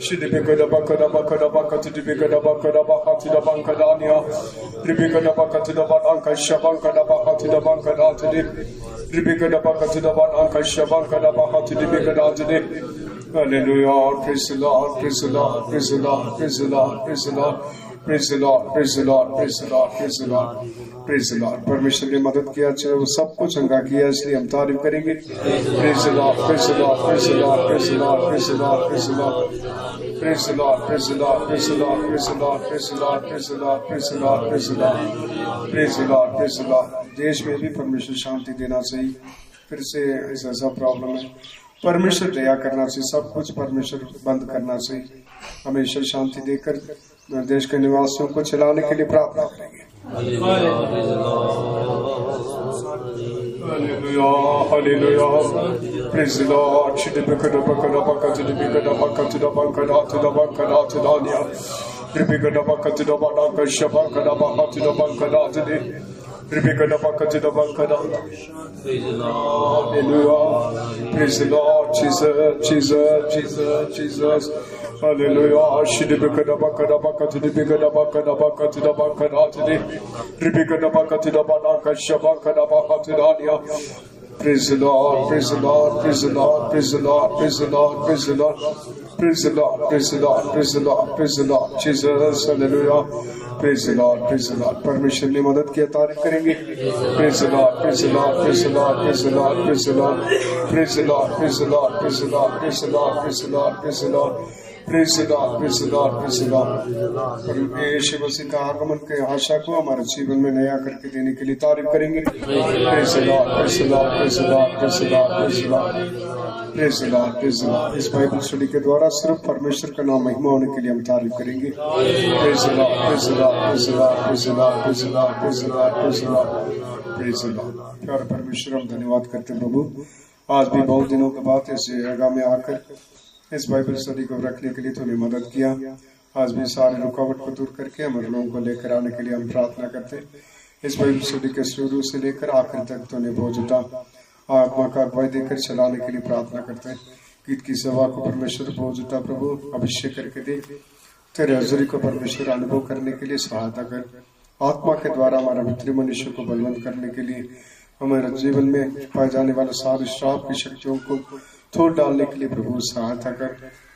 Shidibigada bakada bakada bakati dibigada bakada bakati da bankadania. Ribigada bakati da banka shabanka da bakati da bankada tidi. Ribigada bakati da banka shabanka da bakati dibigada tidi. Hallelujah. Praise the Lord. Praise the Lord. Praise the Lord. Praise the Lord. Praise the Lord. Praise the Lord. Praise the Lord. Praise the Lord. Praise the Lord. Praise the Lord. परमेश्वर ने मदद किया, चाहे वो सबको चंगा किया, इसलिए हम तारीफ करेंगे. Praise the Lord. Praise the Lord. Praise the Lord. Praise the Lord. Praise the Lord. Praise the Lord. Praise the Lord. Praise the Lord. Praise the Lord. Praise the Lord. Praise the Lord. Praise the Lord. Praise the Lord. Praise the Lord. Praise the Lord. Praise the Lord. देश में भी परमेश्वर शांति देना चाहिए. फिर से ऐसा problem है. परमेश्वर दया करना चाहिए, सब कुछ परमेश्वर बंद करना चाहिए. हमेशा शांति देकर देश के निवासियों को चलाने के लिए प्रार्थना करेंगे. Hallelujah, hallelujah. Praise the Lord. Shidibikada bakada bakati dibikada bakati da bankada to da bankada to dania. Ribikada bakati da banka shabankada bakati da bankada to di. Ribikada bakati da bankada. Praise the Lord. Hallelujah. Praise the Lord. Jesus, Jesus, Jesus, Jesus. Hallelujah. Shidibikada bakada bakati dibikada bakada bakati da bankada to di. Ribikada bakati da banka shabankada bakati dania. Praise the Lord, praise the Lord, praise the Lord, praise the Lord, praise the Lord, praise the Lord, praise the Lord, praise the Lord, praise the Lord, praise the Lord, Jesus, hallelujah, praise the Lord, praise the Lord. परमेश्वर ने मदद किया, तारीफ करेंगे. Praise the Lord, praise the Lord, praise the Lord, praise the Lord, praise the Lord, praise the Lord, praise the Lord, praise the Lord, praise the Lord, praise the Lord, praise the Lord. Praise the Lord, praise the Lord, praise the Lord. परमेश्वर मसीह का आगमन के आशा को हमारे जीवन में नया करके देने के लिए तारीफ करेंगे. Praise the Lord, praise the Lord, praise the Lord, praise the Lord, praise the Lord, praise the Lord, praise the Lord. इस बाइबल स्टडी के द्वारा सिर्फ परमेश्वर का नाम महिमा होने के लिए हम तारीफ करेंगे. Praise the Lord, praise the Lord, praise the Lord, praise the Lord, praise the Lord, praise the Lord, praise the Lord, praise the Lord. प्यारे परमेश्वर, हम धन्यवाद करते हैं प्रभु. आज भी बहुत दिनों के बाद इस जगह में आकर इस बाइबल स्टडी को रखने के लिए तूने मदद किया. आज भी सारे रुकावट को दूर करके हमारे लोगों को लेकर आने के लिए हम प्रार्थना करते हैं. इस बाइबल स्टडी के शुरू से लेकर आखिर तक तूने बोझुटा आत्मा का अगुवाई देकर चलाने के लिए प्रार्थना करते हैं. गीत की सेवा को परमेश्वर बोझुटा प्रभु अभिषेक करके दे. तेरे हजूरी को परमेश्वर अनुभव करने के लिए सहायता कर. आत्मा के द्वारा हमारा भीतरी मनुष्य को बलवंत करने के लिए हमारे जीवन में पाए जाने वाले सारे श्राप की शक्तियों को तोड़ डालने के लिए प्रभु सहायता कर.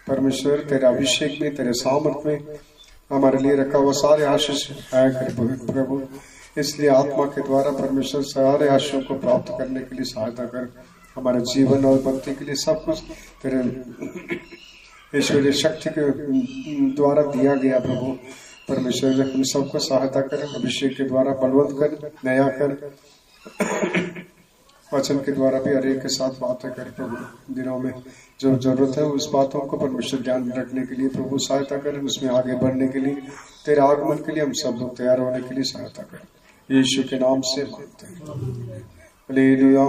परमेश्वर तेरे अभिषेक में, तेरे सामर्थ में हमारे लिए रखा हुआ सारे आशीष आया कर प्रभु. इसलिए आत्मा के द्वारा परमेश्वर सारे आशीषों को प्राप्त करने के लिए सहायता कर. हमारे जीवन और भक्ति के लिए सब कुछ तेरे ईश्वरीय शक्ति के द्वारा दिया गया प्रभु. परमेश्वर हम सबको सहायता कर. अभिषेक के द्वारा बलवंत कर, नया कर. वचन के द्वारा भी हर एक के साथ बातें कर प्रभु. दिनों में जो जरूरत है उस बातों को परमेश्वर ध्यान रखने के लिए प्रभु सहायता कर. उसमें आगे बढ़ने के लिए, तेरे आगमन के लिए हम सब लोग तैयार होने के लिए सहायता कर. यीशु के नाम से मांगते हैं. हालेलुया.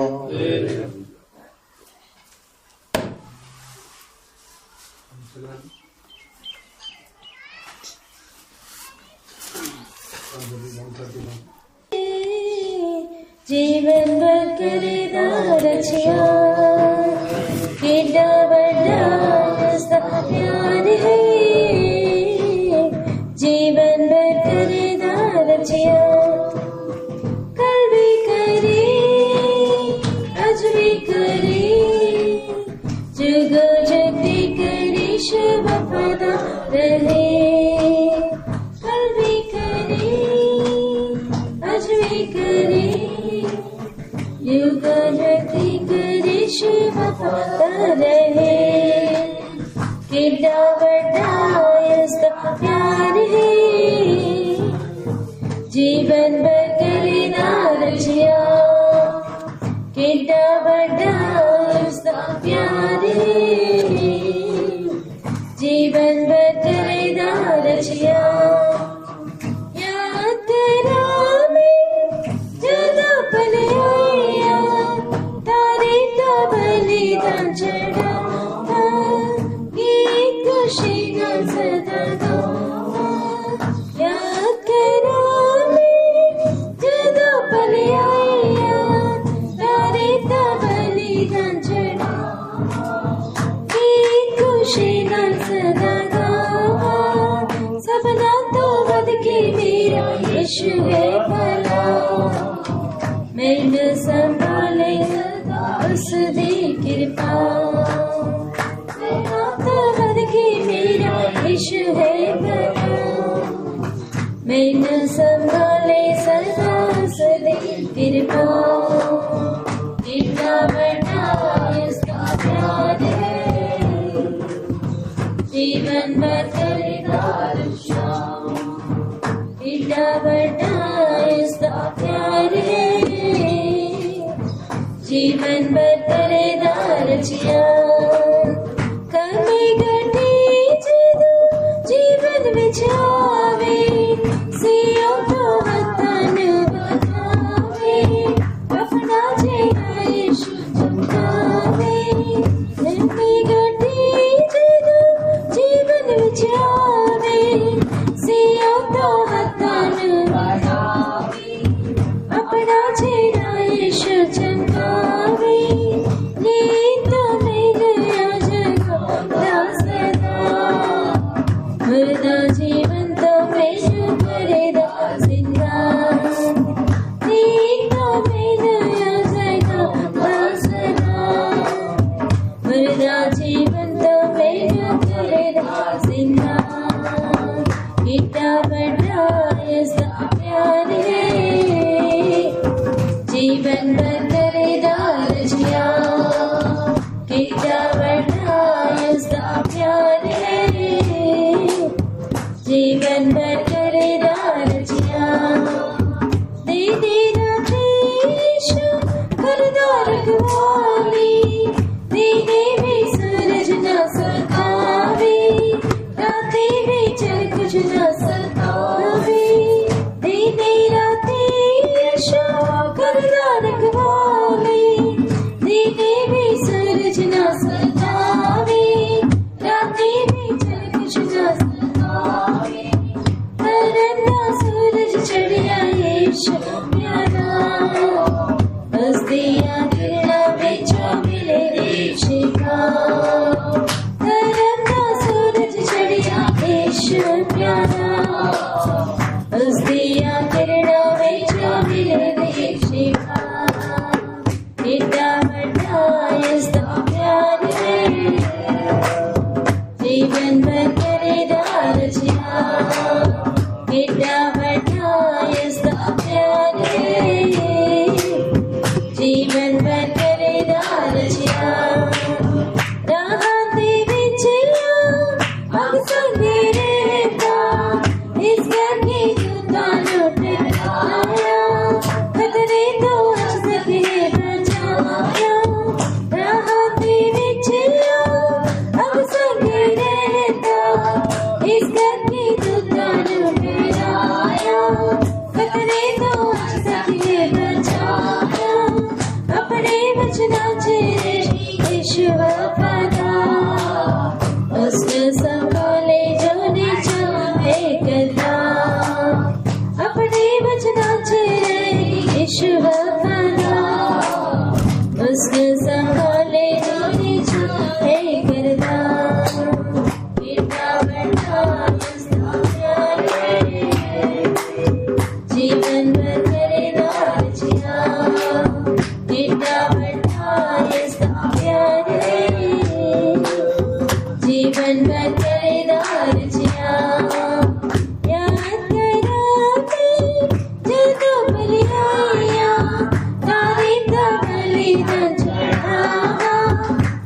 जीवन भर करेगा रचिया, केड़ा बड़ा उसका प्यार है. जीवन भर करेगा रचिया, कल भी करे आज भी करे, जुगो जगती करे शिव वफादा रहे. कल भी करे आज भी करे, युग जगती करे शिव वफादा रहे. केड़ा बड़ा उसका प्यार है. जीवन भर करेगा रचिया, केड़ा बड़ा उसका प्यार है. जीवन भर करेगा रचिया. यात्रा में जगह पले आया, तारे का बलिदान चढ़ा. यीशु है भला, मैंने संभाले सदा उसकी कृपा। की मेरा यीशु है भला, मैंने संभाले सदा उसकी कृपा। कितना बड़ा इसका प्यार है, जीवन भर करेगा रक्षा। कितना बड़ा इसका प्यार है, जीवन भर करेगा रक्षा। कमी घटी जदू जीवन बिछावे, सियों को वतन बतावे, अपना चेहरा यीशु चमकावे। कमी घटी जदू जीवन बिछावे, सियों को वतन बतावे, अपना चेहरा यीशु चमकावे। मुर्दा जीवन तो यीशु करेगा जिंदा, नीक तो में नया जाएगा दासना। मुर्दा जीवन तो यीशु करेगा जिंदा, कितना बड़ा इसका प्यार है, जीवन भर करेगा रक्षा। कितना बड़ा इसका प्यार है, जीवन भर करेगा रक्षा। दे देना यीशु करदा रखवाली, दीने में सूरज न सतावे, रातें में चल कुछ न सतावे। दीने रातें यीशु करदा रखवाली, दीने में सूरज न सतावे, रातें में चल कुछ न सतावे। सूरज चढ़िया यीशु प्यारा, हस्तियां किरणा बिचो मिले देशिका। तरंगा सूरज चढ़िया यीशु प्यारा, हस्तियां किरणा बिचो मिले देशिका। कितना बड़ा इसका प्यार है, जीवन भर करेगा रक्षा। कितना बड़ा इसका प्यार है, जीवन भर करेगा रक्षा। राहते बिछया अब संगे रहता, इस घर की दुकान लुट आया, खतरे तो आज तक है बचाया। राहते बिछया अब संगे रहता, इस घर की दुकान लुट आया, खतरे तो आज तक है बचाया। अपने बचना चेहरे यीशु वफादा, उसने संभाले जो निचाहे करता। अपने बचना चेहरे यीशु वफादा, उसने संभाले जो निचाहे करता। कितना बड़ा इसका प्यार है, जीवन भर करेगा रक्षा। कितना बड़ा इसका प्यार है, जीवन भर करेगा रक्षा। याद कराते जदू बलिहाया, तारीफ का बलिदान चढ़ावा,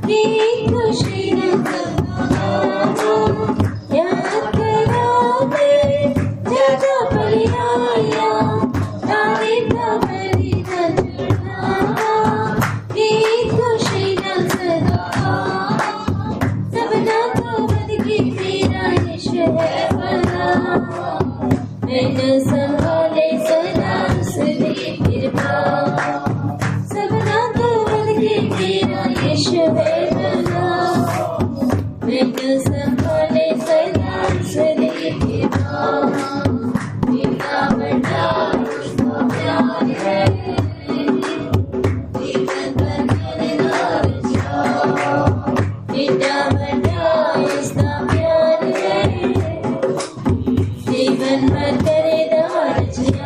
की खुशी न सतावा। याद कराते जदू बलिहाया, तारीफ का बलिदान चढ़ावा, की खुशी न सतावा। सबना तो बद की मेरा यीशु है भला, मैंने संभाले सदा उसकी कृपा। सबना तो बद की मेरा यीशु है भला, मैंने संभाले सदा उसकी कृपा। कितना बड़ा उसका प्यार है, जीवन भर करेगा रक्षा। कितना बड़ा इसका प्यार है, जीवन भर करेगा रक्षा।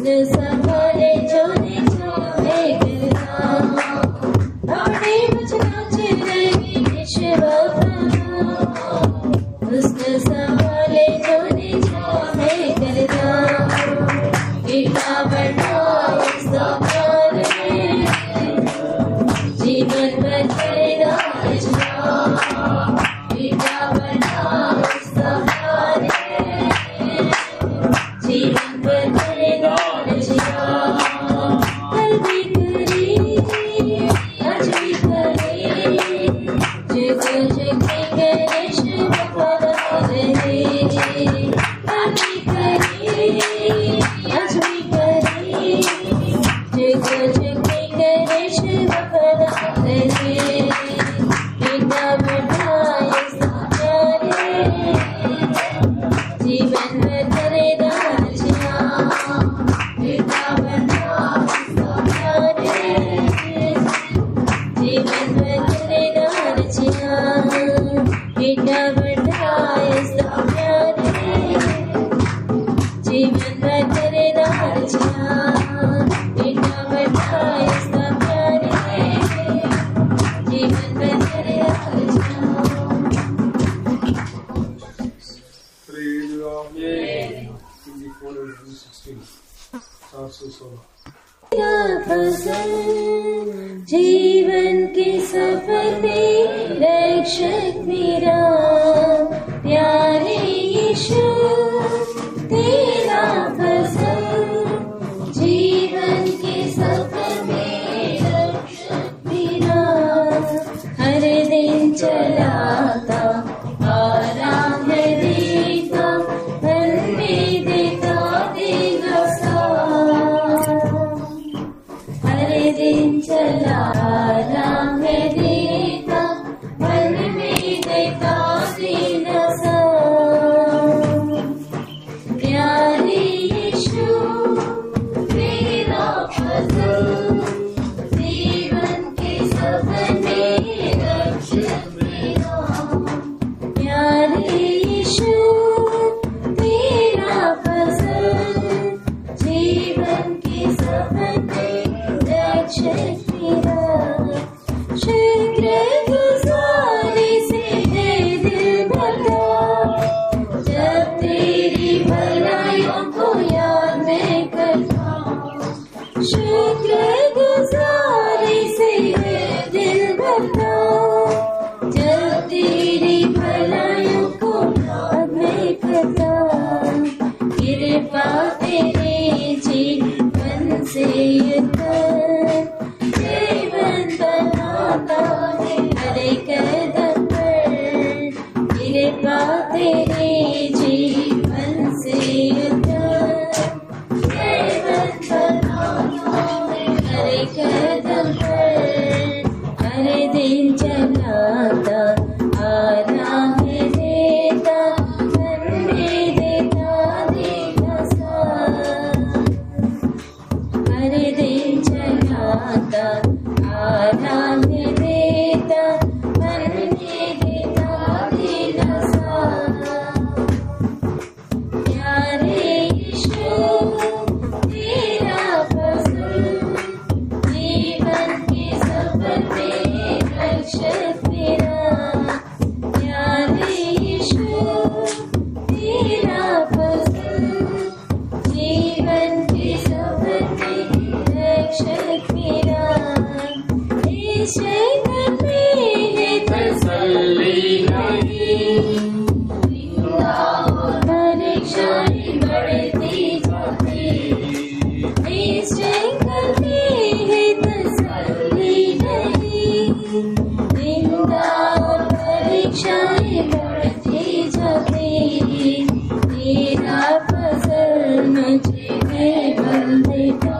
हुस्न संभाले जो निछावे करता अपने मुझ रही विश्व हुस्न संभाले जो निछावे करता इतना बड़ा संभाल जीवन बदलेगा इतना बड़ा संभाल जीवन बदलेगा कल भी करी आज भी करे जग जग गणेश बता रहे कल भी करी आज भी करे जग जग गणेश बता रहे इतना बड़ा जीवन बदलेगा इतना बड़ा जीवन बदलेगा इतना बड़ा जीवन बदलेगा इतना बड़ा जीवन बदलेगा जीवन के सफर में रक्षक मेरा प्यारे यीशु तेरा फसल जीवन के सफर में रक्षक मेरा हर दिन चलाता आराम है देता मन में देता देगा हर दिन चला राम देता मन में देता देगा प्यारे यीशु तेरा फसल जीवन के सफर में रक्षक मेरा प्यारे यीशु तेरा फसल जीवन के सफर में रक्षक मेरा शुक्र गुजारी से है दिल भरा जब तेरी भलाइयों को याद मैं करता शुक्र गुजारी से है दिल भरा जब तेरी भलाइयों को याद मैं करता कृपा तेरे जीवन से जीवन बनाता हर कदम पर कृपा तेरे जीवन से जीवन बनाता हर कदम पर हर दिन चलाता आराम देता मन में देता देगा हर दिन चलाता आराम देता मन में देता देगा प्यारे यीशु तेरा फसल जीवन के सफर में रक्षक मेरा प्यारे यीशु तेरा फसल जीवन के सफर में रक्षक मेरा इस जगत में है तसल्ली नहीं परीक्षाएं बढ़ती जाती इस जगत में है तसल्ली नहीं निंदा और परीक्षाएं बढ़ती जाती तेरा फसल मुझे है बल देता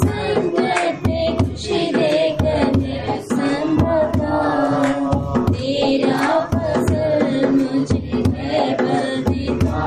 संकट में खुशी देकर संभता तेरा फसल मुझे है बल देता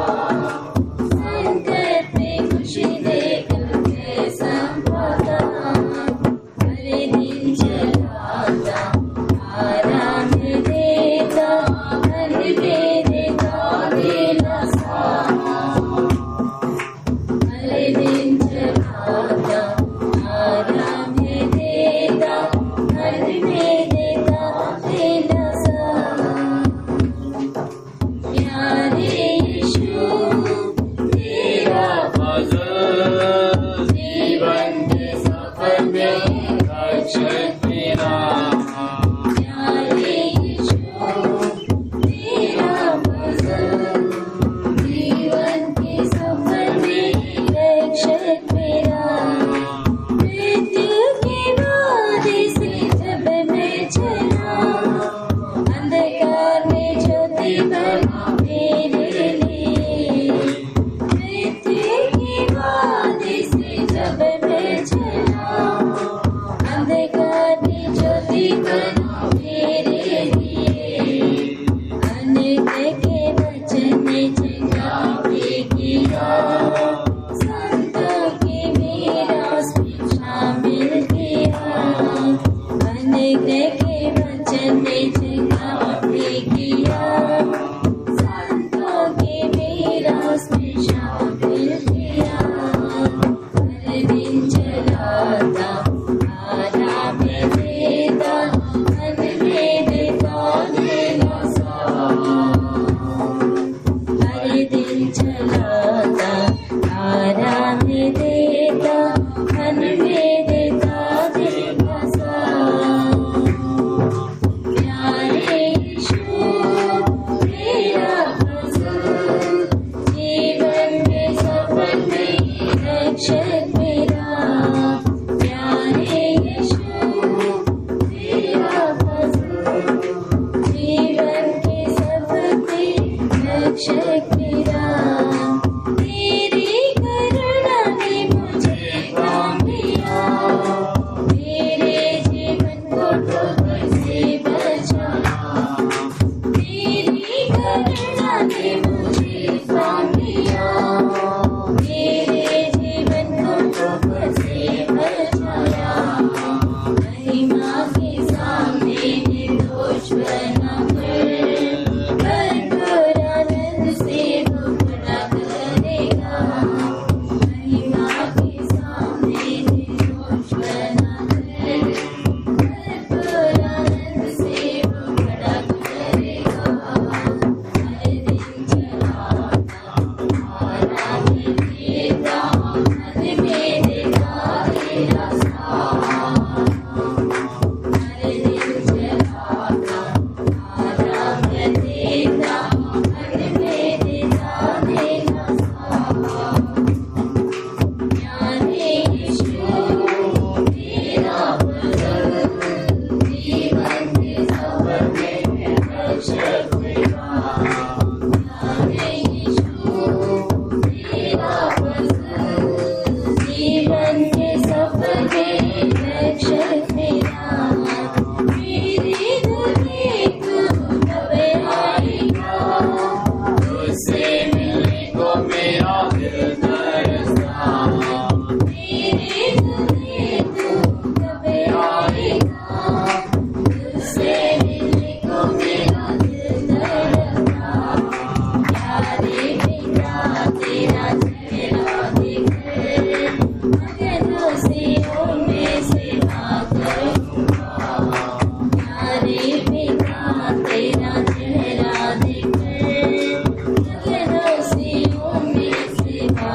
दिन चलाता, तारा में देता, मन में देता दिन बसा। प्यारे यीशु तेरा भजन, जीवन में सफल में रक्षक मेरा। प्यारे यीशु तेरा भजन, जीवन के सफल में रक्षक मेरा। तेरी करुणा ने मुझे काम दिया, मेरे जीवन को ठोकर से बचाया। तेरी करुणा ने मुझे काम दिया, मेरे जीवन को ठोकर से बचाया। महिमा के सामने निर्दोष बना कर, भरपूर आनंद से वो खड़ा करेगा। महिमा के सामने निर्दोष बना कर, भरपूर आनंद से वो खड़ा करेगा। हर दिन चलाता, तारा में देता, मन में देता तेरा साथ। हर दिन चलाता, तारा में देता, मन में देता तेरा साथ। प्यारे यीशु तेरा भजन, जीवन के सफर में रक्षक मेरा। प्यारे यीशु तेरा भजन, जीवन के सफर में रक्षक मेरा। मेरी दुनिया तू कबे आएगा, तुझसे मिलने को मेरा दिल तरसता। मेरी दुनिया तू कबे आएगा, तुझसे मिलने को मेरा दिल तरसता। प्यारे पिता तेरा चेहरा देखकर, मगनों से ओ मैं सेवा करूँगा। प्यारे पिता तेरा चेहरा देखकर, मगनों से ओ मैं सेवा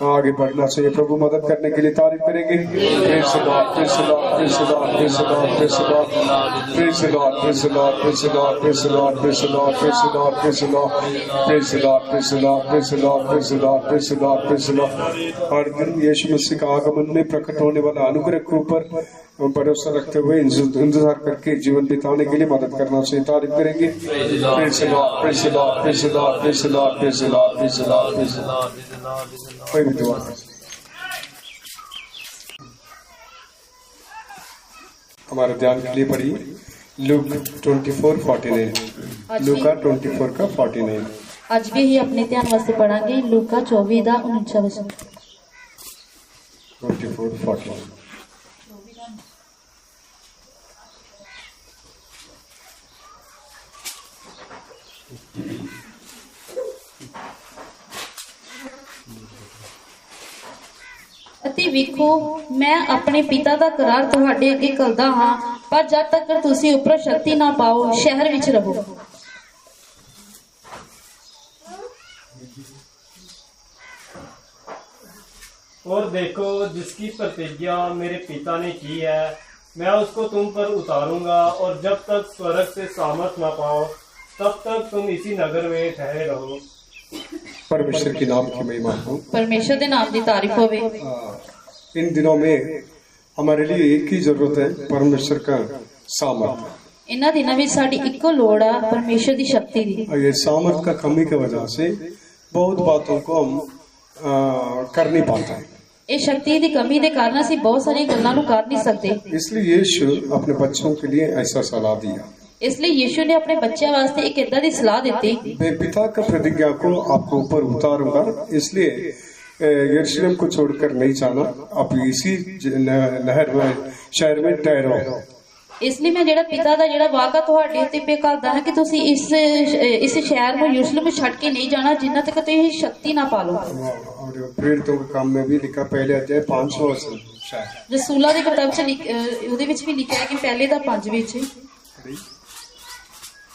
आगे बढ़ना चाहिए। प्रभु मदद करने के लिए तारीफ करेंगे। Praise the Lord, praise the Lord, praise the Lord, praise the Lord, praise the Lord, praise the Lord, praise the Lord, praise the Lord, praise the Lord, praise the Lord, praise the Lord, praise the Lord, praise the Lord, praise the Lord, praise the Lord, praise the Lord, praise the Lord, praise the Lord. हर दिन यीशु मसीह का आगमन में प्रकट होने वाला अनुग्रह के ऊपर भरोसा रखते हुए इंतजार करके जीवन बिताने के लिए मदद करना चाहिए। तारीफ करेंगे। Praise the Lord, praise the Lord, praise the Lord, praise the Lord, praise the Lord, praise the Lord, praise the Lord. कोई भी दुआ कर सकते। हमारे ध्यान के लिए पढ़िए लूक 24:49, लूका 24 का 49। ਅੱਜ ਵੀ ਹੀ ਆਪਣੇ ਧਿਆਨ ਵਾਸਤੇ ਪੜਾਂਗੇ ਲੂਕਾ 24 ਦਾ 49 ਵਚਨ। 24:49। ਅਤੇ ਵੇਖੋ ਮੈਂ ਆਪਣੇ ਪਿਤਾ ਦਾ ਕਰਾਰ ਤੁਹਾਡੇ ਅੱਗੇ ਕਰਦਾ ਹਾਂ, ਪਰ ਜਦ ਤੱਕ ਤੁਸੀਂ ਉੱਪਰੋਂ ਸ਼ਕਤੀ ਨਾ ਪਾਓ ਸ਼ਹਿਰ ਵਿੱਚ ਰਹੋ। और देखो जिसकी प्रतिज्ञा मेरे पिता ने की है मैं उसको तुम पर उतारूंगा, और जब तक स्वर्ग से सामर्थ न पाओ तब तक तुम इसी नगर में ठहरे रहो। परमेश्वर के नाम की महिमा हो। ਪਰਮੇਸ਼ਰ ਦੇ ਨਾਮ ਦੀ ਤਾਰੀਫ ਹੋਵੇ। इन दिनों में हमारे लिए एक ही जरूरत है, परमेश्वर का सामर्थ। ਇਹਨਾਂ ਦਿਨਾਂ ਵਿੱਚ ਸਾਡੀ ਇੱਕੋ ਲੋੜ ਆ ਪਰਮੇਸ਼ਰ ਦੀ ਸ਼ਕਤੀ ਦੀ। और ये सामर्थ का कमी की वजह से बहुत बातों को हम कर नहीं पाते हैं। ਇਹ ਸ਼ਕਤੀ ਦੀ ਕਮੀ ਦੇ ਕਾਰਨ ਅਸੀਂ ਬਹੁਤ ਸਾਰੀਆਂ ਗੱਲਾਂ ਨੂੰ ਕਰ ਨਹੀਂ ਸਕਦੇ। इसलिए यीशु अपने बच्चों के लिए ऐसा सलाह दिया। ਇਸ ਲਈ ਯੀਸ਼ੂ ਨੇ ਆਪਣੇ ਬੱਚਿਆਂ ਵਾਸਤੇ ਇੱਕ ਏਦਾਂ ਦੀ ਸਲਾਹ ਦਿੱਤੀ। मैं पिता का प्रतिज्ञा को आपको ऊपर उतारूंगा, इसलिए यरूशलेम को छोड़कर नहीं जाना, आप इसी नहर में शहर में ठहरो। ਇਸ ਲਈ ਮੈਂ ਜਿਹੜਾ ਪਿਤਾ ਦਾ ਜਿਹੜਾ ਵਾਅਦਾ ਤੁਹਾਡੇ ਉੱਤੇ ਪੇ ਕਰਦਾ ਹਾਂ ਕਿ ਤੁਸੀਂ ਇਸ ਸ਼ਹਿਰ ਨੂੰ ਯਰੂਸ਼ਲਮ ਨੂੰ ਛੱਡ ਕੇ ਨਹੀਂ ਜਾਣਾ ਜਿੰਨਾ ਤੱਕ ਤੁਸੀਂ ਸ਼ਕਤੀ ਨਾ ਪਾ ਲਓ। और प्रेरितों के काम में भी लिखा पहले अध्याय 500 शायद ਰਸੂਲਾਂ ਦੀ ਕਿਤਾਬ 'ਚ ਉਹਦੇ ਵਿੱਚ ਵੀ ਲਿਖਿਆ ਕਿ ਪਹਿਲੇ ਦਾ 5 ਵਿੱਚ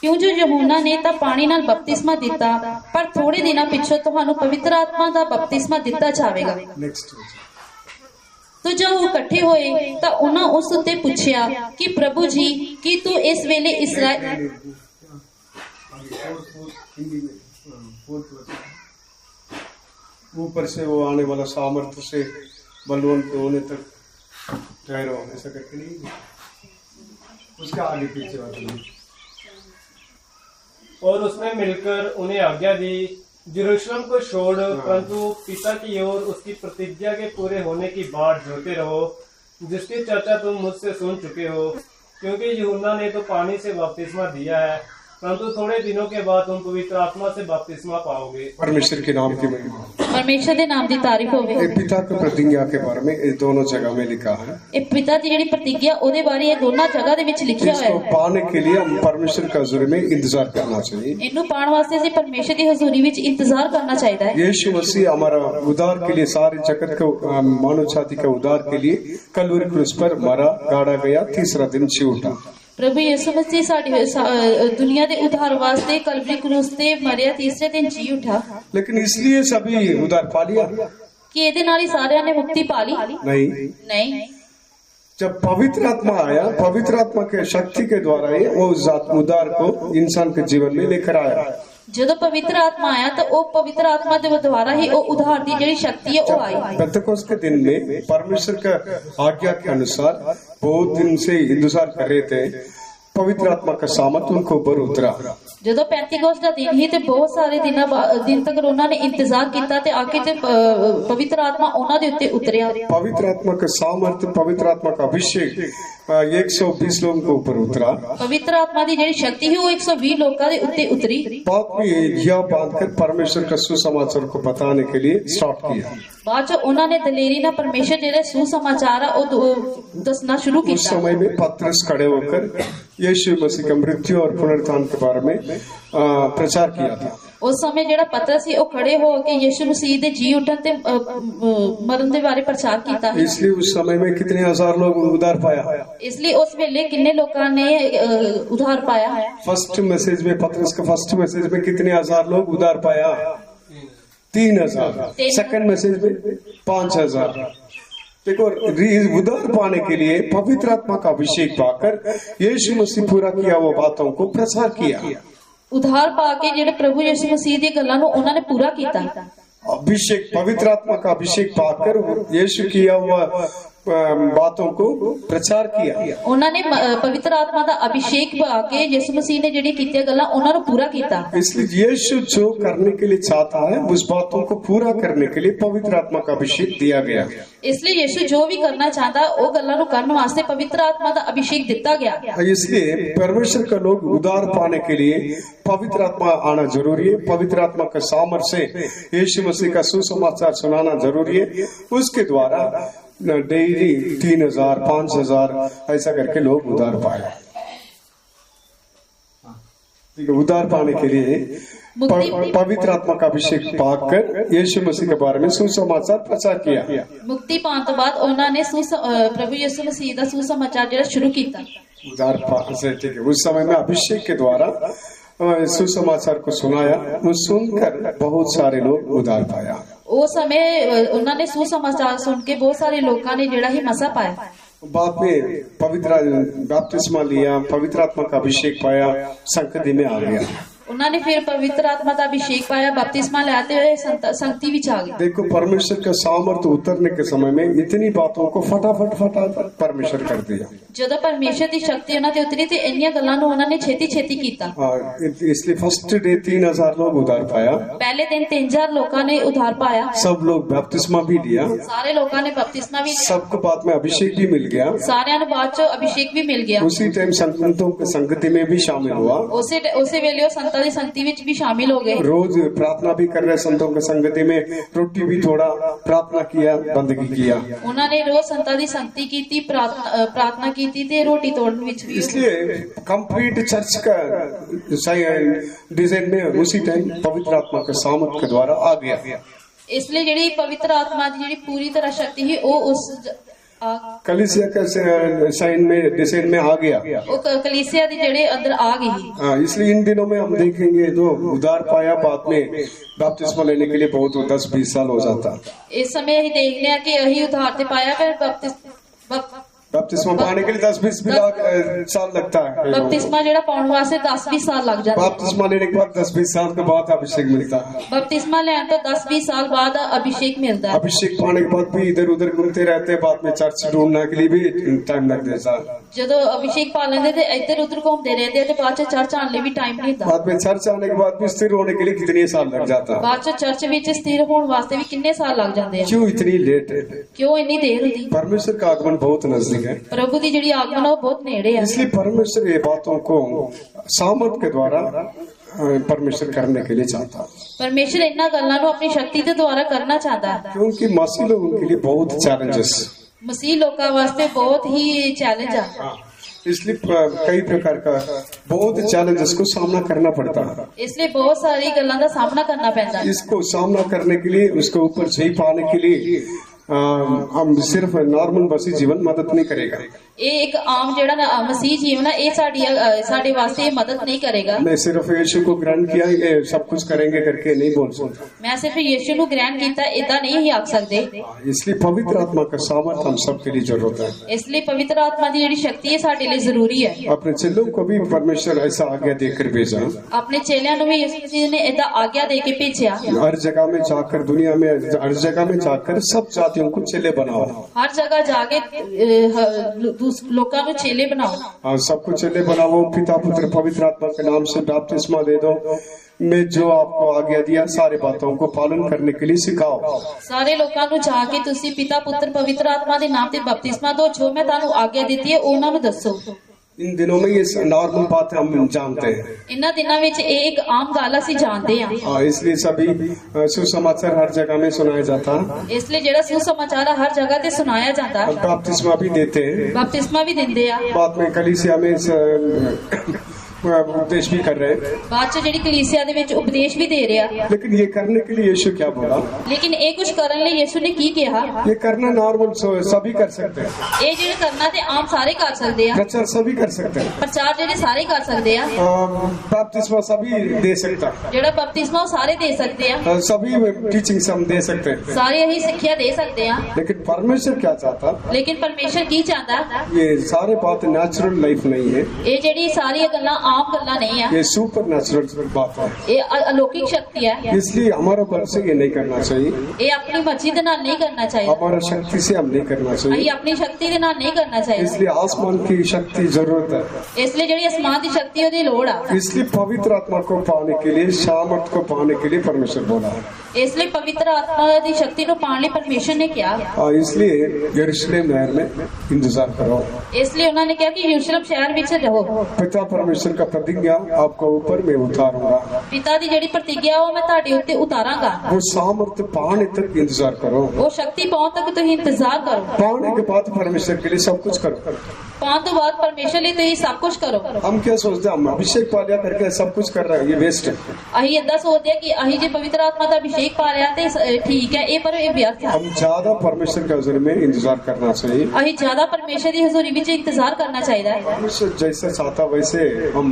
ਕਿਉਂ ਜੋ ਯਹੂਨਾ ਨੇ ਤਾਂ ਪਾਣੀ ਨਾਲ ਬਪਤਿਸਮਾ ਦਿੱਤਾ, ਪਰ ਥੋੜੇ ਦਿਨਾਂ ਪਿੱਛੋਂ ਤੁਹਾਨੂੰ ਪਵਿੱਤਰ ਆਤਮਾ ਦਾ ਬਪਤਿਸਮਾ ਦਿੱਤਾ ਜਾਵੇਗਾ। नेक्स्ट ਤੋ ਜਦ ਉਹ ਇਕੱਠੇ ਹੋਏ ਤਾਂ ਉਹਨਾਂ ਉਸ ਉੱਤੇ ਪੁੱਛਿਆ ਕਿ ਪ੍ਰਭੂ ਜੀ ਕੀ ਤੂੰ ਇਸ ਵੇਲੇ ਇਸਰਾਇਲ ऊपर से वो आने वाला सामर्थ्य से बलवंत होने तक ठहरो, ऐसा करके नहीं, उसके आगे पीछे बात नहीं। और उसने मिलकर उन्हें आज्ञा दी यरूशलेम को छोड़, परंतु पिता की ओर उसकी प्रतिज्ञा के पूरे होने की बाट जोते रहो, जिसकी चर्चा तुम मुझसे सुन चुके हो। क्योंकि यूहन्ना ने तो पानी से बपतिस्मा दिया है, परंतु थोड़े दिनों के बाद तुम पवित्र आत्मा से बपतिस्मा पाओगे। परमेश्वर के नाम की महिमा। ਪਰਮੇਸ਼ਰ ਦੇ ਨਾਮ ਦੀ ਤਾਰੀਫ ਹੋਵੇ। ये पिता की प्रतिज्ञा के बारे में इस दोनों जगह में लिखा है। ਇਹ ਪਿਤਾ ਦੀ ਜਿਹੜੀ ਪ੍ਰਤੀਗਿਆ ਉਹਦੇ ਬਾਰੇ ਇਹ ਦੋਨਾਂ ਜਗ੍ਹਾ ਦੇ ਵਿੱਚ ਲਿਖਿਆ ਹੋਇਆ इसको ਹੈ। पाने के लिए हम परमेश्वर का हजूरी में इंतजार करना चाहिए। ਇਹਨੂੰ ਪਾਉਣ ਵਾਸਤੇ ਅਸੀਂ ਪਰਮੇਸ਼ਰ ਦੀ ਹਜ਼ੂਰੀ ਵਿੱਚ ਇੰਤਜ਼ਾਰ करना चाहिए है। यीशु मसीह हमारा उद्धार के लिए, सारे जगत को मानव जाति का उद्धार के लिए कलवरी क्रूस पर मरा, गाड़ा गया, तीसरा दिन जी उठा। प्रभु यीशु मसीह साडी दुनिया के उद्धार वास्ते कलवरी क्रूस ते मरिया, तीसरे दिन जी उठा। लेकिन इसलिए सभी उद्धार पा लिया कि ਇਹਦੇ ਨਾਲ ਹੀ ਸਾਰਿਆਂ ਨੇ ਮੁਕਤੀ ਪਾ ਲਈ? नहीं। जब पवित्र आत्मा आया, पवित्र आत्मा के शक्ति के द्वारा ही वो उद्धार को इंसान के जीवन में लेकर आया। ਜਦੋਂ पवित्र आत्मा आया तो वो पवित्र आत्मा के द्वारा ही वो उद्धार की ਜਿਹੜੀ शक्ति है वो आई। पेंतकोस्त के दिन में परमेश्वर का आज्ञा के अनुसार बहुत दिन से इंतजार कर रहे थे, पवित्र आत्मा का सामर्थ उनको ऊपर उतरा। ਜਦੋਂ ਪੈਂਤੀकोस्त ਦਾ ਦਿਨ ਹੀ ਤੇ ਬਹੁਤ ਸਾਰੇ ਦਿਨ ਤੱਕ ਉਹਨਾਂ ਨੇ ਇੰਤਜ਼ਾਰ ਕੀਤਾ ਤੇ ਆਕੇ ਤੇ ਪਵਿੱਤਰ ਆਤਮਾ ਉਹਨਾਂ ਦੇ ਉੱਤੇ ਉਤਰਿਆ। पवित्र आत्मा का सामर्थ, पवित्र आत्मा का अभिषेक 120 लोगों के ऊपर उतरा। पवित्र आत्मा की ਜਿਹੜੀ शक्ति है वो 120 लोगों के उत्ते उतरी। बाद में यह बांधकर परमेश्वर का सुसमाचार को बताने के लिए स्टार्ट किया। बाद चो उन्होंने दलेरी ना परमेश्वर जेडे सुसमाचार दसना शुरू किया। उस समय में पतरस खड़े होकर यीशु मसीह का मृत्यु और पुनरुत्थान के बारे में प्रचार किया था। उस समय जेड़ा पतरस ਸੀ ਉਹ खड़े हो के यीशु मसीह दे जी उठन ते मरण दे बारे प्रचार किया। इसलिए उस समय में कितने हजार लोग उद्धार पाया। इसलिए उस वेले कितने लोगों ने उद्धार पाया। फर्स्ट मैसेज में, पतरस के फर्स्ट मैसेज में कितने हजार लोग उद्धार पाया? 3,000, सेकंड मैसेज में 5,000। देखो, उद्धार पाने के लिए पवित्र आत्मा का अभिषेक पाकर यीशु मसीह पूरा किया वो बातों को प्रचार किया। ਉਧਾਰ ਪਾ ਕੇ ਜਿਹੜੇ ਪ੍ਰਭੂ ਯਿਸੂ ਮਸੀਹ ਦੀਆਂ ਗੱਲਾਂ ਨੂੰ ਉਹਨਾਂ ਨੇ ਪੂਰਾ ਕੀਤਾ। अभिषेक, पवित्र आत्मा का अभिषेक पाकर यीशु किया हुआ बातों को प्रचार किया। ਉਹਨਾਂ ਨੇ ਪਵਿੱਤਰ ਆਤਮਾ ਦਾ ਅਭਿਸ਼ੇਕ ਪਾ ਕੇ ਯਿਸੂ ਮਸੀਹ ਨੇ ਜਿਹੜੀ ਕੀਤੀਆਂ ਗੱਲਾਂ ਉਹਨਾਂ ਨੂੰ ਪੂਰਾ ਕੀਤਾ। इसलिए यीशु जो करने के लिए चाहता है उस बातों को पूरा करने के लिए पवित्र आत्मा का अभिषेक दिया गया। ਇਸ ਲਈ ਯਿਸੂ ਜੋ ਵੀ ਕਰਨਾ ਚਾਹੁੰਦਾ ਉਹ ਗੱਲਾਂ ਨੂੰ ਕਰਨ ਵਾਸਤੇ ਪਵਿੱਤਰ ਆਤਮਾ ਦਾ ਅਭਿਸ਼ੇਕ ਦਿੱਤਾ ਗਿਆ। इसलिए परमेश्वर का लोग उद्धार पाने के लिए पवित्र आत्मा आना जरूरी है। पवित्र आत्मा के सामर्थ्य से यीशु मसीह का सुसमाचार सुनाना जरूरी है। उसके द्वारा डेली 3,000, 5,000 ऐसा करके लोग उद्धार पाए। उद्धार पाने के लिए पवित्र आत्मा का अभिषेक पाकर यीशु मसीह के बारे में सुसमाचार प्रचार किया। ਮੁਕਤੀ ਪਾਉਣ ਤੋਂ ਬਾਅਦ ਉਹਨਾਂ ਨੇ ਪ੍ਰਭੂ ਯਿਸੂ ਮਸੀਹ ਦਾ ਸੁਸਮਾਚਾਰ ਜਿਹੜਾ ਸ਼ੁਰੂ ਕੀਤਾ। उद्धार से ठीक है, उस समय में अभिषेक के द्वारा सुसमाचार को सुनाया, वो सुनकर बहुत सारे लोग उद्धार पाया। ਉਹ ਸਮੇਂ ਉਹਨਾਂ ਨੇ ਸੁਸਮਾਚਾਰ ਸੁਣ ਕੇ ਬਹੁਤ ਸਾਰੇ ਲੋਕਾਂ ਨੇ ਜਿਹੜਾ ਹੀ ਮਸਾ ਪਾਇਆ। बाद में पवित्र बपतिस्मा लिया, पवित्र आत्मा का अभिषेक पाया, संगति में आ गया। ਉਹਨਾਂ ਨੇ ਫਿਰ ਪਵਿੱਤਰ ਆਤਮਾ ਦਾ ਅਭਿਸ਼ੇਕ ਪਾਇਆ, ਬਪਤਿਸਮਾ ਲੈते हुए संगति ਵਿੱਚ आ गए। देखो, परमेश्वर का सामर्थ्य उतरने के समय में इतनी बातों को फटाफट परमेश्वर कर दिया। ਜਦੋਂ ਪਰਮੇਸ਼ਰ ਦੀ ਸ਼ਕਤੀ ਉਹਨਾਂ ਤੇ ਉਤਰੀ ਤੇ ਇੰਨੀਆਂ ਗੱਲਾਂ ਨੂੰ ਉਹਨਾਂ ਨੇ ਛੇਤੀ ਕੀਤਾ। इसलिए फर्स्ट डे 3,000 लोग उद्धार पाया। ਪਹਿਲੇ ਦਿਨ 3,000 ਲੋਕਾਂ ਨੇ ਉਧਾਰ पाया। सब लोग बपतिस्मा भी लिया। ਸਾਰੇ ਲੋਕਾਂ ਨੇ ਬਪਤਿਸਮਾ ਵੀ ਲਿਆ। सबको बाद में अभिषेक भी मिल गया। ਸਾਰਿਆਂ ਨੂੰ ਬਾਅਦ ਚ ਅਭਿਸ਼ੇਕ ਵੀ ਮਿਲ ਗਿਆ। उसी टाइम संतों की संगति में भी शामिल हुआ। ਉਸੇ ਵੇਲੇ ਉਹ ਸੰਤਾਂ ਦੀ ਸੰਗਤੀ ਵਿੱਚ ਵੀ शामिल हो गए। रोज प्रार्थना भी कर रहे संतों की संगति में, रोटी भी थोड़ा प्रार्थना किया, बंदगी किया। ਉਹਨਾਂ ਨੇ ਰੋਜ਼ ਸੰਤਾਂ ਦੀ ਸੰਗਤੀ ਕੀਤੀ, प्रार्थना ਕੀਤੀ ਤੇ ਰੋਟੀ ਤੋੜਨ ਵਿੱਚ ਵੀ। इसलिए कंप्लीट चर्च का डिजाइन में उसी टाइम पवित्र आत्मा के सामर्थ के द्वारा आ गया। ਇਸ ਲਈ ਜਿਹੜੀ ਪਵਿੱਤਰ ਆਤਮਾ ਦੀ ਜਿਹੜੀ ਪੂਰੀ ਤਰ੍ਹਾਂ ਸ਼ਕਤੀ ਸੀ ਉਹ ਉਸ कलीसिया का साइन में डिजाइन में आ गया। ਉਹ ਕਲੀਸਿया ਦੀ ਜਿਹੜੇ ਅੰਦਰ ਆ ਗਈ। इसलिए इन दिनों में हम देखेंगे जो उद्धार पाया, बाद में बपतिस्मा लेने के लिए बहुत 10-20 साल हो जाता। ਇਸ ਸਮੇਂ ਅਸੀਂ ਦੇਖਦੇ ਹਾਂ ਕਿ ਅਸੀਂ ਉਧਾਰ ਤੇ ਪਾਇਆ ਫਿਰ बपतिस्मा पाने के लिए 10-20 साल लगता है। बपतिस्मा ਜਿਹੜਾ ਪਾਉਣ ਵਾਸਤੇ 10-20 ਸਾਲ ਲੱਗ ਜਾਂਦੇ। बपतिस्मा लेने के बाद 10-20 साल के बाद अभिषेक मिलता है। बपतिस्मा लेने तो 10-20 साल बाद अभिषेक मिलता है। अभिषेक पाने के बाद भी इधर उधर घूमते रहते हैं, बाद में चर्च ढूंढने के लिए भी टाइम लग जाता है। ਜਦੋਂ ਅਭਿਸ਼ੇਕ ਪਾ ਲੈਂਦੇ ਤੇ ਇੱਧਰ ਉੱਧਰ ਘੁੰਮਦੇ ਰਹਿੰਦੇ ਆ ਤੇ ਬਾਅਦ ਚ ਚਰਚ ਆਉਣ ਲਈ ਵੀ ਟਾਈਮ ਨਹੀਂ ਹੁੰਦਾ। बाद में चर्च आने के बाद भी स्थिर होने के लिए कितने साल लग जाता है। ਬਾਅਦ ਚ ਚਰਚ ਵਿੱਚ ਸਥਿਰ ਹੋਣ ਵਾਸਤੇ ਵੀ ਕਿੰਨੇ ਸਾਲ ਲੱਗ ਜਾਂਦੇ ਆ। क्यों इतनी लेट है? ਕਿਉਂ ਇੰਨੀ ਦੇਰ ਹੁੰਦੀ? परमेश्वर का आगमन बहुत नजदीक है। ਪ੍ਰਭੂ ਦੀ ਜਿਹੜੀ ਆਗਮਨ ਉਹ ਬਹੁਤ ਨੇੜੇ ਆ। इसलिए परमेश्वर ये बातों को सामर्थ के द्वारा परमेश्वर करने के लिए चाहता। ਪਰਮੇਸ਼ਰ ਇਹਨਾਂ ਗੱਲਾਂ ਨੂੰ ਆਪਣੀ ਸ਼ਕਤੀ ਦੇ ਦੁਆਰਾ ਕਰਨਾ ਚਾਹੁੰਦਾ ਹੈ। क्योंकि मसीह लोगों के लिए बहुत चैलेंजेस, ਮਸੀਹ ਲੋਕਾਂ ਵਾਸਤੇ ਬਹੁਤ ਹੀ ਚੈलेंज ਆ। इसलिए कई प्रकार का बहुत चैलेंजेस को सामना करना पड़ता है। ਇਸ ਲਈ ਬਹੁਤ ਸਾਰੀ ਗੱਲਾਂ ਦਾ ਸਾਹਮਣਾ ਕਰਨਾ ਪੈਂਦਾ ਹੈ। इसको सामना करने के लिए, उसके ऊपर सही पाने के लिए हम सिर्फ नॉर्मल बसी जीवन मदद नहीं करेगा। ਇਹ ਇੱਕ ਆਮ ਜਿਹੜਾ ਮਸੀਹ ਜੀਵਨ ਹੈ ਇਹ ਸਾਡੇ ਵਾਸਤੇ ਮਦਦ ਨਹੀਂ ਕਰੇਗਾ। मैं सिर्फ यीशु को ग्रहण किया, ये सब कुछ करेंगे करके नहीं बोल सकता। ਮੈਂ ਸਿਰਫ ਯीशु ਨੂੰ ਗ੍ਰਹਿਣ ਕੀਤਾ ਇਦਾਂ ਨਹੀਂ ਹੀ ਆਖ ਸਕਦੇ। इसलिए पवित्र आत्मा का सामर्थ हम सबके लिए जरूरत है। ਇਸ ਲਈ ਪਵਿੱਤਰ ਆਤਮਾ ਦੀ ਜਿਹੜੀ ਸ਼ਕਤੀ ਹੈ ਸਾਡੇ ਲਈ ਜ਼ਰੂਰੀ ਹੈ। अपने चेलों को भी परमेश्वर ऐसा आज्ञा देकर भेजा। ਆਪਣੇ ਚੇਲਿਆਂ ਨੂੰ ਵੀ ਯਿਸੂ ਮਸੀਹ ਨੇ ਇਦਾਂ ਆਗਿਆ ਦੇ ਕੇ ਭੇਜਿਆ। हर जगह में जाकर, दुनिया में हर जगह में जाकर सब जातियों को चेले बनाओ। हर जगह जाके लोगों को चेले बनाओ। और सबको चेले बनाओ, पिता पुत्र पवित्र आत्मा के नाम से बपतिस्मा दे दो। मैं जो आपको आज्ञा दिया सारी बातों को पालन करने के लिए सिखाओ। सारे लोगों को जाके तुसी पिता पुत्र पवित्र आत्मा के नाम से बपतिस्मा दो, जो मैं तानू आज्ञा दी है उन्हां नू दसो। इन दिनों में ये नॉर्मल बात हम जानते हैं। इन्हां दिनां विच एक आम गल असीं जानते हैं। इसलिए सभी सुसमाचार हर जगह में सुनाया जाता है। इसलिए जेड़ा सुसमाचार हर जगह ते सुनाया जाता है। बपतिस्मा भी देते हैं, बपतिस्मा भी दिंदे आ। बाद में कलीसिया में उपदेश भी कर रहे हैं, ਬਾਅਦ ਚ ਜਿਹੜੀ ਕਲੀਸਿਆ ਦੇ ਵਿੱਚ ਉਪਦੇਸ਼ ਵੀ ਦੇ ਰਿਹਾ। लेकिन ये करने के लिए यीशु क्या बोला? ਲੇਕਿਨ ਇਹ ਕੁਝ ਕਰਨ ਲਈ ਯਿਸੂ ਨੇ ਕੀ ਕਿਹਾ? ये करना नॉर्मल सभी कर सकते हैं, ਇਹ ਜਿਹੜੇ ਕਰਨਾ ਤੇ ਆਮ ਸਾਰੇ ਕਰ ਸਕਦੇ ਆ, प्रचार सभी कर सकते हैं, ਪ੍ਰਚਾਰ ਜਿਹੜੇ ਸਾਰੇ ਕਰ ਸਕਦੇ ਆ, बपतिस्मा सभी दे सकता है, ਜਿਹੜਾ ਬਪਤਿਸਮਾ ਉਹ ਸਾਰੇ ਦੇ ਸਕਦੇ ਆ, सभी टीचिंग हम दे सकते हैं। ਸਾਰੇ ਅਸੀਂ ਸਿੱਖਿਆ ਦੇ ਸਕਦੇ ਆ। लेकिन परमेश्वर क्या चाहता? ਲੇਕਿਨ ਪਰਮੇਸ਼ਰ ਕੀ ਚਾਹੁੰਦਾ? ये सारे बात नेचुरल लाइफ नहीं है, ਇਹ ਜਿਹੜੀ ਸਾਰੀਆਂ ਗੱਲਾਂ ਆਮ ਗੱਲਾਂ ਨਹੀਂ ਆ, ये सुपर नेचुरल बात है। ਇਹ ਅਲੌਕਿਕ ਸ਼ਕਤੀ ਹੈ। इसलिए हमारा बल से ये नहीं करना चाहिए, ਇਹ ਆਪਣੀ ਮਰਜ਼ੀ ਦੇ ਨਾਲ ਨਹੀਂ ਕਰਨਾ ਚਾਹੀਦਾ, हमारा शक्ति से हम नहीं करना ਅਸੀਂ चाहिए। ਆਪਣੀ ਸ਼ਕਤੀ ਦੇ ਨਾਲ ਨਹੀਂ ਕਰਨਾ ਚਾਹੀਦਾ। इसलिए आसमान की शक्ति जरूरत है, ਇਸ ਲਈ ਜਿਹੜੀ ਅਸਮਾਨ ਦੀ ਸ਼ਕਤੀ ਉਹਦੀ ਲੋੜ ਆ। इसलिए पवित्र आत्मा को पाने के लिए, सामर्थ को पाने के लिए परमेश्वर बोला है। ਇਸ ਲਈ ਪਵਿੱਤਰ ਆਤਮਾ ਦੀ ਸ਼ਕਤੀ ਨੂੰ ਪਾਉਣ ਲਈ ਪਰਮੇਸ਼ਰ ਨੇ ਕਿਹਾ। और इसलिए यरूशलेम नगर में इंतजार करो। ਇਸ ਲਈ ਉਹਨਾਂ ਨੇ ਕਿਹਾ ਕਿ ਯਰੂਸ਼ਲਮ ਸ਼ਹਿਰ ਵਿੱਚ ਰਹੋ। पिता परमेश्वर का प्रतिज्ञा आपको ऊपर में उतारूंगा, ਪਿਤਾ ਦੀ ਜਿਹੜੀ ਪ੍ਰਤੀਗਿਆ ਉਹ ਮੈਂ ਤੁਹਾਡੇ ਉੱਤੇ ਉਤਾਰਾਂਗਾ। वो सामर्थ पाने तक इंतजार करो। ਉਹ ਸ਼ਕਤੀ ਪਾਉਣ ਤੱਕ ਤੁਸੀਂ ਇੰਤਜ਼ਾਰ ਕਰੋ। पाने के बाद परमेश्वर के लिए सब कुछ करो। ਪਾਉਣ ਤੋਂ ਬਾਅਦ ਪਰਮੇਸ਼ਰ ਲਈ ਤੁਸੀਂ ਸਭ ਕੁਝ ਕਰੋ। हम क्या सोचते हैं, हम अभिषेक पा लिया करके सब कुछ कर रहे हैं, ये वेस्ट है। ਅਸੀਂ ਏਦਾਂ ਸੋਚਦੇ ਆ ਕਿ ਅਸੀਂ ਜੇ ਪਵਿੱਤਰ ਆਤਮਾ ਦਾ ਅਭਿਸ਼ੇਕ ਪਾ ਲਿਆ ਤੇ ਠੀਕ ਹੈ, ਇਹ ਪਰ ਇਹ ਵਿਅਰਥ ਹੈ। हम ज्यादा परमेश्वर के हजूर में इंतजार करना चाहिए। ਅਸੀਂ ਜ਼ਿਆਦਾ ਪਰਮੇਸ਼ਰ ਦੀ ਹਜ਼ੂਰੀ ਵਿੱਚ ਇੰਤਜ਼ਾਰ ਕਰਨਾ ਚਾਹੀਦਾ ਹੈ। परमेश्वर जैसे चाहता वैसे हम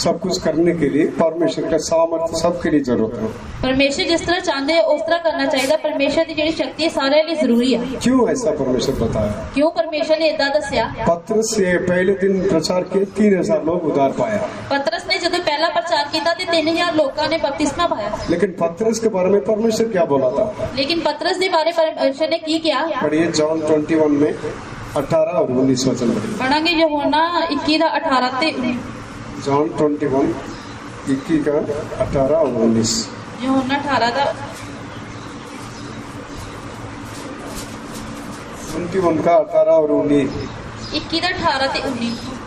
सब कुछ करने के लिए परमेश्वर का सामर्थ्य सबके लिए जरूरत है। ਪਰਮੇਸ਼ਰ ਜਿਸ ਤਰ੍ਹਾਂ ਚਾਹੁੰਦੇ ਆ ਉਸ ਤਰ੍ਹਾਂ ਕਰਨਾ ਚਾਹੀਦਾ। ਪਰਮੇਸ਼ਰ ਦੀ ਜਿਹੜੀ ਸ਼ਕਤੀ ਹੈ ਸਾਰਿਆਂ ਲਈ ਜ਼ਰੂਰੀ ਹੈ। क्यों ऐसा परमेश्वर बताया? ਕਿਉਂ ਪਰਮੇਸ਼ਰ ਨੇ ਏਦਾਂ ਦੱਸਿਆ? पत्रस से पहले दिन प्रचार किए, 3000 लोग उद्धार पाया। ਪਤਰਸ ਨੇ ਜਦੋਂ ਪਹਿਲਾ ਪ੍ਰਚਾਰ ਕੀਤਾ ਤੇ 3000 ਲੋਕਾਂ ਨੇ ਬਪਤਿਸਮਾ ਪਾਇਆ। लेकिन पत्रस के बारे में परमेश्वर क्या बोला था? ਲੇਕਿਨ ਪਤਰਸ ਦੇ ਬਾਰੇ ਪਰਮੇਸ਼ਰ ਨੇ ਕੀ ਕਿਹਾ? पढ़िए जॉन 21 में 18 और 19 वचन पढ़िए। ਪੜਾਂਗੇ ਯਹੋਨਾ 21 ਦਾ 18 ਤੇ 19। जॉन 21 21 का 18 और 19। ਯਹੋਨਾ 18 ਦਾ 21 का 18 और 19। 21 ਦਾ 18 ਤੇ 19।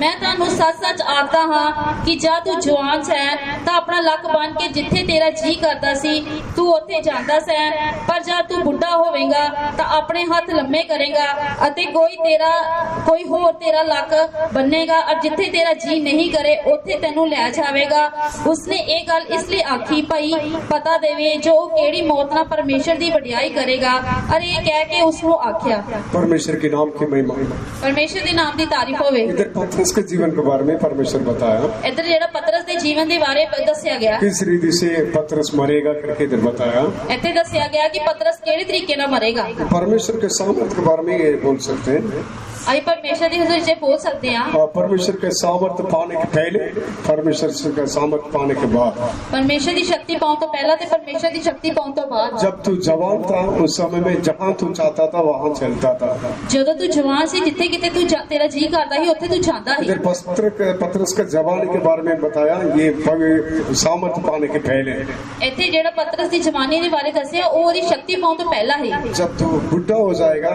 ਮੈਂ ਤੁਹਾਨੂੰ ਸੱਚ-ਸੱਚ ਆਖਦਾ ਹਾਂ ਕਿ ਜਦ ਤੂੰ ਜਵਾਨ ਸੈਂ ਤਾਂ ਆਪਣਾ ਲੱਕ ਬੰਨ ਕੇ ਜਿੱਥੇ ਤੇਰਾ ਜੀ ਕਰਦਾ ਸੀ ਤੂੰ ਉੱਥੇ ਜਾਂਦਾ ਸੈਂ, ਪਰ ਜਦ ਤੂੰ ਬੁੱਢਾ ਹੋਵੇਂਗਾ ਤਾਂ ਆਪਣੇ ਹੱਥ ਲੰਮੇ ਕਰੇਗਾ ਅਤੇ ਕੋਈ ਹੋਰ ਤੇਰਾ ਲੱਕ ਬੰਨੇਗਾ ਔਰ ਜਿੱਥੇ ਤੇਰਾ ਜੀ ਨਹੀਂ ਕਰੇ ਉੱਥੇ ਤੈਨੂੰ ਲੈ ਜਾਵੇਗਾ। ਉਸਨੇ ਇਹ ਗੱਲ ਇਸ ਲਈ ਆਖੀ ਭਈ ਪਤਾ ਦੇਵੇ ਜੋ ਕਿਹੜੀ ਮੌਤ ਨਾਲ ਪਰਮੇਸ਼ਰ ਦੀ ਵਡਿਆਈ ਕਰੇਗਾ। ਔਰ ਇਹ ਕਹਿ ਕੇ ਉਸ ਨੂੰ ਆਖਿਆ परमेश्वर के नाम की महिमा। ਪਰਮੇਸ਼ਰ ਦੇ ਨਾਮ ਦੀ ਤਾਰੀਫ ਹੋਵੇ। इधर पत्रस के जीवन के बारे में परमेश्वर बताया, ਇੱਧਰ ਜਿਹੜਾ ਪਤਰਸ ਦੇ ਜੀਵਨ ਦੇ ਬਾਰੇ ਦੱਸਿਆ ਗਿਆ। किस रीति से पत्रस मरेगा करके इधर बताया। ਇੱਥੇ ਦੱਸਿਆ ਗਿਆ ਕਿ ਪਤਰਸ ਕਿਹੜੇ ਤਰੀਕੇ ਨਾਲ ਮਰੇਗਾ। परमेश्वर के सामर्थ के बारे में ये बोल सकते हैं, ਅਸੀਂ ਪਰਮੇਸ਼ਰ ਦੀ ਹਜ਼ੂਰੀ 'ਚ ਬੋਲ ਸਕਦੇ ਹਾਂ। और परमेश्वर के सामर्थ पाने के पहले, परमेश्वर का सामर्थ पाने के बाद। ਪਰਮੇਸ਼ਰ ਦੀ ਸ਼ਕਤੀ ਪਾਉਣ ਤੋਂ ਪਹਿਲਾਂ ਤੇ ਪਰਮੇਸ਼ਰ ਦੀ ਸ਼ਕਤੀ ਪਾਉਣ ਤੋਂ ਬਾਅਦ। जब तू जवान था उस समय में जहाँ तू चाहता था वहाँ चलता था। ਜਦੋਂ ਤੂੰ ਜਵਾਨ ਸੀ ਜਿੱਥੇ ਕਿਤੇ ਤੂੰ ਤੇਰਾ ਜੀ ਕਰਦਾ ਸੀ ਉੱਥੇ ਤੂੰ ਜਾਂਦਾ ਸੀ। इधर पत्रस का जवानी के बारे में बताया, ये सामर्थ पाने के पहले। ਇੱਥੇ ਜਿਹੜਾ ਪਤਰਸ ਦੀ ਜਵਾਨੀ ਦੇ ਬਾਰੇ ਦੱਸਿਆ ਉਹ ਉਹਦੀ ਸ਼ਕਤੀ ਪਾਉਣ ਤੋਂ ਪਹਿਲਾਂ ਹੀ। जब तू बुढ़ा हो जाएगा,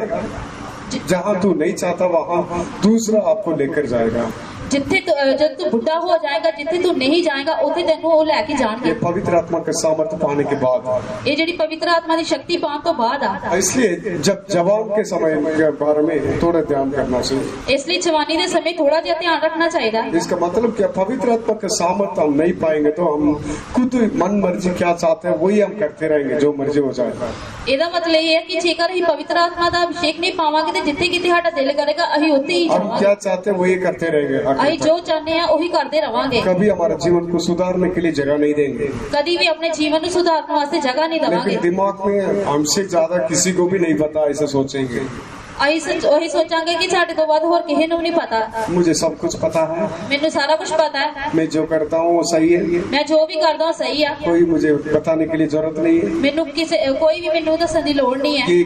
जहाँ तू नहीं चाहता वहाँ दूसरा आपको लेकर जाएगा। ਜਿੱਥੇ ਜਦ ਤੂੰ ਬੁੱਢਾ ਹੋ ਜਾਏਗਾ ਜਿੱਥੇ ਤੂੰ ਨਹੀਂ ਜਾਏਗਾ ਉੱਥੇ ਤੈਨੂੰ ਉਹ ਲੈ ਕੇ ये ਜਾਣਗੇ। पवित्र आत्मा के सामर्थ पाने के बाद। ਇਹ ਜਿਹੜੀ ਪਵਿੱਤਰ ਆਤਮਾ ਦੀ ਸ਼ਕਤੀ ਪਾਉਣ ਤੋਂ ਬਾਅਦ ਆ। इसलिए जब जवान के समय के बारे में थोड़ा ध्यान करना चाहिए। ਇਸ ਲਈ ਜਵਾਨੀ ਦੇ ਸਮੇਂ ਥੋੜਾ ਜਿਹਾ ਧਿਆਨ ਰੱਖਣਾ ਚਾਹੀਦਾ। इसका मतलब क्या? पवित्र आत्मा के सामर्थ हम नहीं पाएंगे तो हम खुद मन मर्जी क्या चाहते हैं वही हम करते रहेंगे, जो मर्जी हो जाए। ਇਹਦਾ ਮਤਲਬ ਇਹ ਹੈ ਕਿ ਜੇਕਰ ਅਸੀਂ ਪਵਿੱਤਰ ਆਤਮਾ ਦਾ ਅਭਿਸ਼ੇਕ ਨਹੀਂ ਪਾਵਾਂਗੇ ਤੇ ਜਿੱਥੇ ਕਿਤੇ ਸਾਡਾ ਦਿਲ ਕਰੇਗਾ ਅਸੀਂ ਉੱਥੇ ਹੀ हम ਜਾਵਾਂਗੇ। क्या चाहते हैं वही करते रहेंगे। ਅਸੀਂ ਜੋ ਚਾਹੁੰਦੇ ਆ ਉਹੀ ਕਰਦੇ ਰਵਾਂਗੇ। कभी हमारे जीवन को सुधारने के लिए जगह नहीं देंगे, ਕਦੀ ਵੀ ਆਪਣੇ ਜੀਵਨ ਨੂੰ ਸੁਧਾਰਨ ਵਾਸਤੇ ਜਗ੍ਹਾ ਨਹੀਂ ਦੇਵਾਂਗੇ। लेकिन दिमाग में हमसे ज्यादा किसी को भी नहीं पता ऐसा सोचेंगे। ਅਸੀਂ ਉਹੀ ਸੋਚਾਂਗੇ ਕਿ ਸਾਡੇ ਤੋਂ ਵੱਧ ਹੋਰ ਕਿਸੇ ਨੂੰ ਨਹੀਂ ਪਤਾ। मुझे सब कुछ पता है, ਮੈਨੂੰ ਸਾਰਾ ਕੁਝ ਪਤਾ ਹੈ। मैं जो करता हूँ वो सही है, ਮੈਂ ਜੋ ਵੀ ਕਰਦਾ ਹਾਂ ਸਹੀ ਆ। कोई मुझे बताने के लिए जरूरत नहीं है। ਮੈਨੂੰ ਕੋਈ ਵੀ ਮੈਨੂੰ ਦੱਸਣ ਦੀ ਲੋੜ ਨਹੀਂ ਹੈ। ये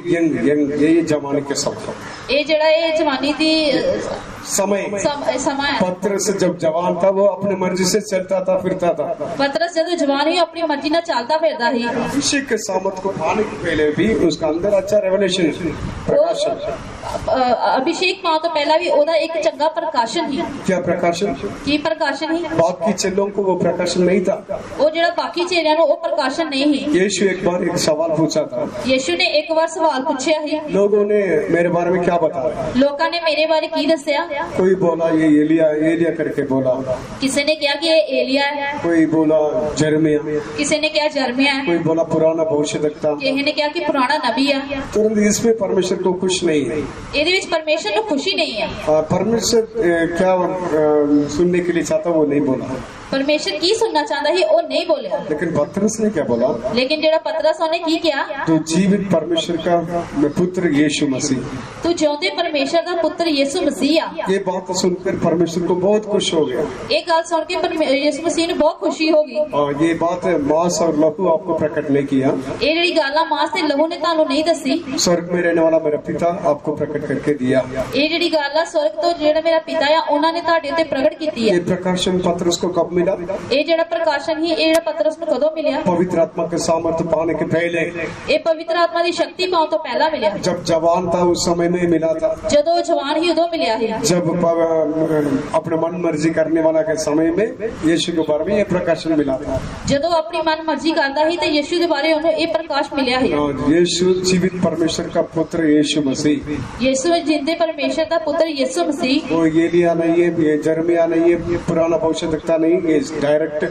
यंग यही जमाने के सब ਇਹ ਜਿਹੜਾ ਇਹ जवानी ਦੀ समय। ਸਮਾਂ ਹੈ। पत्रस जब जवान था वो अपनी मर्जी से चलता था फिरता था। ਪਤਰਸ ਜਦੋਂ ਜਵਾਨ ਹੀ ਆਪਣੀ ਮਰਜ਼ੀ ਨਾਲ ਚੱਲਦਾ ਫਿਰਦਾ ਸੀ। अभिषेक के सामर्थ को पाने के पहले भी उसका अंदर अच्छा रेवलेशन प्रकाशन। ਅਭਿਸ਼ੇਕ ਪਾਉਣ ਤੋਂ ਪਹਿਲਾਂ ਵੀ ਉਹਦਾ ਇੱਕ ਚੰਗਾ ਪ੍ਰਕਾਸ਼ਨ ਸੀ। क्या प्रकाशन? ਕੀ ਪ੍ਰਕਾਸ਼ਨ ਸੀ? बाकी चेलों को वो प्रकाशन नहीं था। ਉਹ ਜਿਹੜਾ ਬਾਕੀ ਚੇਲਿਆਂ ਨੂੰ ਉਹ ਪ੍ਰਕਾਸ਼ਨ ਨਹੀਂ ਸੀ। यीशु एक बार एक सवाल पूछा था, ਯੀਸ਼ੂ ਨੇ ਇੱਕ ਵਾਰ ਸਵਾਲ ਪੁੱਛਿਆ ਸੀ। लोगों ने मेरे बारे में क्या बताया? ਲੋਕਾਂ ਨੇ ਮੇਰੇ ਬਾਰੇ ਕੀ ਦੱਸਿਆ? कोई बोला ये एलिया करके बोला, ਕਿਸੇ ਨੇ ਕਿਹਾ ਕਿ ਇਹ ਏਲੀਆ ਹੈ, कोई बोला जरमिया, ਕਿਸੇ ने किया जर्मिया है, कोई बोला पुराना भविष्यवक्ता। किसी ने कहा कि पुराना नबी है। तुरंत इसमें परमेश्वर को खुश नहीं है। ਇਹਦੇ ਵਿੱਚ ਪਰਮੇਸ਼ਰ ਨੂੰ ਖੁਸ਼ੀ ਨਹੀਂ ਹੈ। परमेश्वर क्या सुनने के लिए चाहता वो नहीं बोला, ਪਰਮੇਸ਼ਰ ਕੀ ਸੁਣਨਾ ਚਾਹੁੰਦਾ ਸੀ ਉਹ ਨਹੀਂ ਬੋਲਿਆ। लेकिन पतरस ने क्या बोला? लेकिन ਜਿਹੜਾ ਪਤਰਸ ਉਹਨੇ ਕੀ ਕਿਹਾ? तो जीवित परमेश्वर का पुत्र यीशु मसीह। ਤੂੰ ਜਿਉਂਦੇ ਪਰਮੇਸ਼ਰ ਦਾ ਪੁੱਤਰ ਯਿਸੂ ਮਸੀਹ ਆ। ये बात सुनकर परमेश्वर को बहुत खुश हो गया। ਇਹ ਗੱਲ ਸੁਣ ਕੇ ਯਿਸੂ ਮਸੀਹ ਨੂੰ ਬਹੁਤ ਖੁਸ਼ੀ ਹੋ ਗਈ। और ये बात मांस और लहू आपको प्रकट नहीं किया, ਇਹ ਜਿਹੜੀ ਗੱਲ ਆ ਮਾਸ ਤੇ ਲਹੂ ਨੇ ਤੁਹਾਨੂੰ ਨਹੀਂ ਦੱਸੀ। स्वर्ग में रहने वाला मेरा पिता आपको प्रकट करके दिया। ਇਹ ਜਿਹੜੀ ਗੱਲ ਆ स्वर्ग ਤੋਂ ਜਿਹੜਾ ਮੇਰਾ ਪਿਤਾ ਆ ਉਹਨਾਂ ਨੇ ਤੁਹਾਡੇ ਉੱਤੇ ਪ੍ਰਗਟ ਕੀਤੀ ये ਹੈ। प्रकाशन पतरस को कब मिला? ਇਹ ਜਿਹੜਾ ਪ੍ਰਕਾਸ਼ਨ ਸੀ ਇਹ ਜਿਹੜਾ ਪਤਰਸ ਨੂੰ ਕਦੋਂ ਮਿਲਿਆ? पवित्र आत्मा के सामर्थ्य पाने के पहले, ਇਹ ਪਵਿੱਤਰ ਆਤਮਾ ਦੀ ਸ਼ਕਤੀ ਪਾਉਣ ਤੋਂ ਪਹਿਲਾਂ ਮਿਲਿਆ। जब जवान था उस समय में मिला था। ਜਦੋਂ ਉਹ ਜਵਾਨ ਹੀ ਉਦੋਂ ਮਿਲਿਆ ਸੀ। जब अपने मन मर्जी करने वाला के समय में यीशु के बारे में ये प्रकाशन मिला था। ਜਦੋਂ ਆਪਣੀ ਮਨ ਮਰਜ਼ੀ ਕਰਦਾ ਸੀ ਤੇ ਯਿਸੂ ਦੇ ਬਾਰੇ ਉਹਨੂੰ ਇਹ ਪ੍ਰਕਾਸ਼ ਮਿਲਿਆ ਸੀ। और यीशु जीवित परमेश्वर का पुत्र यीशु मसीह, ਯਿਸੂ ਜਿੰਦੇ ਪਰਮੇਸ਼ਰ ਦਾ ਪੁੱਤਰ ਯਿਸੂ ਮਸੀਹ। वो एलिया नहीं है, ये जरमिया नहीं है, ये पुराना भविष्यवक्ता नहीं, ये डायरेक्ट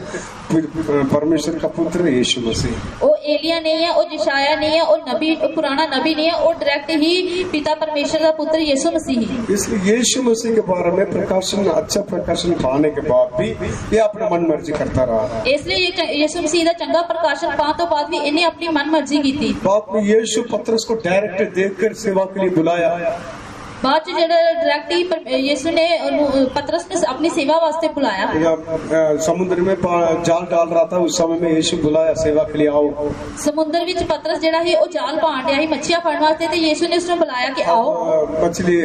परमेश्वर का पुत्र यीशु मसीह। ਉਹ ਏਲੀਆ ਨਹੀਂ ਹੈ, ਉਹ ਯਸ਼ਾਇਆ ਨਹੀਂ ਹੈ, ਉਹ ਨਬੀ ਉਹ ਪੁਰਾਣਾ ਨਬੀ ਨਹੀਂ ਹੈ, ਉਹ ਡਾਇਰੈਕਟ ਹੀ ਪਿਤਾ ਪਰਮੇਸ਼ਰ ਦਾ ਪੁੱਤਰ ਯਿਸੂ ਮਸੀਹ ਹੈ। इसलिए यीशु मसीह के बारे में प्रकाशन, अच्छा प्रकाशन पाने के बाद भी ये अपना मन मर्जी करता रहा। ਇਸ ਲਈ ਯਿਸੂ ਮਸੀਹ ਦਾ ਚੰਗਾ ਪ੍ਰਕਾਸ਼ਨ ਪਾਉਣ ਤੋਂ ਬਾਅਦ ਵੀ ਇਹਨੇ ਆਪਣੀ ਮਨ ਮਰਜ਼ੀ ਕੀਤੀ। बाप ने यीशु पतरस को डायरेक्ट देखकर सेवा के लिए बुलाया। ਬਾਅਦ ਚ ਜਿਹੜਾ ਡਾਇਰੈਕਟ ਹੀ ਯਿਸੂ ਨੇ ਉਹਨੂੰ ਪਤਰਸ ਨੇ ਆਪਣੀ ਸੇਵਾ ਵਾਸਤੇ ਬੁਲਾਇਆ। समुद्र में जाल डाल रहा था उस समय में यीशु बुलाया सेवा के लिए आओ। ਸਮੁੰਦਰ ਵਿੱਚ ਪਤਰਸ ਜਿਹੜਾ ਸੀ ਉਹ ਜਾਲ ਪਾਣ ਡਿਆ ਸੀ ਮੱਛੀਆਂ ਫੜਨ ਵਾਸਤੇ ਤੇ ਯਿਸੂ ਨੇ ਉਸਨੂੰ ਬੁਲਾਇਆ ਕਿ आओ। मछली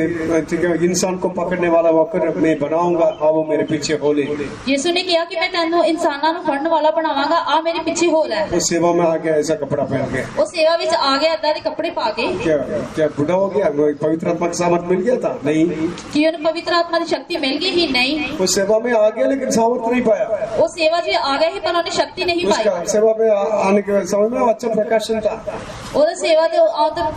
ठीक है, इंसान को पकड़ने वाला होकर मैं बनाऊंगा, आओ मेरे पीछे हो ले। ਯਿਸੂ ਨੇ ਕਿਹਾ ਕਿ ਮੈਂ ਤੈਨੂੰ ਇਨਸਾਨਾਂ ਨੂੰ ਫੜਨ ਵਾਲਾ ਬਣਾਵਾਂਗਾ, ਆ ਮੇਰੇ ਪਿੱਛੇ ਹੋ ਲੈ। वो सेवा में आ गया ऐसा कपड़ा पहन के। ਉਹ ਸੇਵਾ ਵਿੱਚ ਆ ਗਿਆ ਏਦਾਂ ਦੇ ਕੱਪੜੇ ਪਾ ਕੇ। क्या बुढ़ा हो गया? पवित्र आत्मा का सामर्थ मिल गया था? नहीं। ਕਿ ਉਹਨੂੰ ਪਵਿੱਤਰ ਆਤਮਾ ਦੀ ਸ਼ਕਤੀ ਮਿਲ ਗਈ ਹੀ? ਨਹੀਂ। वो सेवा में आ गया लेकिन सामर्थ नहीं पाया। ਉਹ ਸੇਵਾ 'ਚ ਆ ਗਿਆ ਸੀ ਪਰ ਉਹਨੇ ਸ਼ਕਤੀ ਨਹੀਂ ਪਾਈ। उसका सेवा में आने के समय में अच्छा प्रकाशन था, ਉਹਦਾ ਸੇਵਾ ਤੇ ਆਉਂਦਾ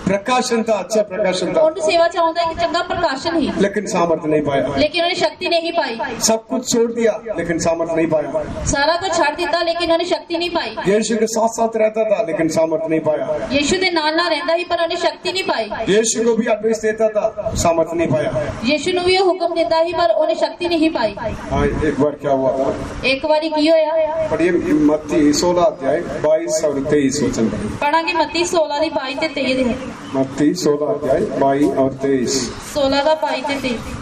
प्रकाशन था, अच्छा प्रकाशन था, ਉਹਨੂੰ ਸੇਵਾ 'ਚ ਆਉਂਦਾ ਇੱਕ ਚੰਗਾ ਪ੍ਰਕਾਸ਼ਨ ਹੀ, लेकिन सामर्थ नहीं पाया। ਲੇਕਿन ਉਹਨੇ ਸ਼ਕਤੀ ਨਹੀਂ ਪਾਈ। सब कुछ छोड़ दिया लेकिन सामर्थ नहीं पाया। ਸਾਰਾ ਕੁਝ ਛੱਡ ਦਿੱਤਾ ਲੇਕਿਨ ਉਹਨੇ ਸ਼ਕਤੀ ਨਹੀਂ ਪਾਈ। यीशु के साथ साथ रहता था लेकिन सामर्थ नहीं पाया। ਯਿਸੂ ਦੇ ਨਾਲ ਨਾਲ ਰਹਿੰਦਾ ਸੀ ਪਰ ਉਹਨੇ ਸ਼ਕਤੀ ਨਹੀਂ ਪਾਈ। यीशु को भी आदेश देता था, सामर्थ नहीं पाया। ਯਿਸੂ ਨੂੰ ਵੀ ਉਹ ਹੁਕਮ ਦਿੰਦਾ ਸੀ ਪਰ ਉਹਨੇ ਸ਼ਕਤੀ ਨਹੀਂ ਪਾਈ। हाँ, एक बार क्या हुआ था? ਇੱਕ ਵਾਰੀ ਕੀ ਹੋਇਆ? पढ़िए मत्ती 16 अध्याय 22 और 23 वचन पढ़िए। ਪੜਾਂਗੇ ਮੱਤੀ 16 ਦੀ 22 ਤੇ 23 ਦੇ। मत्ती 16 अध्याय 22 और 23। 16 ਦਾ 22 ਤੇ 23।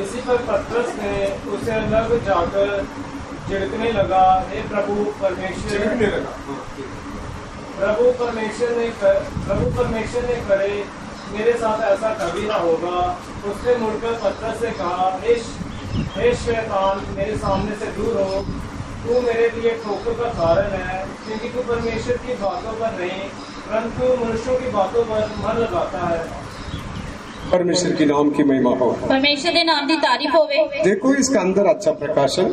इसी पर पतरस ने उसे अलग जाकर झिड़कने लगा, हे प्रभु परमेश्वर ने करे, मेरे साथ ऐसा कभी ना होगा। उसने मुड़कर पतरस से कहा, हे शैतान, मेरे सामने से दूर हो, तू मेरे लिए ठोकर का कारण है, क्योंकि तू परमेश्वर की बातों पर नहीं परंतु मनुष्यों की बातों पर मन लगाता है। परमेश्वर की नाम की महिमा हो। ਪਰਮੇਸ਼ਰ ਦੇ ਨਾਮ ਦੀ ਤਾਰੀਫ ਹੋਵੇ। देखो इसका अंदर अच्छा प्रकाशन,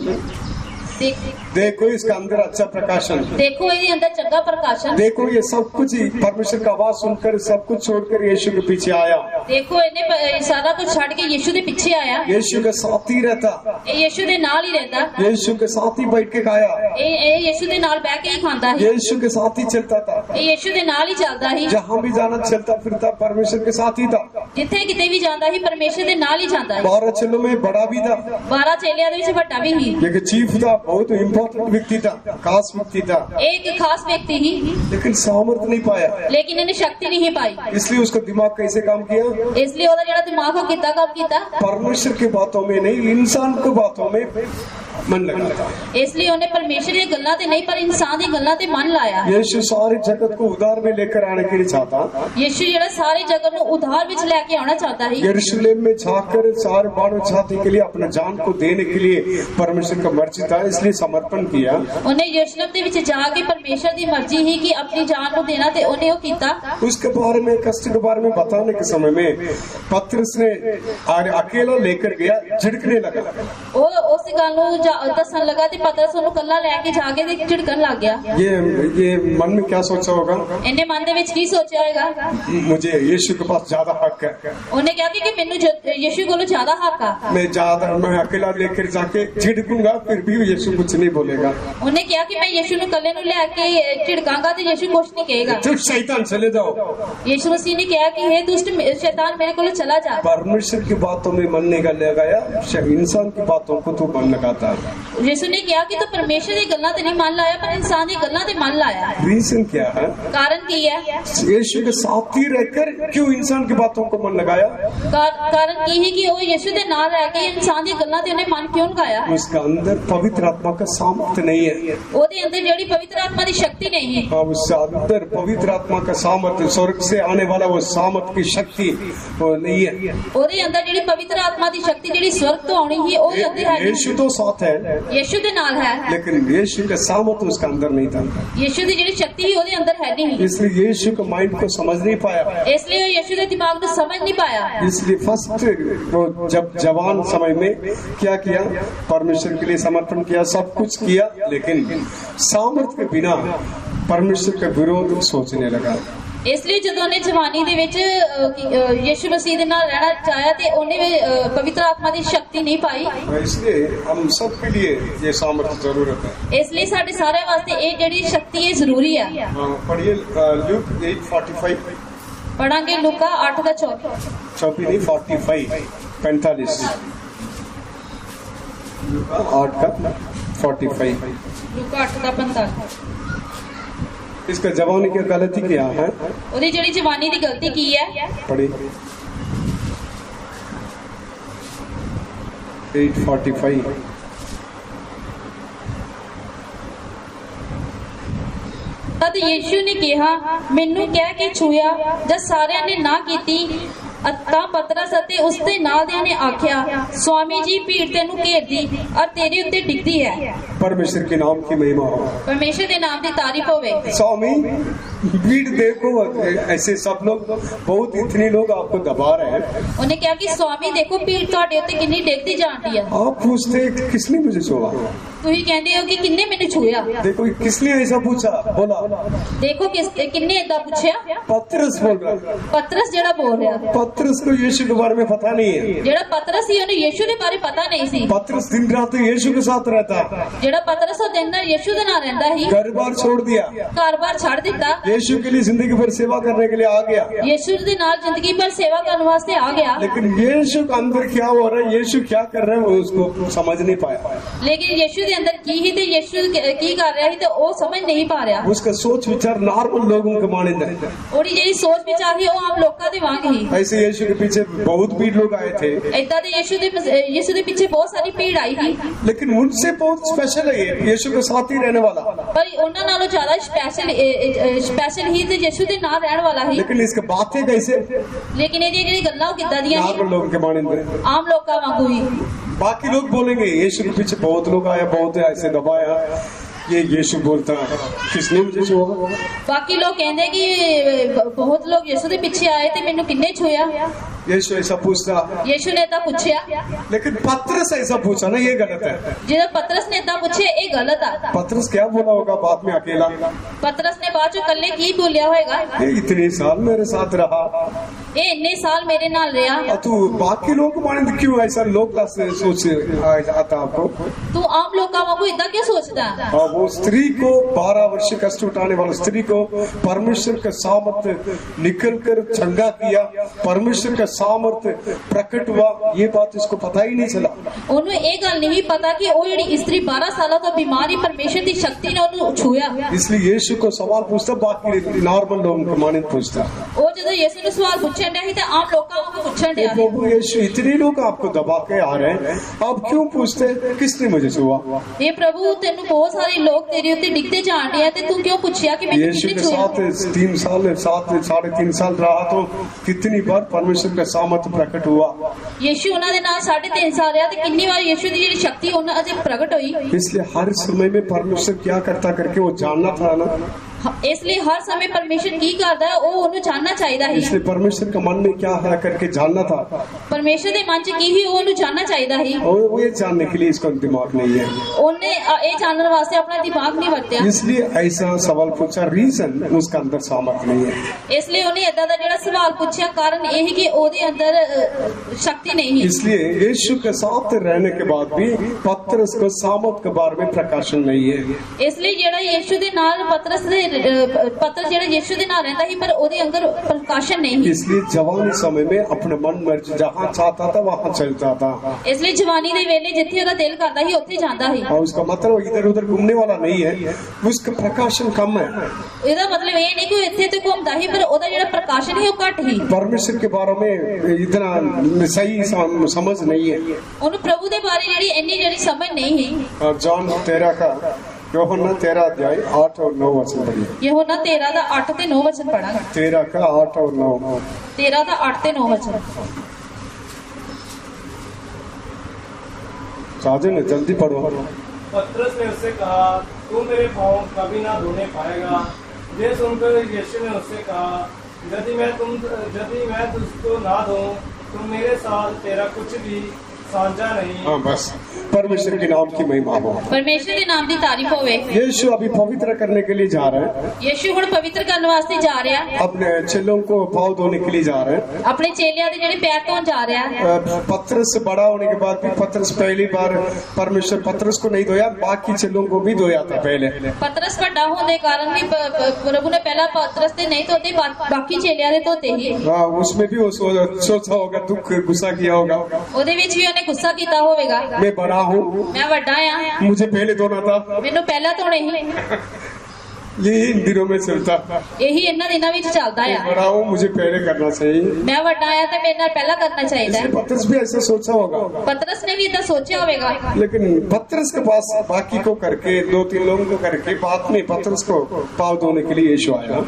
देखो इसका अंदर अच्छा प्रकाशन, ਦੇਖੋ ਇਹਦੇ ਅੰਦਰ ਚੰਗਾ ਪ੍ਰਕਾਸ਼ਨ। देखो ये सब कुछ ही परमेश्वर का आवाज सुनकर सब कुछ छोड़कर यीशु के पीछे आया। ਦੇਖੋ ਇਹਨੇ ਸਾਰਾ ਕੁਝ ਛੱਡ ਕੇ ਯਿਸੂ ਦੇ ਪਿੱਛੇ ਆਇਆ। यीशु के साथ ही रहता, ਇਹ ਯਿਸੂ ਦੇ ਨਾਲ ਹੀ ਰਹਿੰਦਾ। यीशु के साथ ही बैठ के खाया, ਇਹ ਯਿਸੂ ਦੇ ਨਾਲ ਬਹਿ ਕੇ ਹੀ ਖਾਂਦਾ ਸੀ। यीशु के साथ ही चलता था, ਇਹ ਯਿਸੂ ਦੇ ਨਾਲ ਹੀ ਚੱਲਦਾ ਸੀ। जहाँ भी जाना चलता फिरता परमेश्वर के साथ ही था। ਜਿੱਥੇ ਕਿਤੇ ਵੀ ਜਾਂਦਾ ਸੀ ਪਰਮੇਸ਼ਰ ਦੇ ਨਾਲ ਹੀ ਜਾਂਦਾ ਸੀ। 12 चेलों में बड़ा भी था, 12 ਚੇਲਿਆਂ ਦੇ ਵਿੱਚ ਵੱਡਾ ਵੀ ਸੀ। एक चीफ था, बहुत इम्पोर्टेंट व्यक्ति था, खास व्यक्ति था, एक खास व्यक्ति ही, लेकिन सामर्थ नहीं पाया। लेकिन इन्हें शक्ति नहीं पाई। इसलिए उसका दिमाग कैसे काम किया? इसलिए ਉਹਦਾ ਜਿਹੜਾ ਦਿਮਾਗ ਉਹ ਕਿੱਦਾਂ ਕੰਮ ਕੀਤਾ? परमेश्वर की बातों में नहीं, इंसान की बातों में मन लगाता है। ਇਸ ਲਈ ਉਹਨੇ ਪਰਮੇਸ਼ਰ ਦੀਆਂ ਗੱਲਾਂ ਤੇ ਨਹੀਂ ਪਰ ਇਨਸਾਨ ਦੀਆਂ ਗੱਲਾਂ ਤੇ ਮਨ ਲਾਇਆ। यीशु सारे जगत को उद्धार में लेकर आने के लिए चाहता। ਯੀਸ਼ੂ ਜਿਹੜਾ ਸਾਰੇ ਜਗਤ ਨੂੰ ਉਧਾਰ ਵਿੱਚ ਲੈ ਕੇ ਆਉਣਾ ਚਾਹता ਸੀ। यरूशलेम में जाकर सारे मानव जाति के लिए अपने जान को देने के लिए परमेश्वर का मर्जी था, इसलिए समर्पण किया। ਉਹਨੇ ਯਰੂਸ਼ਲਮ ਦੇ ਵਿੱਚ ਜਾ ਕੇ ਪਰਮੇਸ਼ਰ ਦੀ ਮਰਜ਼ੀ ਹੀ ਕਿ ਆਪਣੀ ਜਾਨ ਨੂੰ ਦੇਣਾ ਤੇ ਉਹਨੇ ਉਹ ਕੀਤਾ। उसके बारे में कष्ट के बारे में बताने के समय में पतरस ने अकेला लेकर गया, झिड़कने लगा। ਉਹ ਉਸ ਗੱਲ ਨੂੰ ਦੱਸਣ ਲੱਗਾ ਤੇ ਪਤਰਸ ਉਹਨੂੰ ਕੱਲਾ ਲੈ ਕੇ ਜਾ ਕੇ ਤੇ ਝਿੜਕਣ ਲੱਗ ਗਿਆ। ये मन में क्या सोचा होगा? ਇਹਨੇ ਮਨ ਦੇ ਵਿੱਚ ਕੀ ਸੋਚਿਆ ਹੋਵੇਗਾ? मुझे यीशु के पास ज्यादा हक है। ਉਹਨੇ ਕਿਹਾ ਕਿ ਮੈਨੂੰ ਯीशु ਕੋਲੋਂ ਜ਼ਿਆਦਾ ਹੱਕ ਆ। मैं अकेला लेकर जाके झिड़कूंगा फिर भी यीशु कुछ नहीं बोलेगा। ਉਹਨੇ ਕਿਹਾ ਕਿ ਮੈਂ ਯीशु ਨੂੰ ਕੱਲੇ ਨੂੰ ਲੈ ਕੇ ਝਿੜਕਾਂਗਾ ਤੇ ਯीशु ਕੁਝ नहीं कहेगा। चुप शैतान चले जाओ। यीशु मसीह ने कहा कि हे दुष्ट शैतान मेरे को चला जा। परमेश्वर की बातों में मन नहीं लगाया, इंसान की बातों को तो मन लगाता है। यीशु ने कहा कि तो परमेश्वर दी गल्लां ते नहीं मन लाया पर इंसान दी गल्लां ते मन लाया। रीजन क्या है? कारण की है? यीशु के साथ ही रहकर क्यों इंसान की बातों को मन लगाया? कारण की है कि वो यीशु दे नाल रह के इंसान दी गल्लां ते उन्हें मन क्यों लगाया? उसका अंदर पवित्र आत्मा का सामर्थ्य नहीं है। ओदे अंदर जेड़ी पवित्र आत्मा दी शक्ति नहीं है। हाँ, उसके अंदर पवित्र आत्मा का सामर्थ्य, स्वर्ग से आने वाला वो सामर्थ्य की शक्ति वो नहीं है। ओदे अंदर जेड़ी पवित्र आत्मा दी शक्ति जेड़ी स्वर्ग तो आनी ही ओदे अंदर है। यीशु तो साथ है, यीशु दे नाल है, लेकिन यीशु का सामर्थ्य उसका अंदर नहीं था। यीशु दी जेड़ी शक्ति ही ओदे अंदर है नहीं, इसलिए यीशु के माइंड को समझ नहीं पाया। इसलिए यीशु दे दिमाग को समझ नहीं पाया। इसलिए फर्स्ट वो जब जवान समय में क्या किया? परमेश्वर के लिए समर्पण किया, सब कुछ किया, लेकिन सामर्थ्य के बिना परमेश्वर का विरोध सोचने लगा। इसलिए जदों ने जवानी दे विच यीशु मसीह दे नाल रहना चाहया ते ओने पवित्र आत्मा दी शक्ति नहीं पाई। इसलिए हम सब के लिए ये सामर्थ्य जरूरत है। इसलिए साडे सारे वास्ते ये जेड़ी शक्ति है जरूरी है। पढ़िए लूक 8:45 पढ़ांगे लूका 8 का 45 45 लूका 8 का 45। लूका 8 का 45। इसका जवानी की गलती क्या है? ओदी जेड़ी जवानी दी गलती की है? पढ़िए 8:45। तद यीशु ने कहा मैनू कह के छुया, जब सारियां ने ना कीती ਤਾਂ ਪਤਰਸ ਅਤੇ ਉਸਦੇ ਨਾਲ ਦਿਆਂ ਨੇ ਆਖਿਆ स्वामी जी भीड़ तेनू घेरदी और तेरे उत्ते डिगदी है। परमेश्वर के नाम की महिमा हो, परमेश्वर के नाम की तारीफ होवे। स्वामी भीड़ देखो, ऐसे सब लोग बहुत इतने लोग आपको दबा रहे हैं। उन्हें कहा कि स्वामी देखो भीड़ ਤੁਹਾਡੇ ਉੱਤੇ ਕਿੰਨੀ ਡਿੱਗਦੀ ਜਾਂਦੀ ਹੈ। आप पूछते किसने मुझे छुआ? ਤੁਸੀਂ ਕਹਿੰਦੇ ਹੋ ਕਿ ਕਿੰਨੇ ਮੈਨੂੰ ਛੂਇਆ। देखो किसने ऐसा पूछा? बोला देखो किन्ने ਏਦਾਂ ਪੁੱਛਿਆ? पतरस बोल रहा। पतरस ਜਿਹੜਾ ਬੋਲ ਰਿਹਾ। पतरस को यीशु के बारे में पता नहीं है। ਜਿਹੜਾ पतरस ਸੀ ਉਹਨੂੰ ਯीशु ਦੇ ਬਾਰੇ ਪਤਾ ਨਹੀਂ ਸੀ। पतरस दिन रात यीशु के साथ रहता। ਜਿਹੜਾ पतरस ਉਹ ਦਿਨ ਰਾਤ ਯीशु ਦੇ ਨਾਲ ਰਹਿੰਦਾ ਸੀ। घर-बार छोड़ दिया, ਘਰ-ਬਾਰ ਛੱਡ ਦਿੱਤਾ। यीशु के लिए जिंदगी भर सेवा करने के लिए आ गया। यीशु ਦੇ ਨਾਲ ਜ਼ਿੰਦਗੀ ਭਰ ਸੇਵਾ ਕਰਨ ਵਾਸਤੇ ਆ ਗਿਆ। लेकिन यीशु के अंदर क्या हो रहा है, यीशु क्या कर रहा है, वो उसको समझ नहीं पाया। लेकिन यीशु ਦੇ ਅੰਦਰ ਕੀ ਹੀ ਤੇ यीशु ਕੀ ਕਰ ਰਿਹਾ ਸੀ ਤੇ ਉਹ ਸਮਝ ਨਹੀਂ ਪਾ ਰਿਹਾ। उसका सोच विचार नॉर्मल लोगों के मानंद है। ਉਹਦੀ ਜਿਹੜੀ ਸੋਚ ਵਿਚਾਰ ਸੀ ਉਹ ਆਮ ਲੋਕਾਂ ਦੇ ਵਾਂਗ ਹੀ। ऐसे यीशु के पीछे बहुत भीड़ लोग आए थे, ਏਦਾਂ ਦੇ यीशु ਦੇ ਪਿੱਛੇ ਬਹੁਤ ਸਾਰੀ ਭੀੜ ਆਈ ਸੀ। लेकिन उनसे बहुत स्पेशल है ये यीशु के साथ ही रहने वाला। पर ਉਹਨਾਂ ਨਾਲੋਂ ਜ਼ਿਆਦਾ ਸਪੈਸ਼ਲ ਹੀ ਤੇ यीशु ਦੇ ਨਾਲ ਰਹਿਣ वाला ही। लेकिन इसके बातें कैसे? लेकिन ਇਹਦੀ ਜਿਹੜੀ ਗੱਲਾਂ ਉਹ ਕਿੱਦਾਂ ਦੀਆਂ ਸੀ? नॉर्मल लोगों के मानंद है। आम लोगों वांगू ही। बाकी लोग बोलेंगे यीशु के पीछे बहुत लोग आए, बहुत ऐसे दबाया, ये यीशु बोलता किसने मुझे छुआ? बाकी लोग कहते कि बहुत लोग यीशु के पीछे आए थे, मैनू किन्ने छुया? यीशु ऐसा पूछता, यीशु ने ऐसा पूछया। लेकिन पतरस ऐसा पूछा ना, ये गलत है। जो पतरस ने ऐसा पूछे ये गलत है। पतरस क्या बोला होगा बाद में अकेला? पतरस ने बाद चो कल्ले की बोलिया होएगा? ये इतने साल मेरे साथ रहा, ये इतने साल मेरे नाल रहा, तू बाकी लोग माने क्यों ऐसा लोग का सोच आता आपको? तू आम लोग का वांगू इतना क्यों सोचता है? वो स्त्री को 12 वर्ष कष्ट उठाने वाली स्त्री को परमेश्वर का सामर्थ्य निकल कर चंगा किया, परमेश्वर का सामर्थ्य प्रकट हुआ, ये बात इसको पता ही नहीं चला। ਉਹਨੂੰ ਇਹ ਗੱਲ ਨਹੀਂ ਪਤਾ ਕਿ ਉਹ ਜਿਹੜੀ ਇਸਤਰੀ 12 ਸਾਲਾਂ ਤੋਂ ਬਿਮਾਰ ਹੀ ਪਰਮੇਸ਼ਰ ਦੀ ਸ਼ਕਤੀ ਨਾਲ ਉਹਨੂੰ ਛੂਇਆ। इसलिए यीशु को सवाल पूछता, बाकी नॉर्मल लोगों को मानित पूछता। ਉਹ ਜਦੋਂ ਯਿਸੂ ਨੂੰ ਸਵਾਲ ਪੁੱਛਣ ਡਿਆ ਸੀ ਤਾਂ ਆਮ ਲੋਕਾਂ ਨੂੰ ਪੁੱਛਣ ਡਿਆ ਸੀ। प्रभु यीशु, इतने लोग आपको दबा के आ रहे हैं, आप क्यों पूछते किसने मुझे छुआ? ਇਹ ਪ੍ਰਭੂ ਤੈਨੂੰ ਬਹੁਤ ਸਾਰੇ ਲੋਕ ਤੇਰੇ ਉੱਤੇ ਡਿੱਗਦੇ ਜਾਣ ਡਿਆ ਤੇ ਤੂੰ ਕਿਉਂ ਪੁੱਛਿਆ ਕਿ ਮੈਨੂੰ यीशु ਕਿਹਨੇ के ਛੂਇਆ? साथ 3 साल 3.5 साल रहा तो कितनी बार परमेश्वर का सामर्थ्य प्रकट हुआ। ਯਿਸੂ ਉਹਨਾਂ ਦੇ ਨਾਲ 3.5 ਸਾਲ ਰਿਹਾ ਤੇ ਕਿੰਨੀ ਵਾਰ ਯਿਸੂ ਦੀ ਜਿਹੜੀ ਸ਼ਕਤੀ ਉਹਨਾਂ ਅਜੇ ਪ੍ਰਗਟ ਹੋਈ। इसलिए हर समय में परमेश्वर क्या करता करके वो जानना था ना। ਇਸ ਲਈ ਹਰ ਸਮੇਂ ਪਰਮੇਸ਼ਰ ਕੀ ਕਰਦਾ ਹੈ ਉਹ ਉਹਨੂੰ ਜਾਣਨਾ ਚਾਹੀਦਾ ਹੈ। इसलिए परमेश्वर का मन में क्या है करके जानना था, ਪਰਮੇਸ਼ਰ ਦੇ ਮਨ 'ਚ ਕੀ ਹੀ ਉਹ ਉਹਨੂੰ ਜਾਣਨਾ ਚਾਹੀਦਾ ਹੈ। और वो ये जानने के लिए इसका दिमाग नहीं है, ਉਹਨੇ ਇਹ ਜਾਣਨ ਵਾਸਤੇ ਆਪਣਾ ਦਿਮਾਗ ਨਹੀਂ ਵਰਤਿਆ। इसलिए ऐसा सवाल पूछा। रीजन उसका अंदर सामर्थ नहीं है, ਇਸ ਲਈ ਉਹਨੇ ਏਦਾਂ ਦਾ ਜਿਹੜਾ ਸਵਾਲ ਪੁੱਛਿਆ ਕਾਰਨ ਇਹ ਹੀ ਕਿ ਉਹਦੇ ਅੰਦਰ ਸ਼ਕਤੀ ਨਹੀਂ ਹੈ। इसलिए यीशु के साथ रहने के बाद भी पतरस को सामर्थ के बारे में प्रकाशन नहीं है। ਇਸ ਲਈ ਜਿਹੜਾ ਯਿਸੂ ਦੇ ਨਾਲ ਪਤਰਸ ਜਿਹੜਾ ਯਿਸੂ ਦੇ ਨਾਲ ਰਹਿੰਦਾ ਸੀ ਪਰ ਉਹਦੇ ਅੰਦਰ ਪ੍ਰਕਾਸ਼ਨ ਨਹੀਂ ਸੀ। इसलिए जवानी समय में अपने मन मर्जी जहाँ चाहता था वहाँ चलता था, ਇਸ ਲਈ ਜਵਾਨੀ ਦੇ ਵੇਲੇ ਜਿੱਥੇ ਉਹਦਾ ਦਿਲ करता ਸੀ ਉੱਥੇ ਜਾਂਦਾ ਸੀ। और उसका मतलब इधर उधर घूमने वाला नहीं है, उसका प्रकाशन कम है। ਇਹਦਾ ਮਤਲਬ ਇਹ ਨਹੀਂ ਕਿ ਉਹ ਇੱਥੇ ਤੇ ਘੁੰਮਦਾ ਸੀ ਪਰ ਉਹਦਾ ਜਿਹੜਾ ਪ੍ਰਕਾਸ਼ਨ ਸੀ ਉਹ ਘੱਟ ਸੀ। परमेश्वर के बारे में इतना सही समझ नहीं है। ਉਹਨੂੰ ਪ੍ਰਭੂ ਦੇ ਬਾਰੇ ਜਿਹੜੀ ਸਮਝ ਨਹੀਂ ਸੀ। और जॉन 13 का यूहन्ना 13 अध्याय 8 और 9 वचन पढ़िए। ਯਹੋਨਾ 13 ਦਾ 8 ਤੇ 9 ਵਚਨ ਪੜਾਂਗੇ। 13 का 8 और 9। 13 ਦਾ 8 ਤੇ 9 ਵਚਨ। साजन जल्दी पढ़ो। पतरस ने उससे कहा, तू मेरे पाँव कभी ना धोने पाएगा। ये सुनकर यीशु ने उससे कहा, यदि मैं तुझको ना धोऊं तो मेरे साथ तेरा कुछ भी साझा नहीं। हाँ बस, परमेश्वर के नाम की महिमा हो। ਪਰਮੇਸ਼ਰ ਦੇ ਨਾਮ ਦੀ ਤਾਰੀਫ ਹੋਵੇ। यीशु अभी पवित्र करने के लिए जा रहे हैं, ਯਿਸੂ ਹੁਣ ਪਵਿੱਤਰ ਕਰਨ ਵਾਸਤੇ ਜਾ ਰਿਹਾ। अपने चेलों को पाँव धोने के लिए जा रहे हैं। ਆਪਣੇ ਚੇਲਿਆਂ ਦੇ ਜਿਹੜੇ ਪੈਰ ਧੋਣ ਜਾ ਰਿਹਾ। पतरस से बड़ा होने के बाद भी पतरस पहली बार परमेश्वर पतरस को नहीं धोया, बाकी चेलों को भी धोया था पहले। ਪਤਰਸ ਵੱਡਾ ਹੋਣ ਦੇ ਕਾਰਨ ਵੀ ਪ੍ਰਭੂ ਨੇ ਪਹਿਲਾਂ ਪਤਰਸ ਤੇ ਨਹੀਂ ਧੋਤੇ, ਬਾਕੀ ਚੇਲਿਆਂ ਦੇ ਧੋਤੇ ਹੀ। हाँ, उसमें भी वो सोचा होगा, दुख गुस्सा किया होगा, ਉਹਦੇ ਵਿੱਚ ਵੀ ਉਹਨੇ ਗੁੱਸਾ ਕੀਤਾ ਹੋਵੇਗਾ। मैं बड़ा हूँ, ਮੈਂ ਵੱਡਾ ਆ, मुझे पहले धोना था। ਮੈਨੂੰ ਪਹਿਲਾਂ ਧੋਣੇ ਸੀ। यही इन दिनों में चलता, ਇਹੀ ਇਹਨਾਂ ਦਿਨਾਂ ਵਿੱਚ ਚੱਲਦਾ मैं ਆ। बड़ा हूँ, मुझे पहले करना चाहिए। ਮੈਂ ਵੱਡਾ ਆ ਤੇ ਮੇਰੇ ਨਾਲ ਪਹਿਲਾਂ ਕਰਨਾ ਚਾਹੀਦਾ इसलिए ਹੈ। पतरस भी ऐसा सोचा होगा, ਪਤਰਸ ਨੇ ਵੀ ਇਦਾਂ ਸੋਚਿਆ ਹੋਵੇਗਾ। लेकिन पतरस के पास बाकी को करके 2-3 लोगों को करके बाद में पतरस को पाँव धोने के लिए यीशु आया।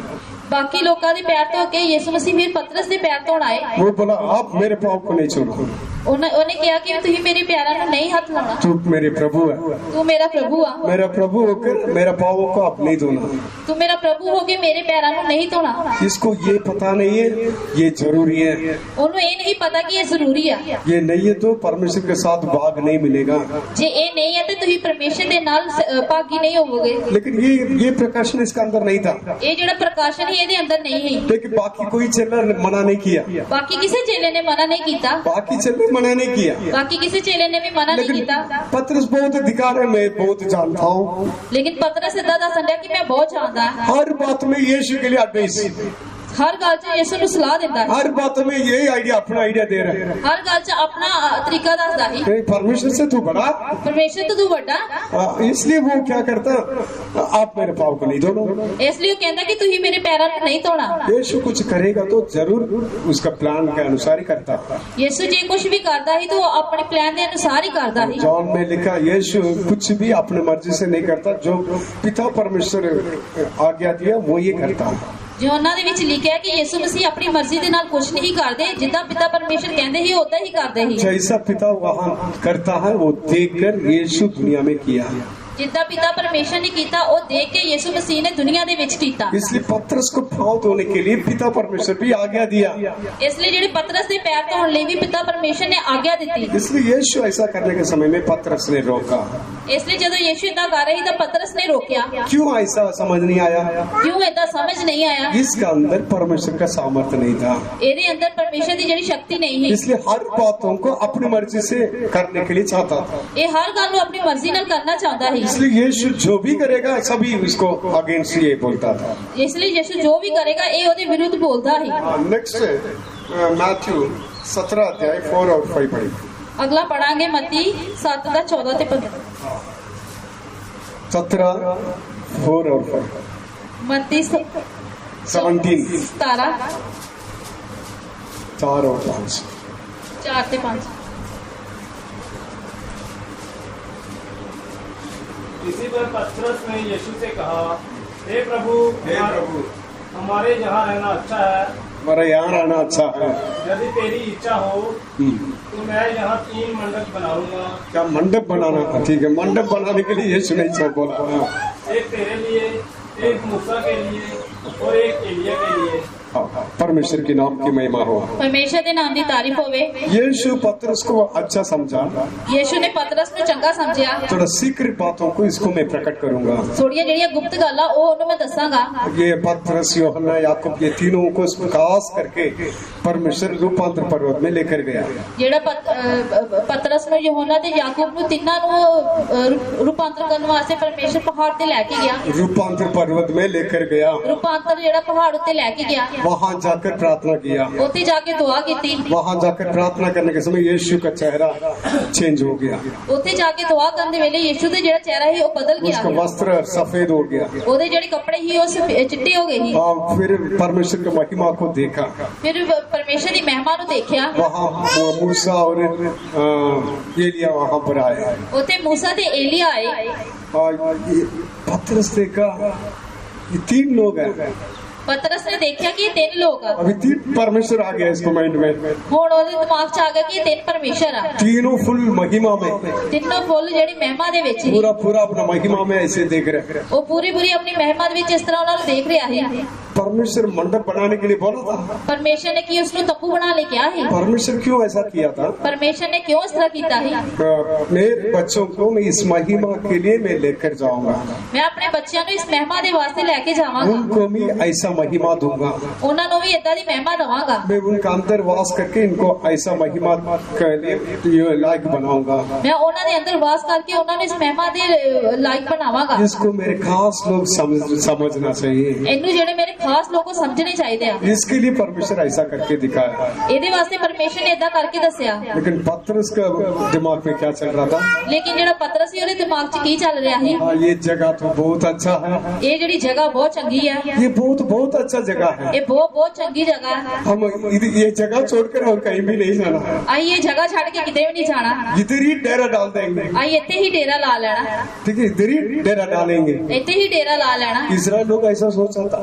ਬਾਕੀ ਲੋਕਾਂ ਦੇ ਪੈਰ ਧੋ ਕੇ ਯਿਸੂ ਮਸੀਹ ਫਿਰ ਪਤਰਸ ਦੇ ਪੈਰ ਧੋਣ ਆਏ। वो बोला, आप मेरे पाँव को नहीं छूना, ਉਹਨੇ ਕਿਹਾ ਕਿ ਤੁਸੀਂ ਮੇਰੇ ਪੈਰਾਂ ਨੂੰ ਨਹੀਂ ਹੱਥ ਲਾਉਣਾ, तू मेरे प्रभु है। ਤੂੰ ਮੇਰਾ ਪ੍ਰਭੂ ਆ। मेरा प्रभु होकर मेरा पाँवों को आप नहीं धोना। ਤੂੰ ਮੇਰਾ ਪ੍ਰਭੂ ਹੋ ਕੇ ਮੇਰੇ ਪੈਰਾਂ ਨੂੰ ਨਹੀਂ ਧੋਣਾ। इसको ये पता नहीं है, ये जरूरी है। ਉਹਨੂੰ ਇਹ ਨਹੀਂ ਪਤਾ ਕਿ ਇਹ ਜ਼ਰੂਰੀ ਆ। ये नहीं है तो परमेश्वर के साथ भाग नहीं मिलेगा। ਜੇ ਇਹ ਨਹੀਂ ਹੈ ਤੇ ਤੁਸੀਂ ਪਰਮੇਸ਼ਰ ਦੇ ਨਾਲ ਭਾਗੀ ਨਹੀਂ ਹੋਵੋਗੇ। लेकिन ये प्रकाशन इसका अंदर नहीं था, ਇਹ ਜਿਹੜਾ ਪ੍ਰਕਾਸ਼ਨ ਹੈ ਇਹਦੇ ਅੰਦਰ ਨਹੀਂ ਹੈ। लेकिन बाकी कोई चेला ने मना नहीं किया, ਬਾਕੀ ਕਿਸੇ ਚੇਲੇ ਨੇ ਮਨਾ ਨਹੀਂ ਕੀਤਾ। बाकी चेले मना नहीं किया, ਬਾਕੀ ਕਿਸੇ ਚੇਲੇ ਨੇ ਵੀ ਮਨਾ ਨਹੀਂ लेकिन ਕੀਤਾ। पतरस बहुत अधिकार है, मैं बहुत जानता हूँ। ਲੇਕਿन ਪਤਰਸ ਇਦਾਂ ਦੱਸਣ ਡਿਆ ਕਿ ਮੈਂ ਬਹੁਤ ਜਾਣਦਾ ਹਾਂ। हर बात में यीशु के लिए एडवाइस, ਹਰ ਗੱਲ 'ਚ ਯਿਸੂ ਨੂੰ ਸਲਾਹ ਦਿੰਦਾ ਹੈ। हर बात में यही आइडिया, अपना आइडिया दे रहे हैं। ਹਰ ਗੱਲ 'ਚ ਆਪਣਾ ਤਰੀਕਾ ਦੱਸਦਾ ਹੈ। नहीं, परमेश्वर से तू बड़ा, ਪਰਮੇਸ਼ਰ ਤੋਂ ਤੂੰ ਵੱਡਾ, इसलिए वो क्या करता, आप मेरे पाँव को नहीं धोना। ਇਸ ਲਈ ਉਹ ਕਹਿੰਦਾ ਕਿ ਤੁਸੀਂ ਮੇਰੇ ਪੈਰਾਂ ਨੂੰ ਨਹੀਂ ਧੋਣਾ। यीशु कुछ करेगा तो जरूर उसका प्लान के अनुसार ही करता। ਯਿਸੂ ਜੇ ਕੁਝ ਵੀ ਕਰਦਾ ਹੈ ਤਾਂ ਉਹ ਆਪਣੇ ਪਲਾਨ ਦੇ ਅਨੁਸਾਰ ਹੀ ਕਰਦਾ ਹੈ। जॉन में लिखा, यीशु कुछ भी अपने मर्जी से नहीं करता, जो पिता परमेश्वर आज्ञा दिया वो ये करता है। ਜੋ ਉਹਨਾਂ ਦੇ ਵਿੱਚ ਲਿਖਿਆ ਕਿ ਯਿਸੂ ਮਸੀਹ ਆਪਣੀ ਮਰਜ਼ੀ ਦੇ ਨਾਲ ਕੁਝ ਨਹੀਂ ਕਰਦੇ, ਜਿੱਦਾਂ ਪਿਤਾ ਪਰਮੇਸ਼ਰ ਕਹਿੰਦੇ ਸੀ ਉਦਾਂ ਹੀ ਕਰਦੇ ਸੀ। जैसा पिता वहाँ करता है वो देखकर यीशु दुनिया में किया। ਜਿੱਦਾਂ ਪਿਤਾ ਪਰਮੇਸ਼ਰ ਨੇ ਕੀਤਾ ਉਹ ਦੇਖ ਕੇ ਯਿਸੂ ਮਸੀਹ ਨੇ ਦੁਨੀਆ ਦੇ ਵਿੱਚ ਕੀਤਾ। इसलिए पतरस को पाँव धोने के लिए पिता परमेश्वर भी आज्ञा दिया। ਇਸ ਲਈ ਜਿਹੜੇ ਪਤਰਸ ਦੇ ਪੈਰ ਧੋਣ ਲਈ ਵੀ ਪਿਤਾ ਪਰਮੇਸ਼ਰ ਨੇ ਆਗਿਆ ਦਿੱਤੀ। इसलिए यीशु ऐसा करने के समय में पतरस ने रोका। ਇਸ ਲਈ ਜਦੋਂ ਯਿਸੂ ਇਦਾਂ ਕਰ ਰਹੀ ਤਾਂ ਪਤਰਸ ने रोकिया। क्यों ऐसा समझ नहीं आया? ਕਿਉਂ ਇਦਾਂ ਸਮਝ ਨਹੀਂ ਆਇਆ? इसका अंदर परमेश्वर का सामर्थ्य नहीं था, ਇਹਦੇ ਅੰਦਰ ਪਰਮੇਸ਼ਰ ਦੀ ਜਿਹੜੀ ਸ਼ਕਤੀ ਨਹੀਂ ਸੀ। इसलिए हर बातों को अपनी मर्जी से करने के लिए चाहता था। ਇਹ ਹਰ ਗੱਲ ਨੂੰ ਆਪਣੀ ਮਰਜ਼ੀ ਨਾਲ ਕਰਨਾ ਚਾਹੁੰਦਾ ਸੀ। इसलिए यीशु जो भी करेगा सभी उसको अगेंस्ट ये बोलता था। ਇਸ ਲਈ ਯਿਸੂ ਜੋ ਵੀ ਕਰੇਗਾ ਇਹ ਉਹਦੇ ਵਿਰੁੱਧ ਬੋਲਦਾ ਸੀ। नेक्स्ट मैथ्यू 17 अध्याय 4 और 5 पढ़ेंगे। अगला पढ़ांगे मत्ती 7 ਦਾ 14 ਤੇ 15। 17 4 और 5 मत्ती 17 17 4 और 5। 4 ਤੇ 5। इसी पर पतरस ने यीशु से कहा, हे प्रभु, हमारे यहाँ रहना अच्छा है। हमारा यहाँ रहना अच्छा है। यदि तेरी इच्छा हो तो मैं यहाँ 3 मंडप बनाऊंगा। क्या मंडप बनाना था? ठीक है, मंडप बनाने के लिए यीशु ने सब बोला। एक तेरे लिए, एक मूसा के लिए और एक एलिया के लिए। परमेश्वर के नाम की महिमा हो। परमेश्वर ਦੇ ਨਾਮ ਦੀ ਤਾਰੀਫ ਹੋਵੇ। यीशु पतरस को अच्छा समझा। ਯीशु ਨੇ ਪਤਰਸ ਨੂੰ ਚੰਗਾ ਸਮਝਿਆ। थोड़ा सीक्रेट बातों को इसको मैं प्रकट करूंगा। ਥੋੜੀਆਂ ਜਿਹੜੀਆਂ ਗੁਪਤ ਗੱਲਾਂ ਉਹ ਉਹਨੂੰ ਮੈਂ ਦੱਸਾਂਗਾ। ये पतरस, यूहन्ना, याकूब, ये तीनों को खास करके परमेश्वर रूपांतर पर्वत में लेकर गया। ਜਿਹੜਾ ਪਤਰਸ ਨੂੰ ਯਹੋਨਾ ਤੇ ਯਾਕੂਬ ਨੂੰ ਤਿੰਨਾਂ ਨੂੰ ਰੂਪਾਂਤਰ ਕਰਨ ਵਾਸਤੇ ਪਰਮੇਸ਼ਰ ਪਹਾੜ ਤੇ ਲੈ ਕੇ ਗਿਆ। रूपांतर पर्वत में लेकर गया। ਰੂਪਾਂਤਰ ਜਿਹੜਾ ਪਹਾੜ ਉੱਤੇ ਲੈ ਕੇ ਗਿਆ। वहां जाकर प्रार्थना किया। ਉੱਥੇ ਜਾ ਕੇ ਦੁਆ ਕੀਤੀ। वहां जाकर प्रार्थना करने के समय यीशु का चेहरा चेंज हो गया। ਉੱਥੇ ਜਾ ਕੇ ਦੁਆ ਕਰਨ ਦੇ ਵੇਲੇ ਯीशु ਦਾ ਜਿਹੜਾ ਚਿਹਰਾ ਸੀ ਉਹ ਬਦਲ ਗਿਆ। उसका वस्त्र सफेद हो गया। ਉਹਦੇ ਜਿਹੜੇ ਕੱਪੜੇ ਸੀ ਉਹ ਚਿੱਟੇ ਹੋ ਗਏ ਸੀ। फिर परमेश्वर की महिमा को देखा। ਫਿਰ ਪਰਮੇਸ਼ਰ ਦੀ ਮਹਿਮਾ ਨੂੰ ਦੇਖਿਆ। वहाँ मूसा और एलिया वहाँ पर आए। ਉੱਥੇ मूसा ਤੇ एलिया आए। पतरस देखा ये 3 लोग हैं। पतरस ने देखा कि ये 3 लोग आ। अभी 3 परमेश्वर आ गया इसको माइंड में। ਹੁਣ ਉਹਦੇ ਦਿਮਾਗ 'ਚ ਆ ਗਿਆ ਕਿ ਇਹ 3 परमेश्वर ਆ। तीनों फुल महिमा में, ਤਿੰਨੋਂ ਫੁੱਲ ਜਿਹੜੀ ਮਹਿਮਾ ਦੇ ਵਿੱਚ ਸੀ। पूरा पूरा अपना महिमा में ऐसे देख रहे। ਉਹ ਪੂਰੀ ਪੂਰੀ ਆਪਣੀ ਮਹਿਮਾ ਦੇ ਵਿੱਚ ਇਸ ਤਰ੍ਹਾਂ ਉਹਨਾਂ ਨੂੰ ਦੇਖ ਰਿਹਾ ਸੀ। परमेश्वर मंडप बनाने के लिए बोला था। ਪਰਮੇਸ਼ਰ ਨੇ ਕੀ ਉਸ ਨੂੰ ਤੰਬੂ ਬਣਾ ਲਈ ਕਿਹਾ ਸੀ। परमेश्वर क्यों ऐसा किया था? ਪਰਮੇਸ਼ਰ ਨੇ ਕਿਉਂ ਇਸ ਤਰ੍ਹਾਂ ਕੀਤਾ ਸੀ। मेरे बच्चों को मैं इस महिमा के लिए मैं लेकर जाऊंगा। ਮੈਂ ਆਪਣੇ ਬੱਚਿਆਂ ਨੂੰ ਇਸ ਮਹਿਮਾ ਦੇ वास्ते ਲੈ ਕੇ ਜਾਵਾਂਗਾ। उनको मैं ऐसा महिमा दूंगा। ਉਹਨਾਂ ਨੂੰ ਵੀ ਏਦਾਂ ਦੀ ਮਹਿਮਾ ਦਵਾਂਗਾ। मैं उनका अंदर वास करके इनको ऐसा महिमा के लिए लायक बनाऊंगा। मैं ਉਹਨਾਂ ਦੇ ਅੰਦਰ ਵਾਸ ਕਰਕੇ ਉਹਨਾਂ ਨੂੰ ਇਸ ਮਹਿਮਾ ਦੇ ਲਾਇਕ ਬਣਾਵਾਂਗਾ। इसको मेरे खास लोग समझना चाहिए। ਇਹਨੂੰ ਜਿਹੜੇ ਮੇਰੇ ਖਾਸ ਲੋਕ ਉਹ ਸਮਝਣੇ ਚਾਹੀਦੇ ਆ। इसके लिए परमेश्वर ऐसा करके दिखाया। ਇਹਦੇ ਵਾਸਤੇ ਪਰਮੇਸ਼ਰ ਨੇ ਏਦਾਂ ਕਰਕੇ ਦੱਸਿਆ। लेकिन पतरस का दिमाग में क्या चल रहा था? ਲੇਕਿਨ ਜਿਹੜਾ ਪਤਰਸ ਸੀ ਉਹਦੇ ਦਿਮਾਗ 'ਚ ਕੀ ਚੱਲ ਰਿਹਾ ਸੀ। हाँ, ये जगह तो बहुत अच्छा है। ਇਹ ਜਿਹੜੀ ਜਗ੍ਹਾ ਬਹੁਤ ਚੰਗੀ ਆ। ये बहुत अच्छा जगह है। ਇਹ ਬਹੁਤ ਚੰਗੀ ਜਗ੍ਹਾ ਹੈ। हम ये जगह छोड़कर और कहीं भी नहीं जाना है। ਆਈ ਇਹ ਜਗ੍ਹਾ ਛੱਡ ਕੇ ਕਿਤੇ ਵੀ ਨਹੀਂ ਜਾਣਾ। इधर ही डेरा डाल देंगे। ਆਈ ਇੱਥੇ ਹੀ ਡੇਰਾ ਲਾ ਲੈਣਾ। ठीक है, इधर ही डेरा डालेंगे। ਇੱਥੇ ਹੀ ਡੇਰਾ ਲਾ ਲੈਣਾ। इजराइल लोग ऐसा सोचा था।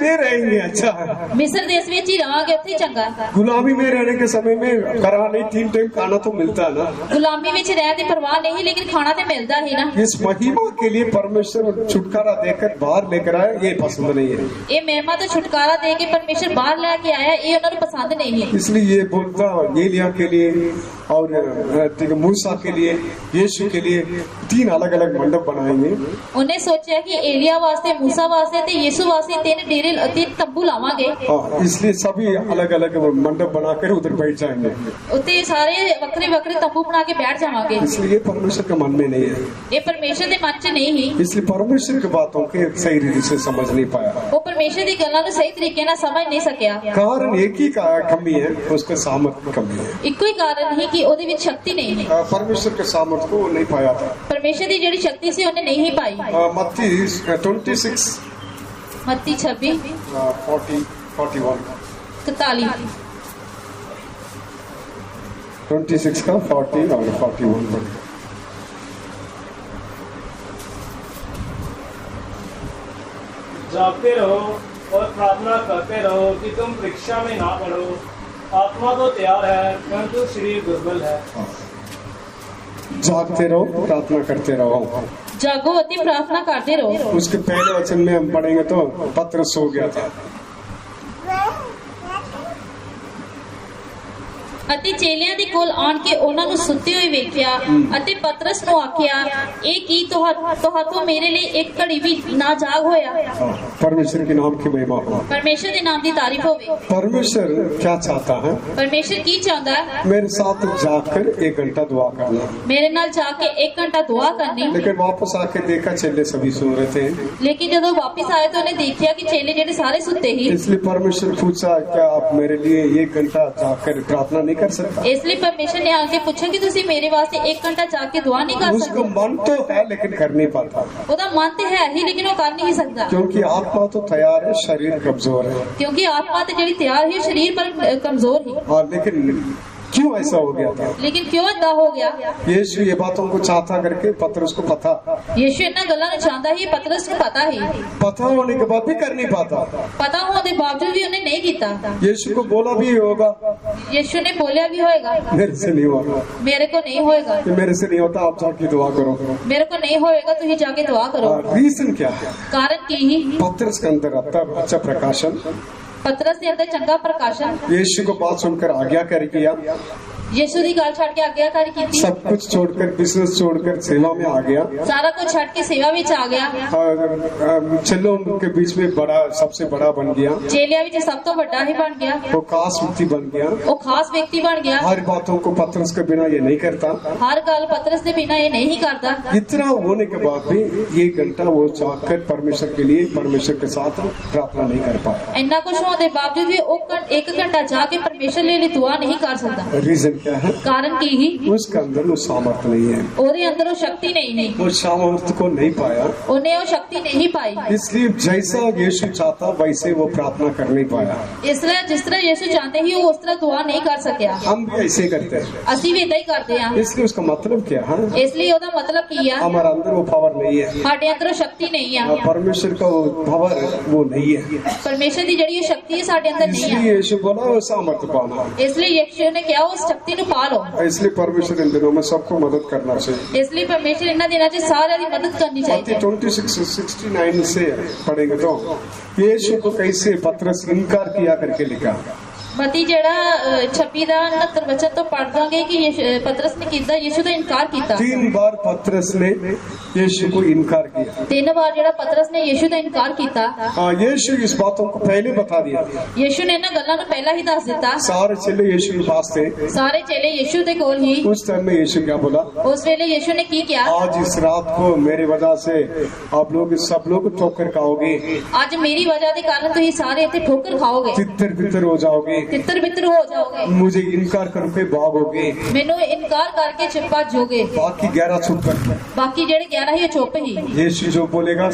में रहेंगे, अच्छा है। ਮਿਸਰ ਦੇਸ਼ ਵਿੱਚ ਹੀ ਰਵਾਂਗੇ ਉੱਥੇ ਹੀ ਚੰਗਾ। गुलामी में रहने के समय में करा नहीं, 3 टाइम खाना तो मिलता है ना। ਗੁਲਾਮੀ ਵਿੱਚ ਰਹਿਣ ਦੀ ਪਰਵਾਹ ਨਹੀਂ ਲੇਕਿन ਖਾਣਾ ਤੇ ਮਿਲਦਾ ਹੀ ਨਾ। इस महिमा के लिए परमेश्वर छुटकारा देकर बाहर लेकर आया, ये पसंद नहीं है। ਇਹ ਮਹਿਮਾ ਤੋਂ छुटकारा दे के परमेश्वर बाहर लेके आया ये उन्हें पसंद नहीं है। इसलिए ये बोलता एलिया के लिए और मूसा के लिए, यीशु के लिए 3 अलग अलग मंडप बनाएंगे। उन्हें सोचा कि एलिया वास्ते, मूसा वास्ते ते यीशु वास्ते 3 डेरे 3 तंबू लावांगे। इसलिए सभी अलग अलग मंडप बनाकर उधर बैठ जाएंगे। उते सारे वक्रे वक्रे तंबू बना के बैठ जावांगे। इसलिए परमेश्वर के मन में नहीं है। ये परमेश्वर के मन च नहीं ही। इसलिए परमेश्वर की बातों के सही रीति से समझ नहीं पाया। वो परमेश्वर की गल्लां नूं सही तरीके नाल समझ नहीं सकिया। कारण एक ही का कमी है, उसका सामर्थ्य कमी है। इको ही कारण है कि ओदे विच शक्ति नहीं है। परमेश्वर के सामर्थ्य को नहीं पाया था। परमेश्वर की जिहड़ी शक्ति सी उन्हें नहीं ही पाई। मत्ती 26 मत्ती 26 41 26 का 40 और 41 जागते रहो और प्रार्थना करते रहो कि तुम परीक्षा में ना पड़ो। आत्मा तो तैयार है परंतु शरीर दुर्बल है। जागते रहो, प्रार्थना करते रहो। जागो अति प्रार्थना करते रहो। उसके पहले वचन में हम पढ़ेंगे तो पतरस सो गया था। ਅਤੇ ਚੇਲਿਆਂ ਦੇ ਕੋਲ ਆਣ ਕੇ ਉਹਨਾਂ ਨੂੰ ਸੁੱਤੇ ਹੋਏ ਵੇਖਿਆ ਅਤੇ ਪਤਰਸ ਨੂੰ ਆਖਿਆ, ਇਹ ਕੀ ਤੁਹਾਤੋਂ ਮੇਰੇ ਲਈ ਇੱਕ ਘੜੀ ਵੀ ਨਾ ਜਾਗ ਹੋਇਆ। परमेश्वर के नाम की महिमा हो। ਪਰਮੇਸ਼ਰ ਦੇ ਨਾਮ ਦੀ ਤਾਰੀਫ ਹੋਵੇ। परमेश्वर क्या चाहता है? ਪਰਮੇਸ਼ਰ ਕੀ ਚਾਹੁੰਦਾ ਹੈ? मेरे साथ जाकर 1 घंटा दुआ करना। ਮੇਰੇ ਨਾਲ ਜਾ ਕੇ 1 ਘੰਟਾ ਦੁਆ ਕਰਨੀ। लेकिन वापस आके देखा चेले सभी सो रहे थे, ਲੇਕਿਨ ਜਦੋਂ ਵਾਪਿਸ ਆਏ ਤਾਂ ਉਹਨੇ ਦੇਖਿਆ ਕਿ ਚੇਲੇ ਜਿਹੜੇ ਸਾਰੇ ਸੁੱਤੇ ਹੀ। इसलिए परमेश्वर पूछा, क्या आप मेरे लिए 1 घंटा जाकर प्रार्थना नहीं कर सकता? ਇਸ ਲਈ ਪਰਮੇਸ਼ਰ ਨੇ ਆ ਕੇ ਪੁੱਛਿਆ ਕਿ ਤੁਸੀਂ ਮੇਰੇ ਵਾਸਤੇ 1 ਘੰਟਾ ਜਾ ਕੇ ਦੁਆ ਨਹੀਂ ਕਰ उसका ਸਕਦੇ। मन तो है लेकिन कर नहीं पाता, ਉਹਦਾ ਮਨ ਤੇ ਹੈ ਹੀ ਲੇਕਿਨ ਉਹ ਕਰ ਨਹੀਂ ਸਕਦਾ, क्योंकि आत्मा तो तैयार है, शरीर कमजोर है। ਕਿਉਂਕਿ ਆਤਮਾ ਤੇ ਜਿਹੜੀ ਤਿਆਰ ਹੀ ਸਰੀਰ ਪਰ ਕਮਜ਼ੋਰ ਹੀ। और लेकिन क्यों ऐसा हो गया था? ਲੇਕਿਨ ਕਿਉਂ ਏਦਾਂ ਹੋ ਗਿਆ? यीशु ये बातों को चाहता करके पतरस को पता ਯीशु ਇਹਨਾਂ ਗੱਲਾਂ ਨੂੰ ਚਾਹੁੰਦਾ ਹੀ, ਪਤਰਸ ਨੂੰ ਪਤਾ ਹੀ। पता होने के बाद भी कर नहीं पाता। ਪਤਾ ਹੋਣ ਦੇ ਬਾਵਜੂਦ ਵੀ ਉਹਨੇ ਨਹੀਂ ਕੀਤਾ। यीशु को बोला भी होगा, ਯीशु ਨੇ ਬੋਲਿਆ ਵੀ ਹੋਏਗਾ, मेरे से नहीं होगा, ਮੇਰੇ ਕੋ ਨਹੀਂ ਹੋਏਗਾ, कि मेरे से नहीं होता, आप जाके दुआ करो। ਮੇਰੇ ਕੋ ਨਹੀਂ ਹੋਏਗਾ, ਤੁਸੀਂ ਜਾ ਕੇ ਦੁਆ ਕਰੋ। रीजन क्या है? ਕਾਰਨ ਕੀ ਹੀ? पतरस के अंदर आता अच्छा प्रकाशन, ਪਤਰਸ ਦੇ ਅੰਦਰ ਚੰਗਾ ਪ੍ਰਕਾਸ਼ਨ। यीशु को बात सुनकर आज्ञाकारी किया, ਯीशु ਦੀ ਗੱਲ ਛੱਡ ਕੇ ਆਗਿਆਕਾਰੀ ਕੀਤੀ, सब कुछ छोड़कर, बिजनेस छोड़कर सेवा में आ गया। ਸਾਰਾ ਕੁਝ ਛੱਡ ਕੇ ਸੇਵਾ ਵਿੱਚ ਆ ਗਿਆ। और चेलों के बीच में बड़ा, सबसे बड़ा बन गया, ਚੇਲਿਆਂ ਵਿੱਚ ਸਭ ਤੋਂ ਵੱਡਾ ਹੀ ਬਣ ਗਿਆ, वो खास व्यक्ति बन गया। ਉਹ ਖਾਸ ਵਿਅਕਤੀ ਬਣ ਗਿਆ। हर बातों को पतरस के बिना ये नहीं करता। ਹਰ ਗੱਲ ਪਤਰਸ ਦੇ ਬਿਨਾਂ ਇਹ ਨਹੀਂ ਕਰਦਾ। इतना होने के बाद भी 1 घंटा वो जाकर परमेश्वर के लिए, परमेश्वर के साथ प्रार्थना नहीं कर पाया। ਇੰਨਾ ਕੁਝ ਹੋਣ ਦੇ ਬਾਵਜੂਦ ਵੀ ਉਹ 1 ਘੰਟਾ ਜਾ ਕੇ ਪਰਮੇਸ਼ਰ ਲਈ ਦੁਆ ਨਹੀਂ ਕਰ ਸਕਦਾ। रीजन क्या है? ਕਾਰਨ ਕੀ ਹੀ? उसके अंदर वो सामर्थ्य नहीं है, ਉਹਦੇ ਅੰਦਰ ਉਹ ਸ਼ਕਤੀ ਨਹੀਂ ਹੈ, वो सामर्थ्य को नहीं पाया। ਉਹਨੇ ਉਹ ਸ਼ਕਤੀ ਨਹੀਂ ਪਾਈ। इसलिए जैसा यीशु चाहता वैसे वो प्रार्थना कर नहीं पाया। ਇਸ ਤਰ੍ਹਾਂ ਜਿਸ ਤਰ੍ਹਾਂ ਯਿਸੂ ਚਾਹੁੰਦੇ ਹੀ ਉਹ ਉਸ ਤਰ੍ਹਾਂ ਦੁਆ ਨਹੀਂ ਕਰ ਸਕਿਆ। हम भी ऐसे ही करते हैं। ਅਸੀਂ ਵੀ ਏਦਾਂ ਹੀ ਕਰਦੇ ਹਾਂ। इसलिए उसका मतलब क्या है? ਇਸ ਲਈ ਉਹਦਾ ਮਤਲਬ ਕੀ ਆ? हमारे अंदर वो पावर नहीं है, ਸਾਡੇ ਅੰਦਰ ਉਹ ਸ਼ਕਤੀ ਨਹੀਂ ਆ। परमेश्वर का वो पावर वो नहीं है। ਪਰਮੇਸ਼ਰ ਦੀ ਜਿਹੜੀ ਉਹ ਸ਼ਕਤੀ ਹੈ ਸਾਡੇ ਅੰਦਰ ਨਹੀਂ इसलिए ਆ। यीशु बोला वो सामर्थ्य पाना। ਇਸ ਲਈ ਯਿਸੂ ਨੇ ਕਿਹਾ ਉਸ ਸ਼ਕਤੀ ਨੂੰ ਪਾ ਲਓ। इसलिए परमेश्वर इन दिनों में सबको मदद करना चाहिए। ਇਸ ਲਈ ਪਰਮੇਸ਼ਰ ਇਹਨਾਂ ਦਿਨਾਂ 'ਚ ਸਾਰਿਆਂ ਦੀ ਮਦਦ ਕਰਨੀ ਚਾਹੀਦੀ मत्ती है। 26:69 से पढ़ेंगे तो यीशु को कैसे पतरस इनकार किया करके लिखा। ਮਤੀ ਜਿਹੜਾ 26 ਦਾ 69 ਵਚਨ ਤੋਂ ਪੜ੍ਹ ਦਾਂਗੇ ਕਿ ਪਤਰਸ ਨੇ ਕਿੱਦਾਂ ਯਿਸੂ ਦਾ ਇਨਕਾਰ ਕੀਤਾ। 3 बार पतरस ने यीशु को इनकार किया। 3 ਵਾਰ ਜਿਹੜਾ ਪਤਰਸ ਨੇ ਯਿਸੂ ਦਾ ਇਨਕਾਰ ਕੀਤਾ। यीशु इस बातों को पहले बता दिया। ਯਿਸੂ ਨੇ ਇਹਨਾਂ ਗੱਲਾਂ ਨੂੰ ਪਹਿਲਾਂ ਹੀ ਦੱਸ ਦਿੱਤਾ। सारे चेले यीशु के पास थे। ਸਾਰੇ ਚੇਲੇ ਯਿਸੂ ਦੇ ਕੋਲ ਹੀ। उस टाइम में यीशु क्या बोला? ਉਸ ਵੇਲੇ ਯਿਸੂ ਨੇ ਕੀ ਕਿਹਾ? आज इस रात को मेरी वजह से आप लोग सब लोग ठोकर खाओगे, ਅੱਜ ਮੇਰੀ ਵਜ੍ਹਾ ਦੇ ਕਾਰਨ ਤੁਸੀਂ ਸਾਰੇ ਇੱਥੇ ਠੋਕਰ ਖਾਓਗੇ, तितर बितर हो जाओगे, ਤਿੱਤਰ ਬਿੱਤਰ ਹੋ ਜਾਓਗੇ, मुझे इनकार करके भागोगे। ਮੈਨੂੰ ਇਨਕਾਰ ਕਰਕੇ ਚੁੱਪ ਜਾਓਗੇ। बाकी 11 चुप कर। ਬਾਕੀ ਜਿਹੜੇ 11 ਹੀ ਉਹ ਚੁੱਪ ਹੀ। यीशु जो बोलेगा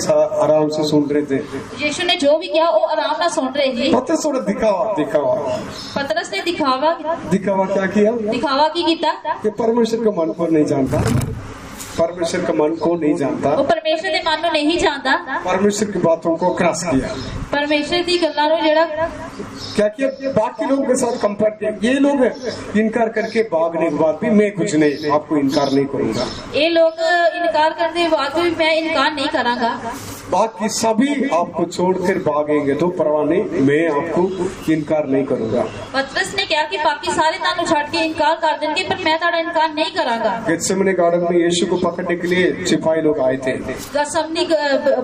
आराम से सुन रहे थे। ਯਿਸੂ ਨੇ ਜੋ ਵੀ ਕਿਹਾ ਉਹ ਆਰਾਮ ਨਾਲ ਸੁਣ ਰਹੇ ਸੀ। पतरस थोड़ा दिखावा ਪਤਰਸ ਨੇ ਦਿਖਾਵਾ क्या किया? ਦਿਖਾਵਾ ਕੀ ਕੀਤਾ? कि परमेश्वर के मन को नहीं जानता, परमेश्वर के मन को नहीं जानता, ਉਹ ਪਰਮੇਸ਼ਰ ਦੇ ਮਨ ਨੂੰ ਨਹੀਂ ਜਾਣਦਾ। परमेश्वर की बातों को क्रॉस किया। ਪਰਮੇਸ਼ਰ ਦੀ ਗੱਲਾਂ ਨੂੰ ਜਿਹੜਾ क्या किया? बाकी लोगों के साथ कंपेयर किया। ये लोग इनकार करके भागने के बाद भी मैं कुछ नहीं, आपको इनकार नहीं करूंगा। ਇਹ ਲੋਕ ਇਨਕਾਰ ਕਰਨ ਦੇ ਬਾਵਜੂਦ ਵੀ ਮੈਂ ਇਨਕਾਰ ਨਹੀਂ ਕਰਾਂਗਾ। बाकी सभी आपको छोड़कर भागेंगे तो परवाह नहीं, मैं आपको इनकार नहीं करूंगा। ਪਤਰਸ ਨੇ ਕਿਹਾ ਕਿ ਬਾਕੀ ਸਾਰੇ ਤੁਹਾਨੂੰ ਛੱਡ ਕੇ ਇਨਕਾਰ ਕਰ ਦੇਣਗੇ ਪਰ मैं ਤੁਹਾਡਾ ਇਨਕਾਰ नहीं करांगा। गेत्सेमने गार्डन में यीशु को पकड़ने के लिए सिपाही लोग आए थे। ਗਤਸਮਨੀ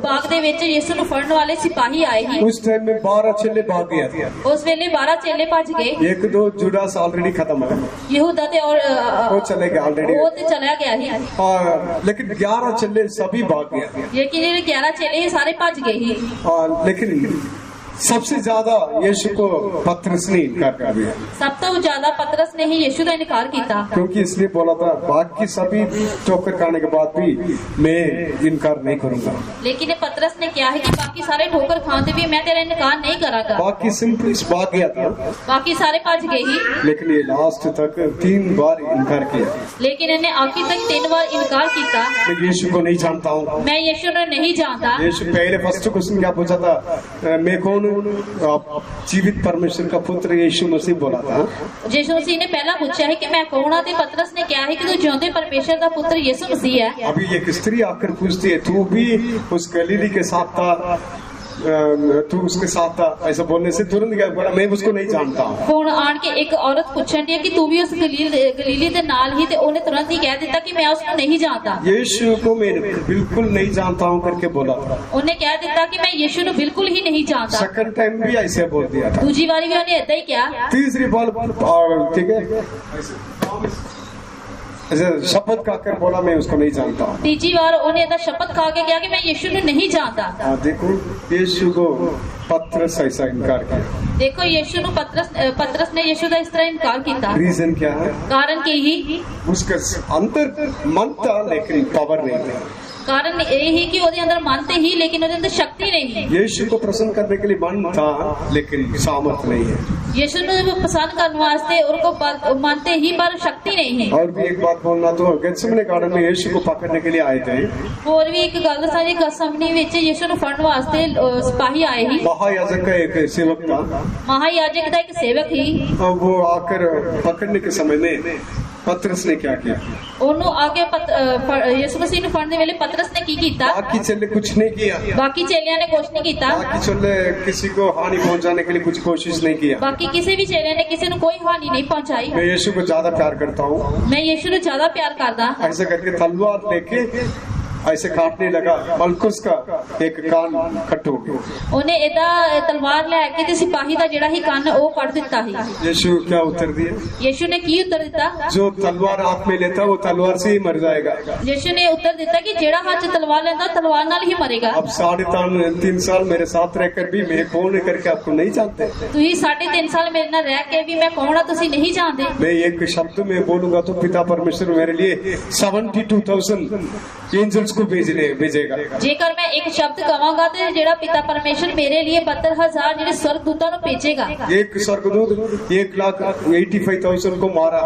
ਬਾਗ ਦੇ ਵਿੱਚ ਯਿਸੂ ਨੂੰ ਫੜਨ ਵਾਲੇ ਸਿਪਾਹੀ ਆਏ ਸੀ। उस टाइम में 12 चेले भाग गया था। ਉਸ ਵੇਲੇ 12 ਚੇਲੇ ਭੱਜ ਗਏ। 1-2 जुडास ऑलरेडी खत्म है, ਯਹੂਦਾ ਤੇ ਔਰ वो चले गए ऑलरेडी। ਉਹ ਤੇ ਚਲਿਆ ਗਿਆ ਸੀ। लेकिन 11 चेले सभी भाग गया। ਲੇਕਿਨ ਜਿਹੜੇ 11 ਚੇਲੇ ਸੀ ਸਾਰੇ ਭੱਜ ਗਏ ਸੀ। लेकिन सबसे ज्यादा यीशु को पतरस ने इनकार कर दिया, ਸਭ ਤੋਂ ਜ਼ਿਆਦਾ ਪਤਰਸ ਨੇ ਹੀ ਯਿਸੂ ਦਾ ਇਨਕਾਰ ਕੀਤਾ। क्योंकि इसलिए बोला था बाकी सभी ठोकर खाने के बाद भी मैं इनकार नहीं करूंगा। ਲੇਕਿਨ ਇਹ ਪਤਰਸ ਨੇ ਕਿਹਾ ਹੈ ਕਿ ਬਾਕੀ ਸਾਰੇ ਠੋਕਰ ਖਾਂਦੇ ਵੀ ਮੈਂ ਤੇਰਾ ਇਨਕਾਰ ਨਹੀਂ ਕਰਾਂਗਾ। बाकी सिंपली भाग गया था, ਬਾਕੀ ਸਾਰੇ ਭੱਜ ਗਏ ਸੀ। लेकिन ये लास्ट तक 3 बार इनकार किया। ਲੇਕਿन ਇਹਨੇ आखिर तक 3 बार इनकार किया। मैं यीशु को नहीं जानता हूँ। मैं यीशु को नहीं जानता। यीशु पहले फर्स्ट क्वेश्चन क्या पूछा था? मैं कौन हूँ? आप जीवित परमेश्वर का पुत्र यीशु मसीह बोला था। यीशु मसीह ने पहला पूछा है कि मैं कौन हूं? ते पतरस ने क्या है कि तू जिਉਂਦੇ परमेश्वर का पुत्र यीशु मसीह है। अभी एक स्त्री आकर पूछती है, तू भी उस गलीली के साथ था? तू उसके साथ था, ऐसा बोलने से तुरंत क्या बोला, मैं उसको नहीं जानता हूँ। ਹੁਣ ਆਣ ਕੇ ਇੱਕ ਔਰਤ ਪੁੱਛਣ ਦੀ ਕਿ ਤੂੰ ਵੀ ਉਸ ਗਲੀਲੀ ਦੇ ਨਾਲ ਹੀ, ਤੇ ਉਹਨੇ ਤੁਰੰਤ ਹੀ ਕਹਿ ਦਿੱਤਾ ਕਿ ਮੈਂ ਉਸ ਨੂੰ ਨਹੀਂ ਜਾਣਦਾ। यीशु को मैं बिल्कुल नहीं जानता हूँ करके बोला था। ਉਹਨੇ ਕਹਿ ਦਿੱਤਾ ਕਿ ਮੈਂ ਯਿਸੂ ਨੂੰ ਬਿਲਕੁਲ ਹੀ ਨਹੀਂ ਜਾਣਦਾ। सेकंड टाइम भी ऐसे बोल दिया था। ਦੂਜੀ ਵਾਰੀ ਵੀ ਉਹਨੇ ਏਦਾਂ ਹੀ ਕਿਹਾ। तीसरी बार ठीक है ऐसे शपथ खाकर बोला मैं उसको नहीं जानता हूँ। ਤੀਜੀ ਵਾਰ ਉਹਨੇ ਏਦਾਂ ਸ਼ਪਥ ਖਾ ਕੇ ਕਿਹਾ ਕਿ ਮੈਂ ਯਿਸੂ ਨੂੰ ਨਹੀਂ ਜਾਣਦਾ। देखो यीशु को पत्रस ऐसा इनकार किया। ਦੇਖੋ ਯਿਸੂ ਨੂੰ ਪਤਰਸ ਨੇ ਯਿਸੂ ਦਾ ਇਸ ਤਰ੍ਹਾਂ ਇਨਕਾਰ ਕੀਤਾ। रीजन क्या है? ਕਾਰਨ ਕੀ ਹੀ? उसके अंदर मन था लेकिन पावर नहीं था। ਕਾਰਨ ਇਹ ਹੀ ਕਿ ਉਹਦੇ ਅੰਦਰ ਮਨ ਤੇ ਹੀ, ਲੇਕਿਨ ਉਹਦੇ ਅੰਦਰ ਸ਼ਕਤੀ ਨਹੀਂ। यीशु को प्रसन्न करने के लिए मन था लेकिन सामर्थ नहीं है। यीशु ਨੂੰ ਪਸੰਦ ਕਰਨ ਵਾਸਤੇ ਉਹਦੇ ਕੋਲ ਮਨ ਤੇ ਹੀ, ਪਰ ਸ਼ਕਤੀ ਨਹੀਂ ਹੈ। और भी एक बात बोलना, तो गेत्सेमने गार्डन में यीशु को पकड़ने के लिए आए थे। ਹੋਰ ਵੀ ਇੱਕ ਗੱਲ ਦੱਸਾਂ ਜੀ, ਗਤਸਮਨੀ ਵਿੱਚ ਯਿਸੂ ਨੂੰ ਫੜਨ ਵਾਸਤੇ ਸਿਪਾਹੀ ਆਏ ਸੀ। महायाजक का एक सेवक था। ਮਹਾਯਾਜਕ ਦਾ ਇੱਕ ਸੇਵਕ ਸੀ। अब वो आकर पकड़ने के समय में पतरस ने क्या किया? ਉਹਨੂੰ ਆ ਕੇ ਯਿਸੂ ਮਸੀਹ ਨੂੰ ਫੜਨ ਦੇ ਵੇਲੇ ਪਤਰਸ ਨੇ ਕੀ ਕੀਤਾ? बाकी चेले कुछ नहीं किया। ਬਾਕੀ ਚੇਲਿਆਂ ਨੇ ਕੁਝ ਨਹੀਂ ਕੀਤਾ। बाकी चेले किसी को हानि पहुंचाने के लिए कुछ कोशिश नहीं किया। ਬਾਕੀ ਕਿਸੇ ਵੀ ਚੇਲਿਆਂ ਨੇ ਕਿਸੇ ਨੂੰ ਕੋਈ ਹਾਨੀ ਨਹੀਂ ਪਹੁੰਚਾਈ। मैं यीशु को ज्यादा प्यार करता हूँ। ਮੈਂ ਯਿਸੂ ਨੂੰ ਜ਼ਿਆਦਾ ਪਿਆਰ ਕਰਦਾ। ऐसे करके तलवार लेके ऐसे काटने लगा, मलकुस का एक कान कट हो गया। ਉਹਨੇ ਏਦਾਂ ਤਲਵਾਰ ਲੈ ਕੇ ਤੇ ਸਿਪਾਹੀ ਦਾ ਜਿਹੜਾ ਹੀ ਕੰਨ ਉਹ ਕੱਟ ਦਿੱਤਾ ਸੀ। यीशु क्या उत्तर दिया? ਯਿਸੂ ने ਕੀ ਉੱਤਰ ਦਿੱਤਾ? जो तलवार हाथ में लेता वो तलवार से ही मर जाएगा। ਯਿਸੂ ਨੇ ਉੱਤਰ ਦਿੱਤਾ ਕਿ ਜਿਹੜਾ ਹੱਥ 'ਚ ਤਲਵਾਰ ਲੈਂਦਾ ਤਲਵਾਰ ਨਾਲ ਹੀ ਮਰੇਗਾ। अब 3.5 साल मेरे साथ रहकर भी मैं कौन करके आपको नहीं जानते। ਤੁਸੀਂ 3.5 ਸਾਲ ਮੇਰੇ ਨਾਲ ਰਹਿ ਕੇ ਵੀ ਮੈਂ ਕੌਣ ਆ ਤੁਸੀਂ ਨਹੀਂ ਜਾਣਦੇ। मैं एक शब्द में बोलूंगा तो पिता परमेश्वर मेरे लिए 72,000 एंजल्स को भेजेगा। ਜੇਕਰ ਮੈਂ ਇੱਕ ਸ਼ਬਦ ਕਵਾਂਗਾ ਤੇ ਜਿਹੜਾ ਪਿਤਾ ਪਰਮੇਸ਼ਰ ਮੇਰੇ ਲਈ 72,000 ਜਿਹੜੇ ਸਵਰਗਦੂਤਾਂ ਨੂੰ ਭੇਜੇਗਾ। एक स्वर्गदूत 1,85,000 को मारा।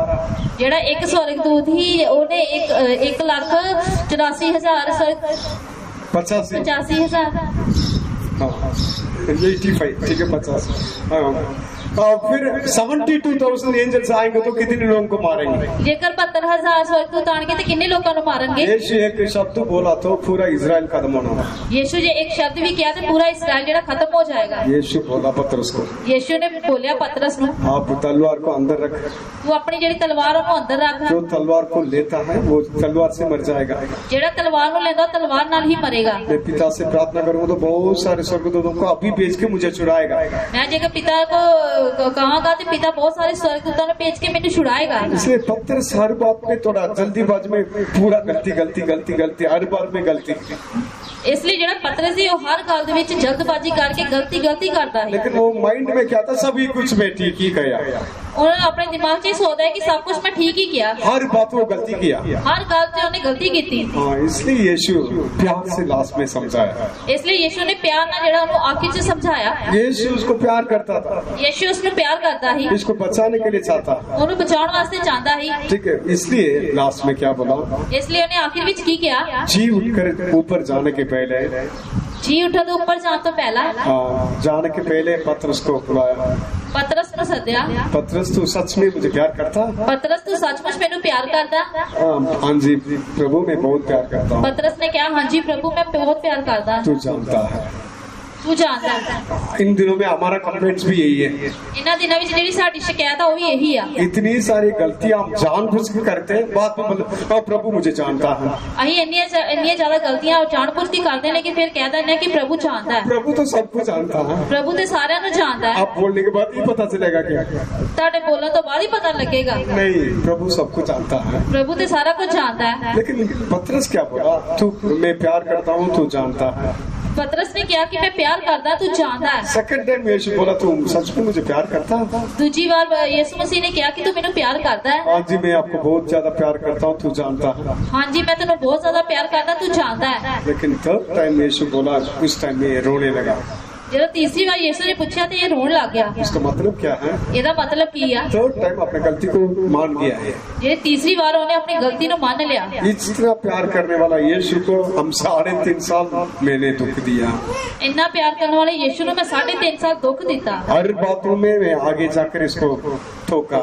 ਜਿਹੜਾ ਇੱਕ ਸਵਰਗਦੂਤ ਹੀ ਉਹਨੇ 1,84,000 85,000 हाँ 85 ठीक है 50 हाँ। और फिर 72,000 एंजल्स आएंगे तो कितने लोगों को मारेंगे? ਜੇਕਰ 72,000 ਸਵਰਗਦੂਤ ਆਣਗੇ ਤੇ ਕਿੰਨੇ ਲੋਕਾਂ ਨੂੰ ਮਾਰਨਗੇ? यीशु एक शब्द बोला तो पूरा इजराइल खत्म होना। ਯਿਸੂ ਜੇ ਇੱਕ ਸ਼ਬਦ ਵੀ ਕਿਹਾ ਤੇ ਪੂਰਾ ਇਸਰਾਇਲ ਜਿਹੜਾ ਖਤਮ ਹੋ ਜਾਏਗਾ। यीशु बोला पतरस को, ਯਿਸੂ ਨੇ ਬੋਲਿਆ ਪਤਰਸ ਨੂੰ, आप तलवार को अंदर रख। ਤੂੰ ਆਪਣੀ ਜਿਹੜੀ ਤਲਵਾਰ ਉਹਨੂੰ ਅੰਦਰ ਰੱਖ। जो तलवार को लेता है वो तलवार से मर जाएगा। ਜਿਹੜਾ ਤਲਵਾਰ ਨੂੰ ਲੈਂਦਾ ਉਹ ਤਲਵਾਰ ਨਾਲ ਹੀ ਮਰੇਗਾ। मैं पिता से प्रार्थना करूंगा तो बहुत सारे स्वर्गदूतों को अभी भेज के मुझे छुड़ाएगा। मैं जगह पिता को कहांगा तो पिता बहुत सारे स्वर्गदूतों ने भेज के मैंने छुड़ाएगा। इसलिए पतरस हर बात में थोड़ा जल्दीबाजी में पूरा गलती हर बार में गलती। इसलिए ਜਿਹੜਾ ਪਤਰਸ ਸੀ ਉਹ ਹਰ ਗੱਲ ਦੇ ਵਿੱਚ ਜਲਦਬਾਜ਼ੀ ਕਰਕੇ ਗਲਤੀ ਕਰਦਾ ਹੈ। लेकिन वो माइंड में क्या था, सभी कुछ मैं ठीक ही किया। उन्होंने अपने दिमाग 'ਚ सोचता है कि सब कुछ मैं ठीक ही किया। हर बात वो गलती किया। हर गल 'ਚ ਉਹਨੇ ਗਲਤੀ ਕੀਤੀ। हाँ, इसलिए यीशु प्यार से लास्ट में समझाया। इसलिए यीशु ने प्यार ਨਾਲ ਜਿਹੜਾ ਉਹਨੂੰ ਆਖਿਰ 'ਚ ਸਮਝਾਇਆ। यीशु उसको प्यार करता था। यीशु उसਨੂੰ प्यार करता ही। इसको बचाने के लिए चाहता। ਉਹਨੂੰ ਬਚਾਉਣ ਵਾਸਤੇ ਚਾਹੁੰਦਾ ਹੀ। ठीक है, इसलिए लास्ट में क्या बोला? इसलिए ਉਹਨੇ ਆਖਿਰ ਵਿੱਚ ਕੀ ਕਿਹਾ? जी उठकर ऊपर जाने के पहले जी उठा तो ऊपर जाने तो पहला जाने के पहले पतरस को बुलाया। पतरस ਨੂੰ ਸੱਦਿਆ। पतरस तू सच में मुझे प्यार करता? पतरस तू सचमुच ਮੈਨੂੰ ਪਿਆਰ ਕਰਦਾ? हाँ जी प्रभु मैं बहुत प्यार करता हूँ। पतरस ने कहा हाँ जी प्रभु मैं बहुत प्यार करता। तू जानता है। तू जानता है। इन दिनों में हमारा कमेंट्स भी यही है। इन्हां दिनों ਵਿੱਚ ਜਿਹੜੀ ਸਾਡੀ ਸ਼ਿਕਾਇਤ ਆ ਉਹ ਵੀ ਇਹੀ ਆ। इतनी सारी गलतियां हम जानबूझ के करते हैं, बाद में बोलते प्रभु मुझे जानता है। ਅਸੀਂ ਇੰਨੀਆਂ ਜ਼ਿਆਦਾ ਗਲਤੀਆਂ ਜਾਣਬੁੱਝ ਕੇ ਕਰਦੇ ਨੇ ਕਿ ਫਿਰ ਕਹਿ ਦਿੰਦੇ ਕਿ ਪ੍ਰਭੂ ਜਾਣਦਾ ਹੈ। प्रभु तो सब कुछ जानता है। ਪ੍ਰਭੂ ਤੇ ਸਾਰਿਆਂ ਨੂੰ ਜਾਣਦਾ ਹੈ। आप बोलने के बाद ही पता चलेगा क्या? ਤੁਹਾਡੇ ਬੋਲਣ ਤੋਂ ਬਾਅਦ ਹੀ ਪਤਾ ਲੱਗੇਗਾ। नहीं, प्रभु सब कुछ जानता है। ਪ੍ਰਭੂ ਤੇ ਸਾਰਾ ਕੁਝ ਜਾਣਦਾ ਹੈ। लेकिन पतरस क्या बोला? तू मैं प्यार करता हूँ तू जानता है। पतरस ने कहा कि मैं प्यार करता तू जानता है। सेकंड टाइम यीशु बोला तू सच में मुझे प्यार करता है? दूसरी बार यीशु मसीह ने कहा कि तू मेनू प्यार करता है? हाँ जी मैं आपको बहुत ज्यादा प्यार करता हूँ तू जानता है। हाँ जी मैं तेनू बहुत ज्यादा प्यार करता तू जानता है। लेकिन थर्ड टाइम यीशु बोला, उस टाइम में रोने लगा। जब तीसरी बार यीशु ने पूछा तो ये रोने लग गया। इसका मतलब क्या है? ਇਹਦਾ मतलब ਕੀ ਆ? थर्ड टाइम अपनी गलती को मान गया है। ये तीसरी बार उन्हें अपनी गलती को मान लिया। इतना प्यार करने वाला यीशु को हम 3.5 साल मैंने दुख दिया। इतना प्यार करने वाले यीशु ने मैं 3.5 साल दुख दिता। हर बातों में मैं आगे जाकर इसको ठोका।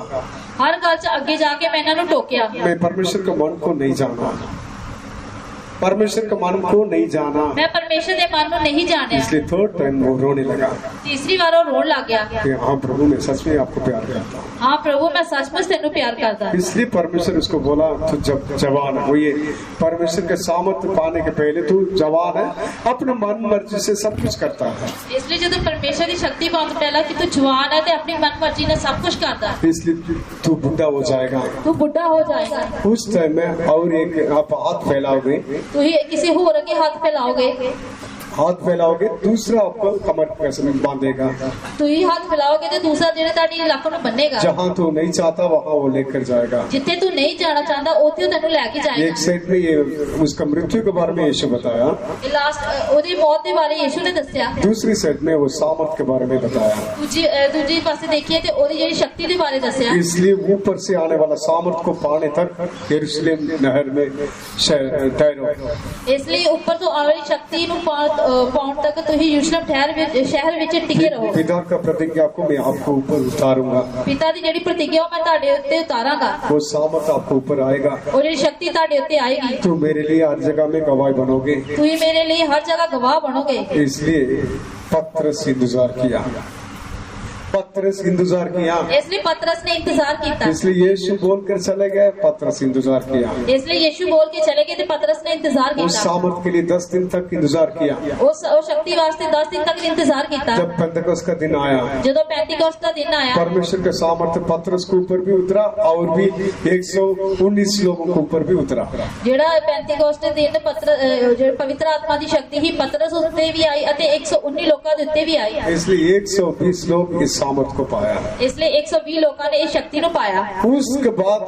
हर गल च अगे जाके मैं इन्हां नूं टोकिया। मैं परमेश्वर के मन को नहीं जाना। परमेश्वर के मन को नहीं जाना, मैं परमेश्वर के मन को नहीं जानिया। इसलिए थर्ड टाइम वो रोने लगा तीसरी बार वो रोन लग गया कि हाँ प्रभु मैं सच में आपको प्यार करता हूँ। हाँ प्रभु मैं सचमुच तेनू प्यार करता। इसलिए परमेश्वर उसको बोला तू जब जवान है, वो ये परमेश्वर के सामर्थ्य पाने के पहले तू जवान है, अपने मन मर्जी से सब कुछ करता है। इसलिए जब परमेश्वर की शक्ति पाने तो पहला कि तू जवान है ते अपनी मन मर्जी ने सब कुछ करता, इसलिए तू बुढ़ा हो जाएगा, तू बुढ़ा हो जाएगा। उस टाइम में और एक आप हाथ फैलाओगे, तू ही किसी होर के हाथ फैलाओगे, हाथ फैलाओगे दूसरा आपको कमर पैसे में बांधेगा, तू ही हाथ फैलाओगे तो दूसरा जेने ताड़ी लाखों नु बनेगा। जहाँ तू नहीं चाहता वहाँ वो लेकर जाएगा, जिथे तू नहीं जाना चाहता उथे तेनू लेके जाएगा। एक साइड में ये उसका मृत्यु के बारे में यीशु बताया, लास्ट ओदी मौत के बारे यीशु ने दसया, दूसरी साइड में वो सामर्थ के बारे में बताया, दूजी पासे देखिए तो ओदी जेडी शक्ति के बारे दसया। इसलिए ऊपर से आने वाला सामर्थ को पाने तक यरूशलेम नहर में ठहरो, इसलिए ऊपर तो आने वाली शक्ति नु पाउंड तक तो ही यरूशलेम शहर विच टिके रहो। पिता का प्रतिज्ञा को मैं आपको ऊपर उतारूंगा, पिता दी जेडी प्रतिज्ञा मैं ताड़े उत्ते उतारांगा, वो सामर्थ आपको ऊपर आएगा, और जेडी शक्ति ताड़े उत्ते आएगी। तू मेरे लिए हर जगह में गवाह बनोगे, तू ही मेरे लिए हर जगह गवाह बनोगे। इसलिए पत्रस इंतजार किया, पत्रस इंतजार किया, इसलिए पतरस ने इंतजार किया, इसलिए यीशु बोलकर चले गए, पत्रस इंतजार किया, इसलिए यीशु बोल के चले गए थे, पतरस ने इंतजार उस किया, सामर्थ के लिए 10 दिन तक इंतजार किया। उस शक्ति वास्ते 10 दिन तक इंतजार किया। जब पेंतकोस्त का दिन आया, जब पेंटिकोस्त का दिन आया, परमेश्वर का सामर्थ पत्रस के ऊपर भी उतरा और भी 119 लोगों के ऊपर भी उतरा। जेड़ा पेंटिकोस्त के दिन जो पवित्र आत्मा की शक्ति ही पतरस उत्ते भी आई और 119 लोगों के उत्ते भी आई, इसलिए 120 लोग इस सामर्थ को पाया, इसलिए 120 लोगों ने इस शक्ति को पाया। उसके बाद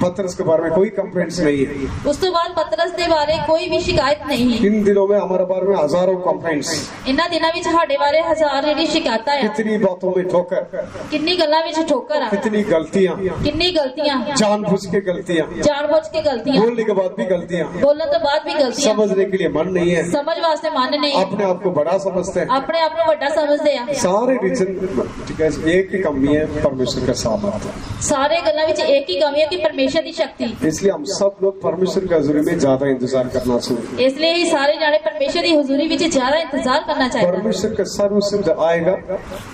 पतरस के बारे में कोई कंप्लेंट्स नहीं है, उस तो बाद पतरस के बारे कोई भी शिकायत नहीं है। इन दिनों में हमारे बारे में हजारों कंप्लेंट्स, इन्हां दिनां विच साडे बारे हजार जेडी शिकायतां है, कितनी बातों में ठोकर, कितनी गल्लां विच ठोकर आ, कितनी गलतियां, कितनी गलतियां, जानबूझ के गलतियां, जानबूझ के गलतियां, बोलने के बाद भी गलतियां, बोलने तो बाद भी गलतियां, समझने के लिए मन नहीं है, समझ वास्ते मन नहीं, अपने आप को बड़ा समझते हैं, अपने आप को बड़ा समझते हैं। सारे रीजन ठीक है, एक ही कमी है, परमेश्वर का सामर्थ। सारे गल्लां विच एक ही कमी है कि परमेश्वर की शक्ति, इसलिए हम सब लोग परमेश्वर की हजूरी में ज्यादा इंतजार करना चाहिए, इसलिए ही सारे जाने परमेश्वर की हुजूरी विच ज्यादा इंतजार करना चाहिए। परमेश्वर का सर्व सिद्ध आएगा,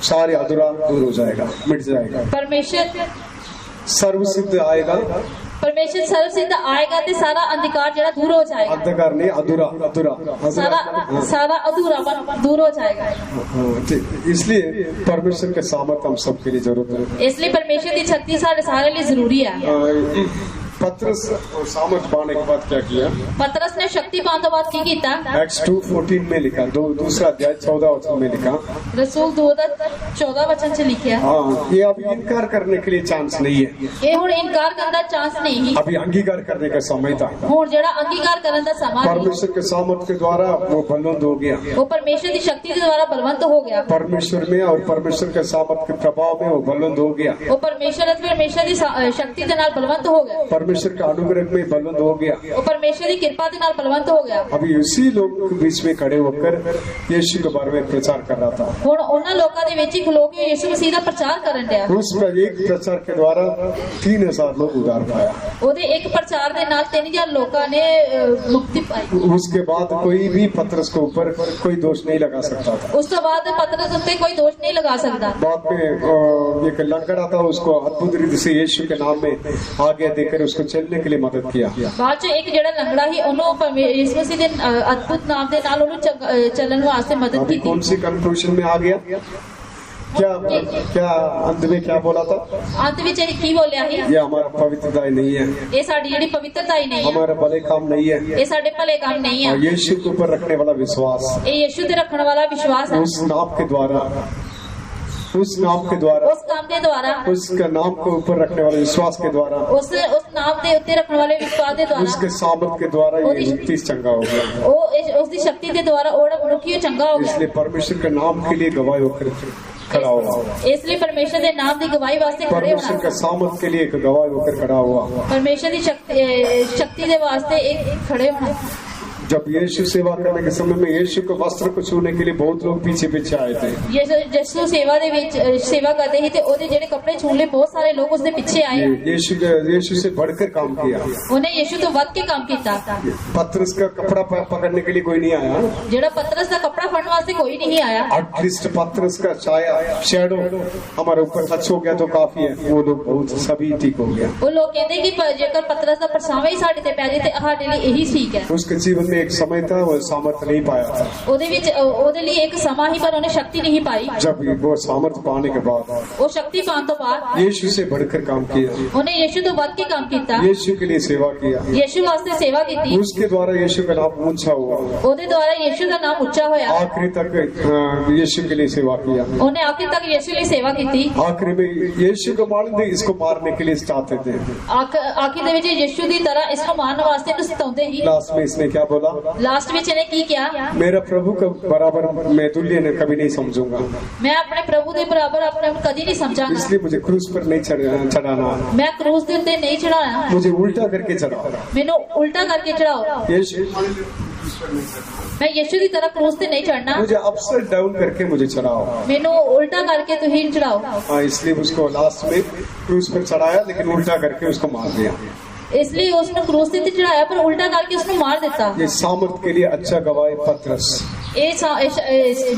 सारे अधूरा दूर हो जाएगा, मिट जाएगा, परमेश्वर सर्व सिद्ध आएगा, परमेश्वर सर्व सिद्ध आएगा ते सारा अंधकार जरा दूर हो जाएगा, अंधकार नहीं अधूरा, अधूरा सारा अधूरापन दूर हो जाएगा। ठीक, इसलिए परमेश्वर के सामर्थ हम सबके लिए जरूरत है, इसलिए परमेश्वर की शक्ति सारे सारे लिए जरूरी है। पत्रस सामर्थ पाने के बाद क्या किया, पतरस ने शक्ति पाने के बाद की कीता, एक्ट्स 2:14 में लिखा, दूसरा अध्याय 14 वचन में लिखा, रसूल 2:14 वचन से लिखा, हाँ ये अभी इनकार करने के लिए चांस नहीं है, ये हुण इनकार करने का चांस नहीं, अभी अंगीकार करने का समय था, हुण जेड़ा अंगीकार करने का समा है, परमेश्वर के सामर्थ के द्वारा वो बलवंत हो गया, वो परमेश्वर की शक्ति के द्वारा बलवंत हो गया, परमेश्वर में और परमेश्वर के सामर्थ के प्रभाव में वो बलवंत हो गया, वो परमेश्वर की शक्ति के नाल बलवंत हो गया, परमेश्वर का अनुग्रह में बलवंत हो गया, वो परमेश्वर की कृपा के नाल बलवंत हो गया। अभी उसी लोग के बीच में खड़े होकर यीशु के बारे में प्रचार कर रहा था, हुण उन्हां लोकां दे विच खलो के यीशु मसीह दा प्रचार करन दिया, उस पर एक प्रचार के द्वारा 3000 लोग उद्धार पाया, ओदे एक प्रचार दे नाल 3000 लोकां ने मुक्ति पाई। उसके बाद कोई भी पतरस के ऊपर कोई दोष नहीं लगा सकता था, उस तो बाद पतरस उत्ते कोई दोष नहीं लगा सकता। बाद में एक लंगड़ा था, उसको अद्भुत रीति से यीशु के नाम में आगे देकर उसको चलने के लिए मदद किया, बाद च एक जेड़ा लंगड़ा ही ओनु यीशु मसीह दे अद्भुत नाम दे नाल ओनु चलन वास्ते मदद की। कौन सी कंक्लूजन में आ गया, क्या अंत में क्या बोला था, अंत विच की बोलिया ही, ये हमारा पवित्रता ही नहीं है, ये साडी जेडी पवित्रता ही नहीं है, हमारा भले काम नहीं है, ये साडे भले काम नहीं है, यीशु के ऊपर रखने वाला विश्वास, ये यीशु ते रखने वाला विश्वास है, उस नाम के द्वारा, उस नाम के द्वारा, उस काम के द्वारा, उसका नाम को ऊपर रखने वाले विश्वास के द्वारा, उस नाम के उत्ते रखने वाले विश्वास के द्वारा, उसके सामर्थ के द्वारा ये व्यक्ति चंगा हो गया, वो उसकी शक्ति के द्वारा ओड़ा मनुष्य चंगा हो गया। इसलिए परमेश्वर के नाम के लिए गवाही होकर खड़ा हुआ, इसलिए परमेश्वर के नाम की गवाही वास्ते खड़े परमेश्वर के होना, सामर्थ के लिए एक गवाही होकर खड़ा हुआ, परमेश्वर की शक्ति के वास्ते एक खड़े होना। जब यीशु सेवा करने के समय में यीशु के वस्त्र को छूने के लिए बहुत लोग पीछे पीछे आए थे। ਯਿਸੂ ਸੇਵਾ ਦੇ ਵਿੱਚ ਸੇਵਾ ਕਰਦੇ ਸੀ ਤੇ ਉਹਦੇ ਜਿਹੜੇ ਕੱਪੜੇ ਛੂਣ ਲਈ ਬਹੁਤ ਸਾਰੇ ਲੋਕ ਉਸਦੇ ਪਿੱਛੇ ਆਏ। यीशु से बढ़कर काम किया। ਉਹਨੇ ਯਿਸੂ ਤੋਂ ਵੱਧ ਕੇ ਕੰਮ ਕੀਤਾ। पतरस का कपड़ा पकड़ने के लिए कोई नहीं आया। ਜਿਹੜਾ ਪਤਰਸ ਦਾ ਕੱਪੜਾ ਫੜਨ ਵਾਸਤੇ ਕੋਈ ਨਹੀਂ ਆਇਆ। एटलीस्ट पतरस का छाया शैडो हमारे ऊपर टच हो गया तो काफी है। वो लोग बहुत सभी ठीक हो गया। ਉਹ ਲੋਕ ਕਹਿੰਦੇ ਕਿ ਜੇਕਰ ਪਤਰਸ ਦਾ ਪਰਛਾਵਾਂ ਹੀ ਸਾਡੇ ਤੇ ਪੈ ਜਾਏ ਤੇ ਸਾਡੇ ਲਈ ਇਹੀ ਠੀਕ ਹੈ। उसके जीवन में एक समय था वो सामर्थ नहीं पाया था। ਉਹਦੇ ਵਿੱਚ ਉਹਦੇ ਲਈ ਇੱਕ ਸਮਾਂ ਹੀ ਪਰ ਉਹਨੇ ਸ਼ਕਤੀ ਨਹੀਂ ਪਾਈ। जब वो सामर्थ पाने के बाद ਉਹ ਸ਼ਕਤੀ ਪਾਉਣ ਤੋਂ ਬਾਅਦ यीशु से बढ़कर काम किया। ਉਹਨੇ ਯਿਸੂ ਤੋਂ ਵੱਧ ਕੇ ਕੰਮ ਕੀਤਾ। यीशु के लिए सेवा किया। ਯਿਸੂ ਵਾਸਤੇ ਸੇਵਾ ਕੀਤੀ। उसके द्वारा यीशु का नाम ऊंचा हुआ। ਉਹਦੇ ਦੁਆਰਾ ਯਿਸੂ ਦਾ ਨਾਮ ਉੱਚਾ ਹੋਇਆ। आखिरी तक यीशु के लिए सेवा किया। ਉਹਨੇ ਆਖਿਰ ਤੱਕ ਯਿਸੂ ਲਈ ਸੇਵਾ ਕੀਤੀ। आखिरी में यीशु को मारने इसको मारने के लिए चाहते थे। ਆਖਿਰ ਦੇ ਵਿੱਚ ਯਿਸੂ ਦੀ ਤਰ੍ਹਾਂ ਇਸ ਨੂੰ ਮਾਰਨ ਵਾਸਤੇ ਇਹਨੂੰ ਸਤਾਉਂਦੇ ਹੀ। लास्ट में इसने क्या बोला? ਲਾਸਟ ਵਿੱਚ ਇਹਨੇ ਕੀ ਕਿਹਾ? मेरा प्रभु का बराबर मैं तुल्य ने कभी नहीं समझूंगा। मैं अपने प्रभु ਦੇ ਬਰਾਬਰ ਆਪਣੇ ਆਪ ਕਦੀ ਨਹੀਂ ਸਮਝਾਂਗਾ। इसलिए मुझे क्रूस पर नहीं चढ़ाना। मैं क्रूस ਦੇ ਉੱਤੇ ਨਹੀਂ ਚੜਾਉਣਾ। मुझे उल्टा करके चढ़ाओ। ਮੈਨੂੰ उल्टा करके चढ़ाओ। यीशु मैं यीशु ਦੀ तरह क्रूस ਤੇ नहीं चढ़ना। मुझे अपसाइड डाउन करके मुझे चढ़ाओ। ਮੈਨੂੰ उल्टा करके तुम चढ़ाओ। हाँ, इसलिए उसको लास्ट में क्रूस पर चढ़ाया लेकिन उल्टा करके उसको मार दिया। इसलिए उसने क्रूस ਤੇ ਚੜਾਇਆ ਪਰ उल्टा करके उसने मार ਦਿੱਤਾ। ये सामर्थ के लिए अच्छा गवाह पतरस। ਇਹ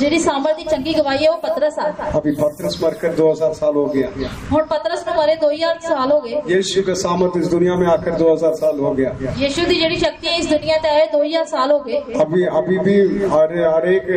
ਜਿਹੜੀ ਸਾਮਰਥ ਦੀ ਚੰਗੀ ਗਵਾਹੀ ਹੈ ਉਹ ਪਤਰਸ ਆ। अभी पतरस मरकर 2000 साल हो गया। ਹੁਣ ਪਤਰਸ ਨੂੰ ਮਰੇ 2000 ਸਾਲ ਹੋ गए। यीशु का सामर्थ इस दुनिया में आकर 2000 साल हो गया। यीशु ਦੀ ਜਿਹੜੀ ਸ਼ਕਤੀ ਹੈ ਇਸ ਦੁਨੀਆ ਤੇ ਆਏ 2000 ਸਾਲ ਹੋ गए। अभी भी हर एक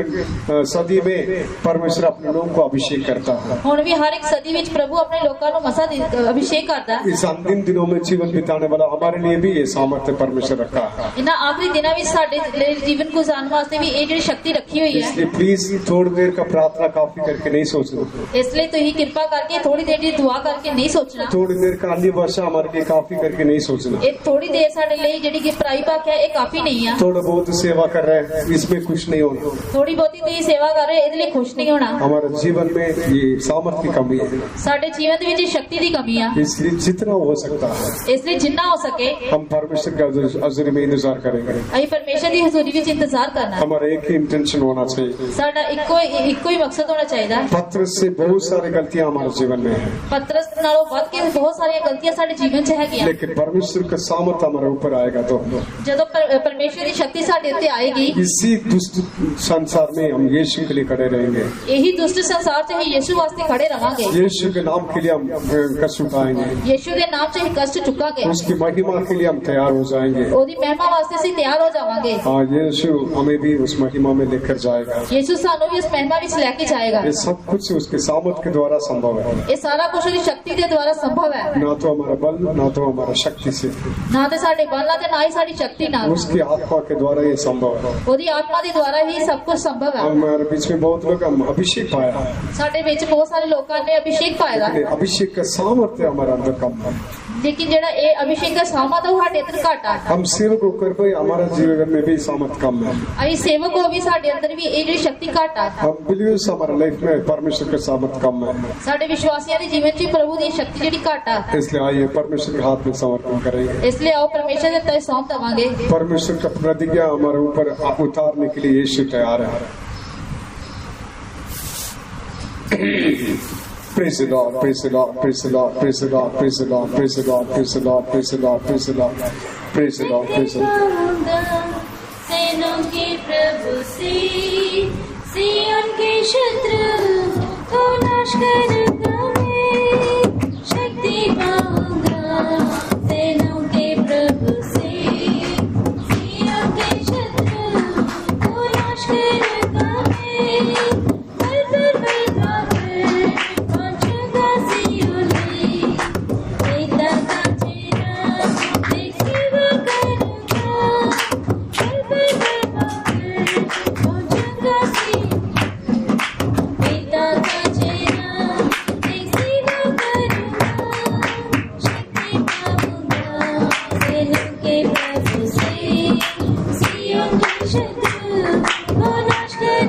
सदी में परमेश्वर अपने लोगों को अभिषेक करता है। ਹੁਣ ਵੀ हर एक सदी ਵਿੱਚ ਪ੍ਰਭੂ ਆਪਣੇ ਲੋਕਾਂ ਨੂੰ ਮਸਾ ਅਭਿਸ਼ੇਕ ਕਰਦਾ ਹੈ। इस अंतिम दिनों में जीवन बिताने वाला हमारे लिए भी ये सामर्थ्य परमेश्वर रखा है। ਇਹਨਾਂ ਆਖਰੀ ਦਿਨਾਂ ਵਿੱਚ ਸਾਡੇ ਲਈ ਜੀਵਨ ਗੁਜ਼ਾਰਨ ਵਾਸਤੇ ਵੀ ਇਹ ਜਿਹੜੀ ਸ਼ਕਤੀ ਰੱਖੀ ਹੋਈ ਹੈ। इसलिए प्लीज थोड़ी देर का प्रार्थना काफी करके नहीं सोचना। ਇਸ ਲਈ ਤੁਸੀਂ ਕਿਰਪਾ ਕਰਕੇ ਥੋੜੀ ਦੇਰ ਦੀ ਦੁਆ ਕਰਕੇ ਨਹੀਂ ਸੋਚਣਾ। थोड़ी देर का अन्य वर्षा हमारे लिए काफी करके नहीं सोचना। ਇਹ ਥੋੜੀ ਦੇਰ ਸਾਡੇ ਲਈ ਜਿਹੜੀ ਕਿ ਪ੍ਰਾਈ ਭਾਗ ਹੈ ਇਹ ਕਾਫੀ ਨਹੀਂ ਆ। थोड़ा बहुत सेवा कर रहे हैं इसमें खुश नहीं होना। ਥੋੜੀ ਬਹੁਤੀ ਤੁਸੀਂ ਸੇਵਾ ਕਰ ਰਹੇ ਹੋ ਇਹਦੇ ਲਈ ਖੁਸ਼ ਨਹੀਂ ਹੋਣਾ। हमारे जीवन में ये सामर्थ्य की कमी है। ਸਾਡੇ ਜੀਵਨ ਦੇ ਵਿੱਚ ਸ਼ਕਤੀ ਦੀ ਕਮੀ ਆ। इसलिए जितना हो सकता है ਇਸ ਲਈ ਜਿੰਨਾ ਹੋ ਸਕੇ हम परमेश्वर के हजूरी में इंतजार करेंगे। ਅਸੀਂ ਪਰਮੇਸ਼ਰ ਦੀ ਹਜ਼ੂਰੀ ਵਿੱਚ ਇੰਤਜ਼ਾਰ ਕਰਨਾ। हमारा एक ही इंटेंशन होना चाहिए। ਸਾਡਾ ਇੱਕੋ ਹੀ ਮਕਸਦ ਹੋਣਾ ਚਾਹੀਦਾ। पत्रस से बहुत सारी गलतियां हमारे जीवन में है ਪਤਰਸ ਨਾਲੋਂ ਵੱਧ ਕੇ ਬਹੁਤ ਸਾਰੀਆਂ ਗਲਤੀਆਂ ਸਾਡੇ ਜੀਵਨ 'ਚ ਹੈਗੀਆਂ। लेकिन परमेश्वर का सामर्थ्य हमारे ऊपर आएगा तो ਜਦੋਂ ਪਰਮੇਸ਼ਰ ਦੀ ਸ਼ਕਤੀ ਸਾਡੇ ਉੱਤੇ ਆਏਗੀ इसी दुष्ट संसार में हम यीशु के लिए खड़े रहेंगे। ਇਹੀ ਦੁਸ਼ਟ ਸੰਸਾਰ 'ਚ ਅਸੀਂ ਯਿਸੂ ਵਾਸਤੇ ਖੜੇ ਰਵਾਂਗੇ। यीशु के नाम के लिए हम कष्ट उठाएंगे। ਯਿਸੂ ਦੇ ਨਾਮ 'ਚ ਅਸੀਂ ਕਸ਼ਟ ਚੁੱਕਾਂਗੇ। उसकी महिमा के लिए हम तैयार हो जाएंगे। ਉਹਦੀ ਮਹਿਮਾ ਵਾਸਤੇ ਅਸੀਂ ਤਿਆਰ ਹੋ ਜਾਵਾਂਗੇ। हाँ, यीशु हमें भी उस महिमा में लेकर जाएगा। ਯਿਸੂ ਸਾਨੂੰ ਵੀ ਉਸ ਮਹਿਮਾ ਵਿੱਚ ਲੈ ਕੇ ਜਾਏਗਾ। ये सब कुछ उसके सामर्थ्य के द्वारा संभव है। ਇਹ ਸਾਰਾ ਕੁਝ ਉਹਦੀ ਸ਼ਕਤੀ ਦੇ ਦੁਆਰਾ ਸੰਭਵ ਹੈ। ना तो हमारा बल ना तो हमारा शक्ति से, ਨਾ ਤੇ ਸਾਡੇ ਬਲ ਨਾਲ ਤੇ ਨਾ ਹੀ ਸਾਡੀ ਸ਼ਕਤੀ ਨਾਲ। उसकी आत्मा के द्वारा ये संभव है। ਉਹਦੀ ਆਤਮਾ ਦੇ ਦੁਆਰਾ ਹੀ ਸਭ ਕੁਝ ਸੰਭਵ ਹੈ। हमारे बीच में बहुत लोग हम अभिषेक पाया है ਸਾਡੇ ਵਿੱਚ ਬਹੁਤ ਸਾਰੇ ਲੋਕਾਂ ਨੇ ਅਭਿਸ਼ੇਕ ਪਾਇਆ ਹੈ। लेकिन अभिषेक का सामर्थ्य हमारे अंदर कम है। ਲੇਕਿन ਜਿਹੜਾ ਇਹ ਅਭਿਸ਼ੇਕ ਦਾ ਸਾਮਾ ਤਾਂ ਉਹ ਸਾਡੇ ਅੰਦਰ ਘੱਟ ਆ। हम सेवक होकर भी हमारा जीवन में भी सामर्थ्य कम है। ਅਸੀਂ ਸੇਵਕ ਹੋ ਵੀ ਸਾਡੇ ਅੰਦਰ ਵੀ ਇਹ ਜਿਹੜੀ ਸ਼ਕਤੀ ਘੱਟ ਆ। हम बिलीवर्स हमारे लाइफ में परमेश्वर का सामर्थ्य कम है। ਸਾਡੇ ਵਿਸ਼ਵਾਸੀਆਂ ਦੇ ਜੀਵਨ 'ਚ ਪ੍ਰਭੂ ਦੀ ਸ਼ਕਤੀ ਜਿਹੜੀ ਘੱਟ ਆ। इसलिए आइए परमेश्वर के हाथ में समर्पण करेंगे। ਇਸ ਲਈ ਆਓ ਪਰਮੇਸ਼ਰ ਦੇ ਉੱਤੇ ਸੌਂਪ ਦੇਵਾਂਗੇ। परमेश्वर का प्रतिज्ञा हमारे ऊपर उतारने के लिए यीशु तैयार है। Praise the Lord, praise the Lord, praise the Lord, praise the Lord, praise the Lord, praise the Lord, praise the Lord, praise the Lord, praise the Lord, praise the Lord, praise the Lord. सेनों के प्रभु से सिय्योन के शत्रु को नाश करूंगा मैं, शक्ति पाऊंगा। सेनों के प्रभु से सिय्योन के शत्रु को नाश करूंगा मैं, पल पर पहुंचूंगा सिय्योन में। पिता का चेहरा देख सेवा करूंगा, पल पर पहुंचूंगा सिय्योन। पिता का चेहरा देख सेवा करूंगा, शक्ति पाऊंगा। सेनों के प्रभु से सिय्योन के शत्रु को नाश कर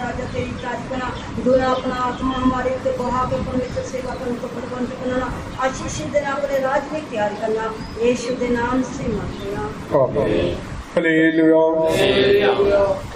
तेरी तारीफ करना, दुआ अपना आत्मा हमारे उत्ते बहा के परमेश्वर सेवा करने को प्रबंध बनाना, आशीष दिन अपने राज में तैयार करना, यीशु के नाम से मांगते हैं। Amen. Hallelujah.